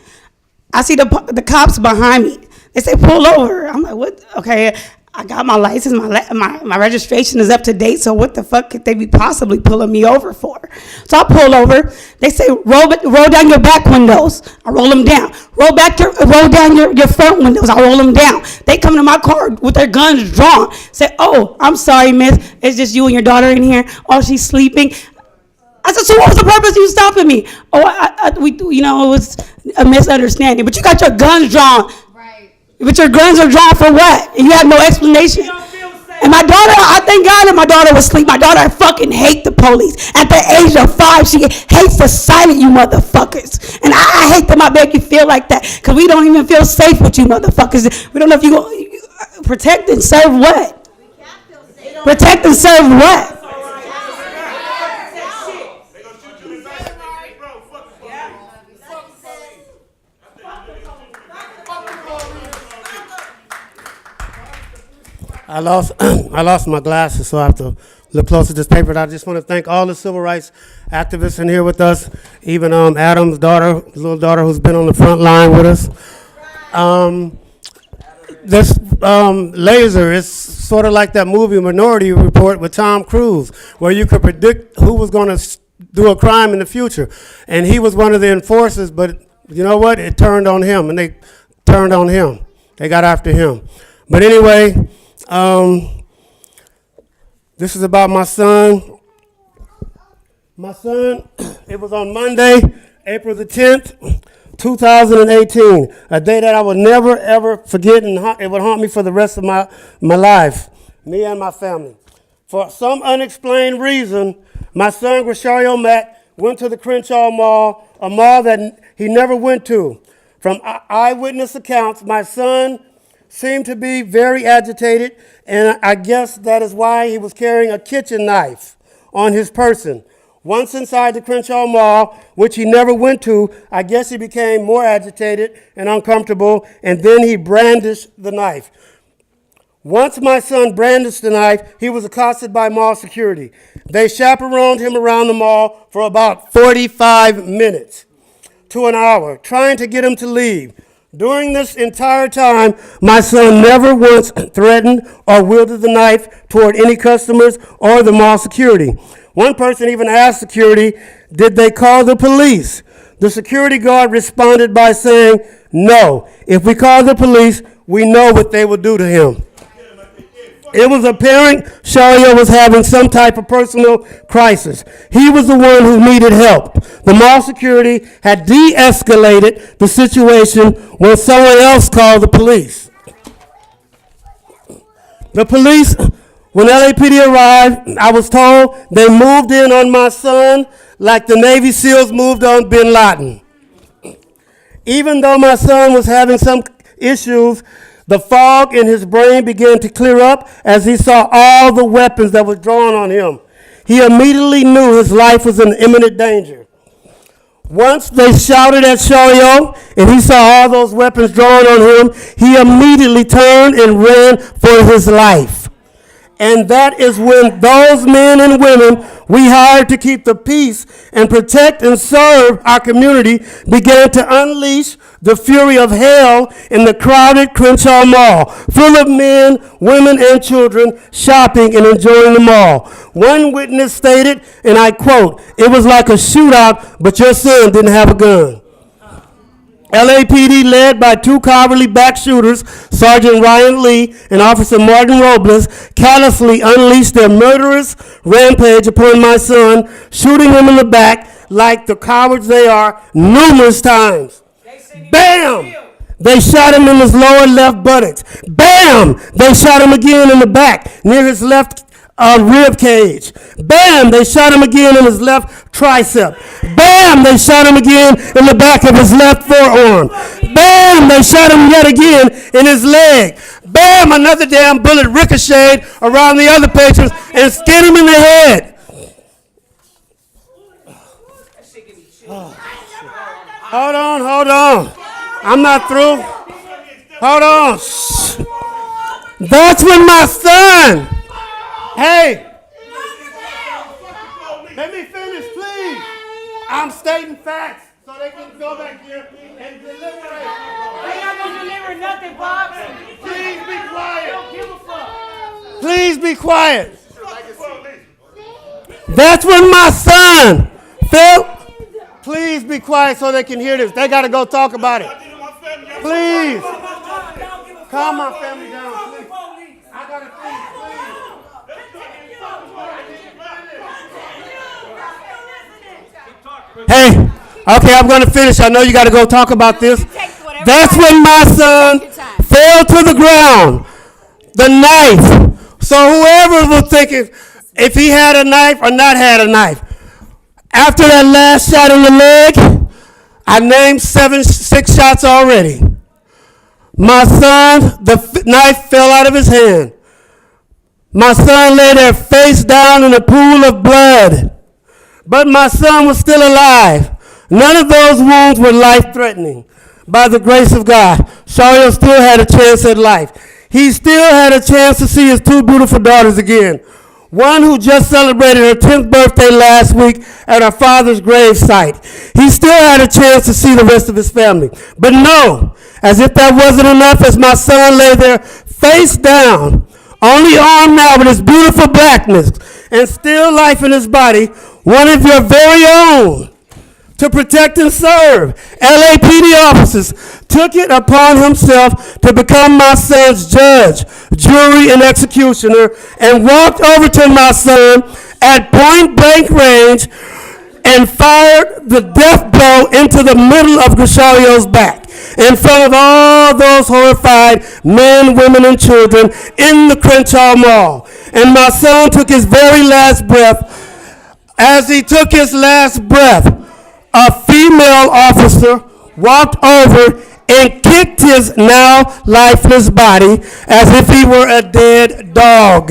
I see the cops behind me. They say, pull over. I'm like, what? Okay, I got my license. My registration is up to date, so what the fuck could they be possibly pulling me over for? So I pull over. They say, roll down your back windows. I roll them down. Roll down your front windows. I roll them down. They come to my car with their guns drawn. Say, oh, I'm sorry, miss. It's just you and your daughter in here. Oh, she's sleeping. I said, so what was the purpose of you stopping me? Oh, it was a misunderstanding. But you got your guns drawn. Right. But your guns are drawn for what? And you have no explanation. And my daughter, I thank God that my daughter was asleep. My daughter fucking hate the police. At the age of 5, she hates the sight of you motherfuckers. And I hate that I make you feel like that. Because we don't even feel safe with you motherfuckers. We don't know if you go protect and serve what? Protect and serve what? I lost my glasses, so I have to look close at this paper. I just want to thank all the civil rights activists in here with us, even Adam's daughter, little daughter who's been on the front line with us. This laser is sort of like that movie Minority Report with Tom Cruise, where you could predict who was going to do a crime in the future. And he was one of the enforcers, but you know what? It turned on him, and they turned on him. They got after him. But anyway, this is about my son. My son, it was on Monday, April the 10th, 2018, a day that I would never, ever forget, and it would haunt me for the rest of my life, me and my family. For some unexplained reason, my son, Grishario Mack, went to the Crenshaw Mall, a mall that he never went to. From eyewitness accounts, my son seemed to be very agitated, and I guess that is why he was carrying a kitchen knife on his person. Once inside the Crenshaw Mall, which he never went to, I guess he became more agitated and uncomfortable, and then he brandished the knife. Once my son brandished the knife, he was accosted by mall security. They chaperoned him around the mall for about 45 minutes to an hour, trying to get him to leave. During this entire time, my son never once threatened or wielded the knife toward any customers or the mall security. One person even asked security, did they call the police? The security guard responded by saying, no, if we call the police, we know what they will do to him. It was apparent Shario was having some type of personal crisis. He was the one who needed help. The mall security had de-escalated the situation when someone else called the police. The police, when LAPD arrived, I was told they moved in on my son like the Navy SEALs moved on bin Laden. Even though my son was having some issues, the fog in his brain began to clear up as he saw all the weapons that were drawn on him. He immediately knew his life was in imminent danger. Once they shouted at Shario and he saw all those weapons drawn on him, he immediately turned and ran for his life. And that is when those men and women we hired to keep the peace and protect and serve our community began to unleash the fury of hell in the crowded Crenshaw Mall, full of men, women, and children shopping and enjoying the mall. One witness stated, and I quote, "It was like a shootout, but your son didn't have a gun." LAPD, led by two cowardly back shooters, Sergeant Ryan Lee and Officer Martin Robles, callously unleashed their murderous rampage upon my son, shooting him in the back like the cowards they are numerous times. Bam! They shot him in his lower left buttocks. Bam! They shot him again in the back near his left rib cage. Bam! They shot him again in his left tricep. Bam! They shot him again in the back of his left forearm. Bam! They shot him yet again in his leg. Bam! Another damn bullet ricocheted around the other patients and skinned him in the head. Hold on. I'm not through. Hold on. Shh. That's when my son. Hey. Let me finish, please. I'm stating facts so they can go back here and deliberate. They're not gonna deliver nothing, Bob. Please be quiet. Don't give a fuck. Please be quiet. That's when my son, Phil, please be quiet so they can hear this. They got to go talk about it. Please. Calm my family down, please. I got to finish, please. Hey, okay, I'm going to finish. I know you got to go talk about this. That's when my son fell to the ground. The knife. So whoever was thinking if he had a knife or not had a knife. After that last shot in the leg, I named 6 shots already. My son, the knife fell out of his hand. My son lay there face down in a pool of blood. But my son was still alive. None of those wounds were life-threatening. By the grace of God, Shario still had a chance at life. He still had a chance to see his 2 beautiful daughters again. One who just celebrated her 10th birthday last week at her father's grave site. He still had a chance to see the rest of his family. But no, as if that wasn't enough, as my son lay there face down, only armed now with his beautiful blackness and still life in his body, one of your very own, to protect and serve, LAPD officers took it upon himself to become my son's judge, jury, and executioner, and walked over to my son at point blank range and fired the death blow into the middle of Grishario's back in front of all those horrified men, women, and children in the Crenshaw Mall. And my son took his very last breath. As he took his last breath, a female officer walked over and kicked his now lifeless body as if he were a dead dog.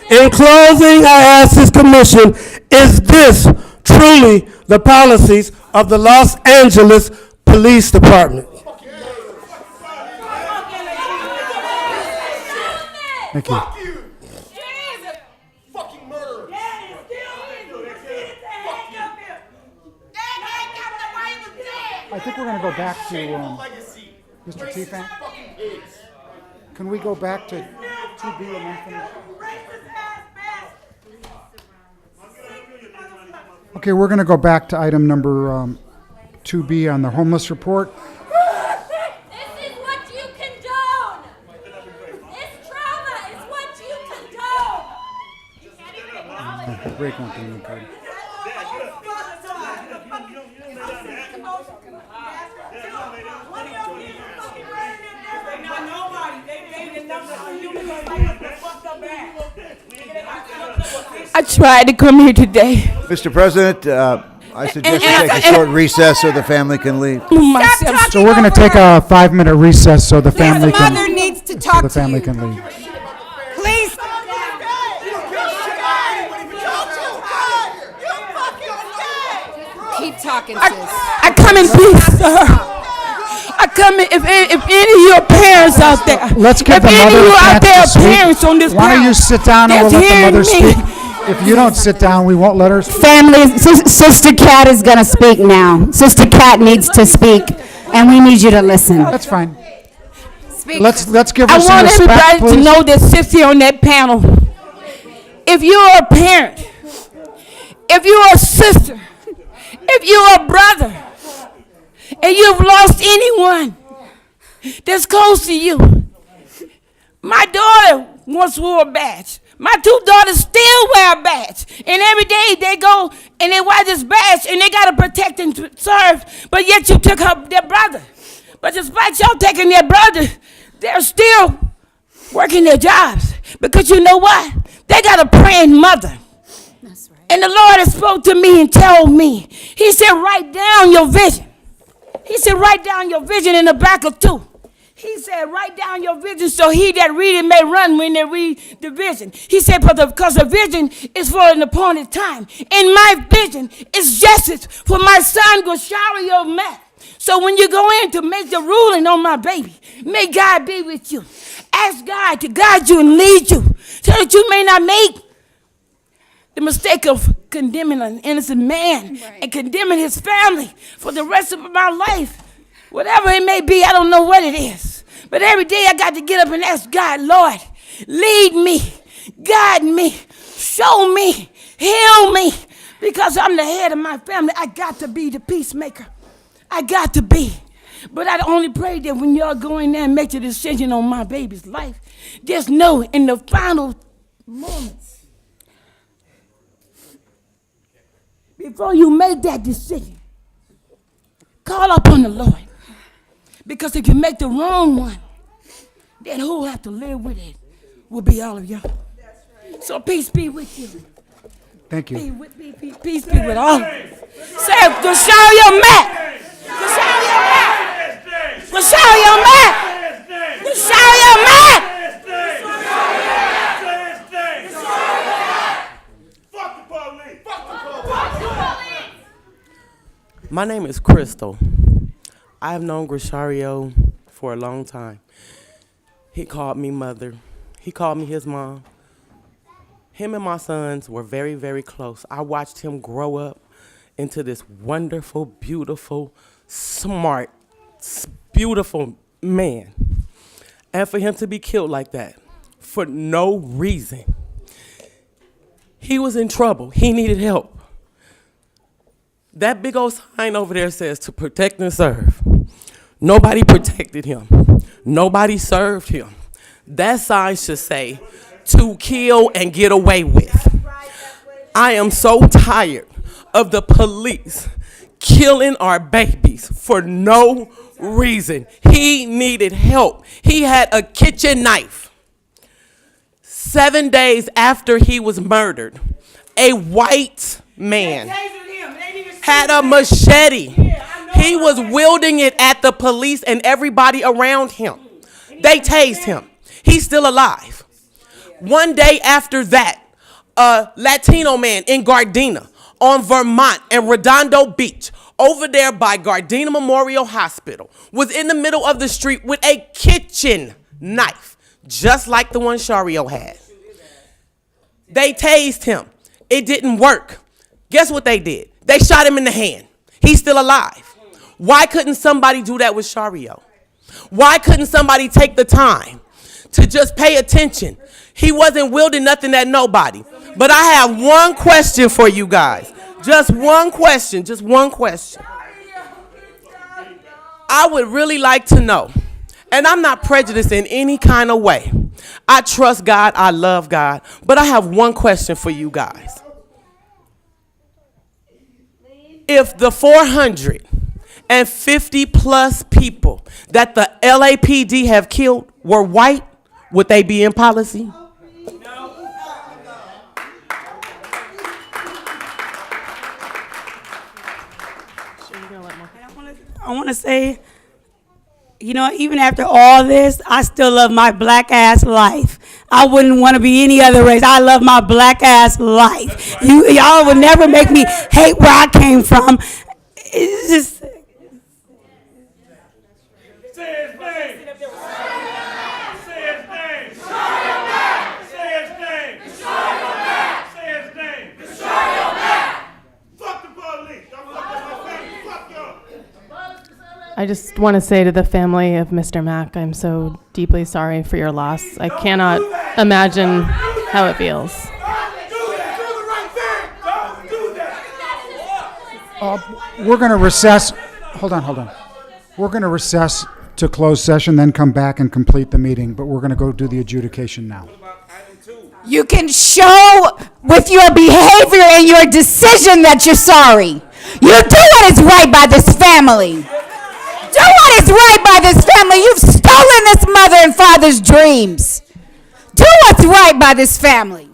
In closing, I ask this commission, is this truly the policies of the Los Angeles Police Department? Thank you. I think we're going to go back to Mr. T-Fan. Can we go back to 2B and then finish? Okay, we're going to go back to item number 2B on the homeless report. This is what you condone. This trauma is what you condone. Break won't be incurred. I tried to come here today. Mr. President, I suggest you take a short recess so the family can leave. So we're going to take a 5-minute recess so the family can. mother needs to talk so the to family you. can leave. Please. Keep talking, sis. I come in peace, sir. I come in, if any of your parents out there, Let's give if the any mother of you a out chance there to speak. parents on this Why don't you ground sit down and we'll that's let the mother hearing speak? me. If you don't sit down, we won't let her speak. Family, Sister Cat is going to speak now. Sister Cat needs to speak. and we need you to listen. That's fine. Let's give I her some want respect, everybody to please. know that sits here on that panel. If you're a parent, if you're a sister, if you're a brother, and you've lost anyone that's close to you, my daughter once wore a badge. My 2 daughters still wear a badge. And every day they go and they wear this badge and they got to protect and serve. But yet you took their brother. But despite y'all taking their brother, they're still working their jobs. Because you know what? They got a praying mother. That's right. And the Lord has spoke to me and told me. He said, write down your vision. He said, write down your vision in the back of 2. He said, write down your vision so he that read it may run when they read the vision. He said, because the vision is for an appointed time. And my vision is justice for my son, Goshario Matt. So when you go in to make the ruling on my baby, may God be with you. Ask God to guide you and lead you so that you may not make the mistake of condemning an innocent man and condemning his family for the rest of my life. Whatever it may be, I don't know what it is. But every day I got to get up and ask God, Lord, lead me, guide me, show me, heal me. Because I'm the head of my family, I got to be the peacemaker. I got to be. But I only pray that when y'all go in there and make the decision on my baby's life, just know in the final moments, before you make that decision, call upon the Lord. Because if you make the wrong one, then who will have to live with it will be all of y'all. So peace be with you. Thank you. Peace be with all of you. Say, Goshario Matt. Goshario Matt. Goshario Matt. Goshario Matt. My name is Crystal. I have known Grishario for a long time. He called me mother. He called me his mom. Him and my sons were very, very close. I watched him grow up into this wonderful, beautiful, smart, beautiful man. And for him to be killed like that, for no reason. He was in trouble. He needed help. That big old sign over there says to protect and serve. Nobody protected him. Nobody served him. That sign should say to kill and get away with. I am so tired of the police killing our babies for no reason. He needed help. He had a kitchen knife. 7 days after he was murdered, a white man had a machete. He was wielding it at the police and everybody around him. They tased him. He's still alive. One day after that, a Latino man in Gardena on Vermont and Redondo Beach, over there by Gardena Memorial Hospital, was in the middle of the street with a kitchen knife, just like the one Shario had. They tased him. It didn't work. Guess what they did? They shot him in the hand. He's still alive. Why couldn't somebody do that with Shario? Why couldn't somebody take the time to just pay attention? He wasn't wielding nothing at nobody. But I have one question for you guys. Just one question. Just one question. I would really like to know, and I'm not prejudiced in any kind of way. I trust God. I love God. But I have one question for you guys. If the 450 plus people that the LAPD have killed were white, would they be in policy? I want to say, you know, even after all this, I still love my black ass life. I wouldn't want to be any other race. I love my black ass life. Y'all would never make me hate where I came from. It's just. Say his name. Say his name. Say his name. Say his name. Fuck the police. Don't fuck with my family. Fuck y'all. I I just want to say to the family of Mr. Mack, I'm so deeply sorry for your loss. I cannot imagine how it feels. We're going to recess. Hold on. We're going to recess to close session, then come back and complete the meeting, but we're going to go do the adjudication now. You can show with your behavior and your decision that you're sorry. You do what is right by this family. Do what is right by this family. You've stolen this mother and father's dreams. Do what's right by this family.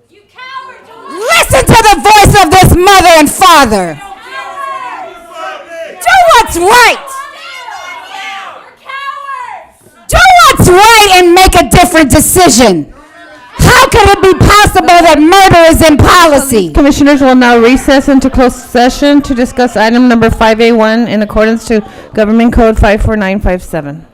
Listen to the voice of this mother and father. Do what's right. Do what's right and make a different decision. How can it be possible that murder is in policy? Commissioners will now recess into closed session to discuss item number 5A1 in accordance to Government Code 54957.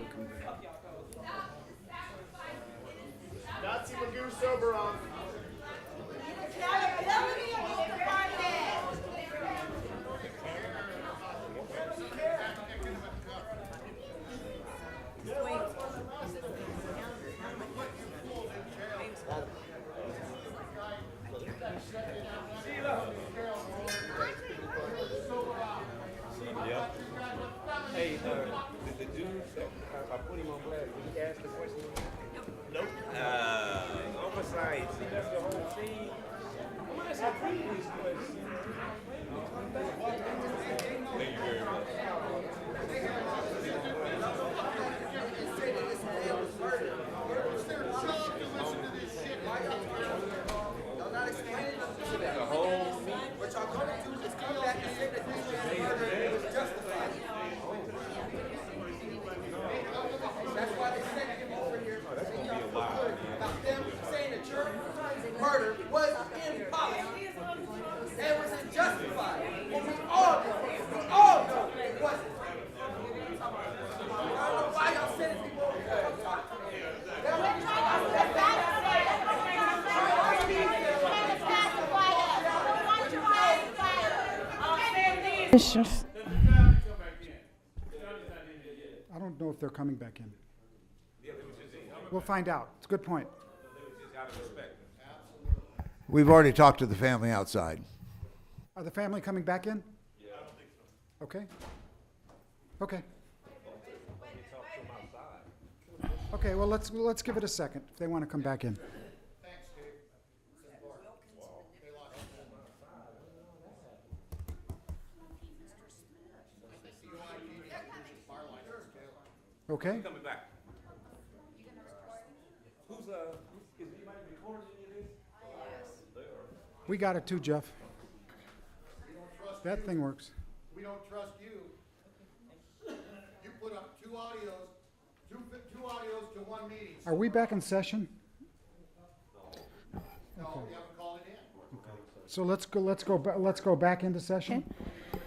I don't know if they're coming back in. We'll find out. It's a good point. We've already talked to the family outside. Are the family coming back in? Yeah, I don't think so. Okay. Okay. Okay, well, let's give it a second if they want to come back in. Okay. Coming back. Who's is anybody recording any of this? Yes. We got it too, Jeff. That thing works. We don't trust you. You put up two audios to one meeting. Are we back in session? No, we haven't called it in. So let's go back into session. Okay.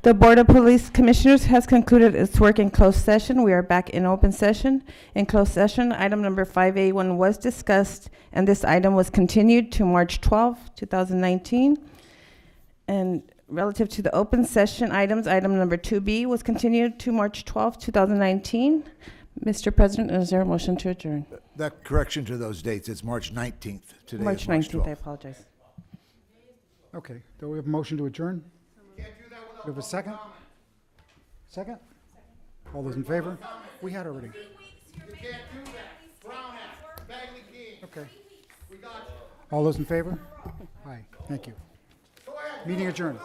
The Board of Police Commissioners has concluded its work in closed session. We are back in open session. In closed session, item number 5A1 was discussed, and this item was continued to March 12, 2019. And relative to the open session items, item number 2B was continued to March 12, 2019. Mr. President, is there a motion to adjourn? That correction to those dates, it's March 19th. Today March is March 19th, I 12th. apologize. Okay, do we have a motion to adjourn? We have a second? Second? All those in favor? We had already. You can't do that. Brown Act, Bagley King. Okay. We got you. All those in favor? Aye, thank you. Meeting adjourned.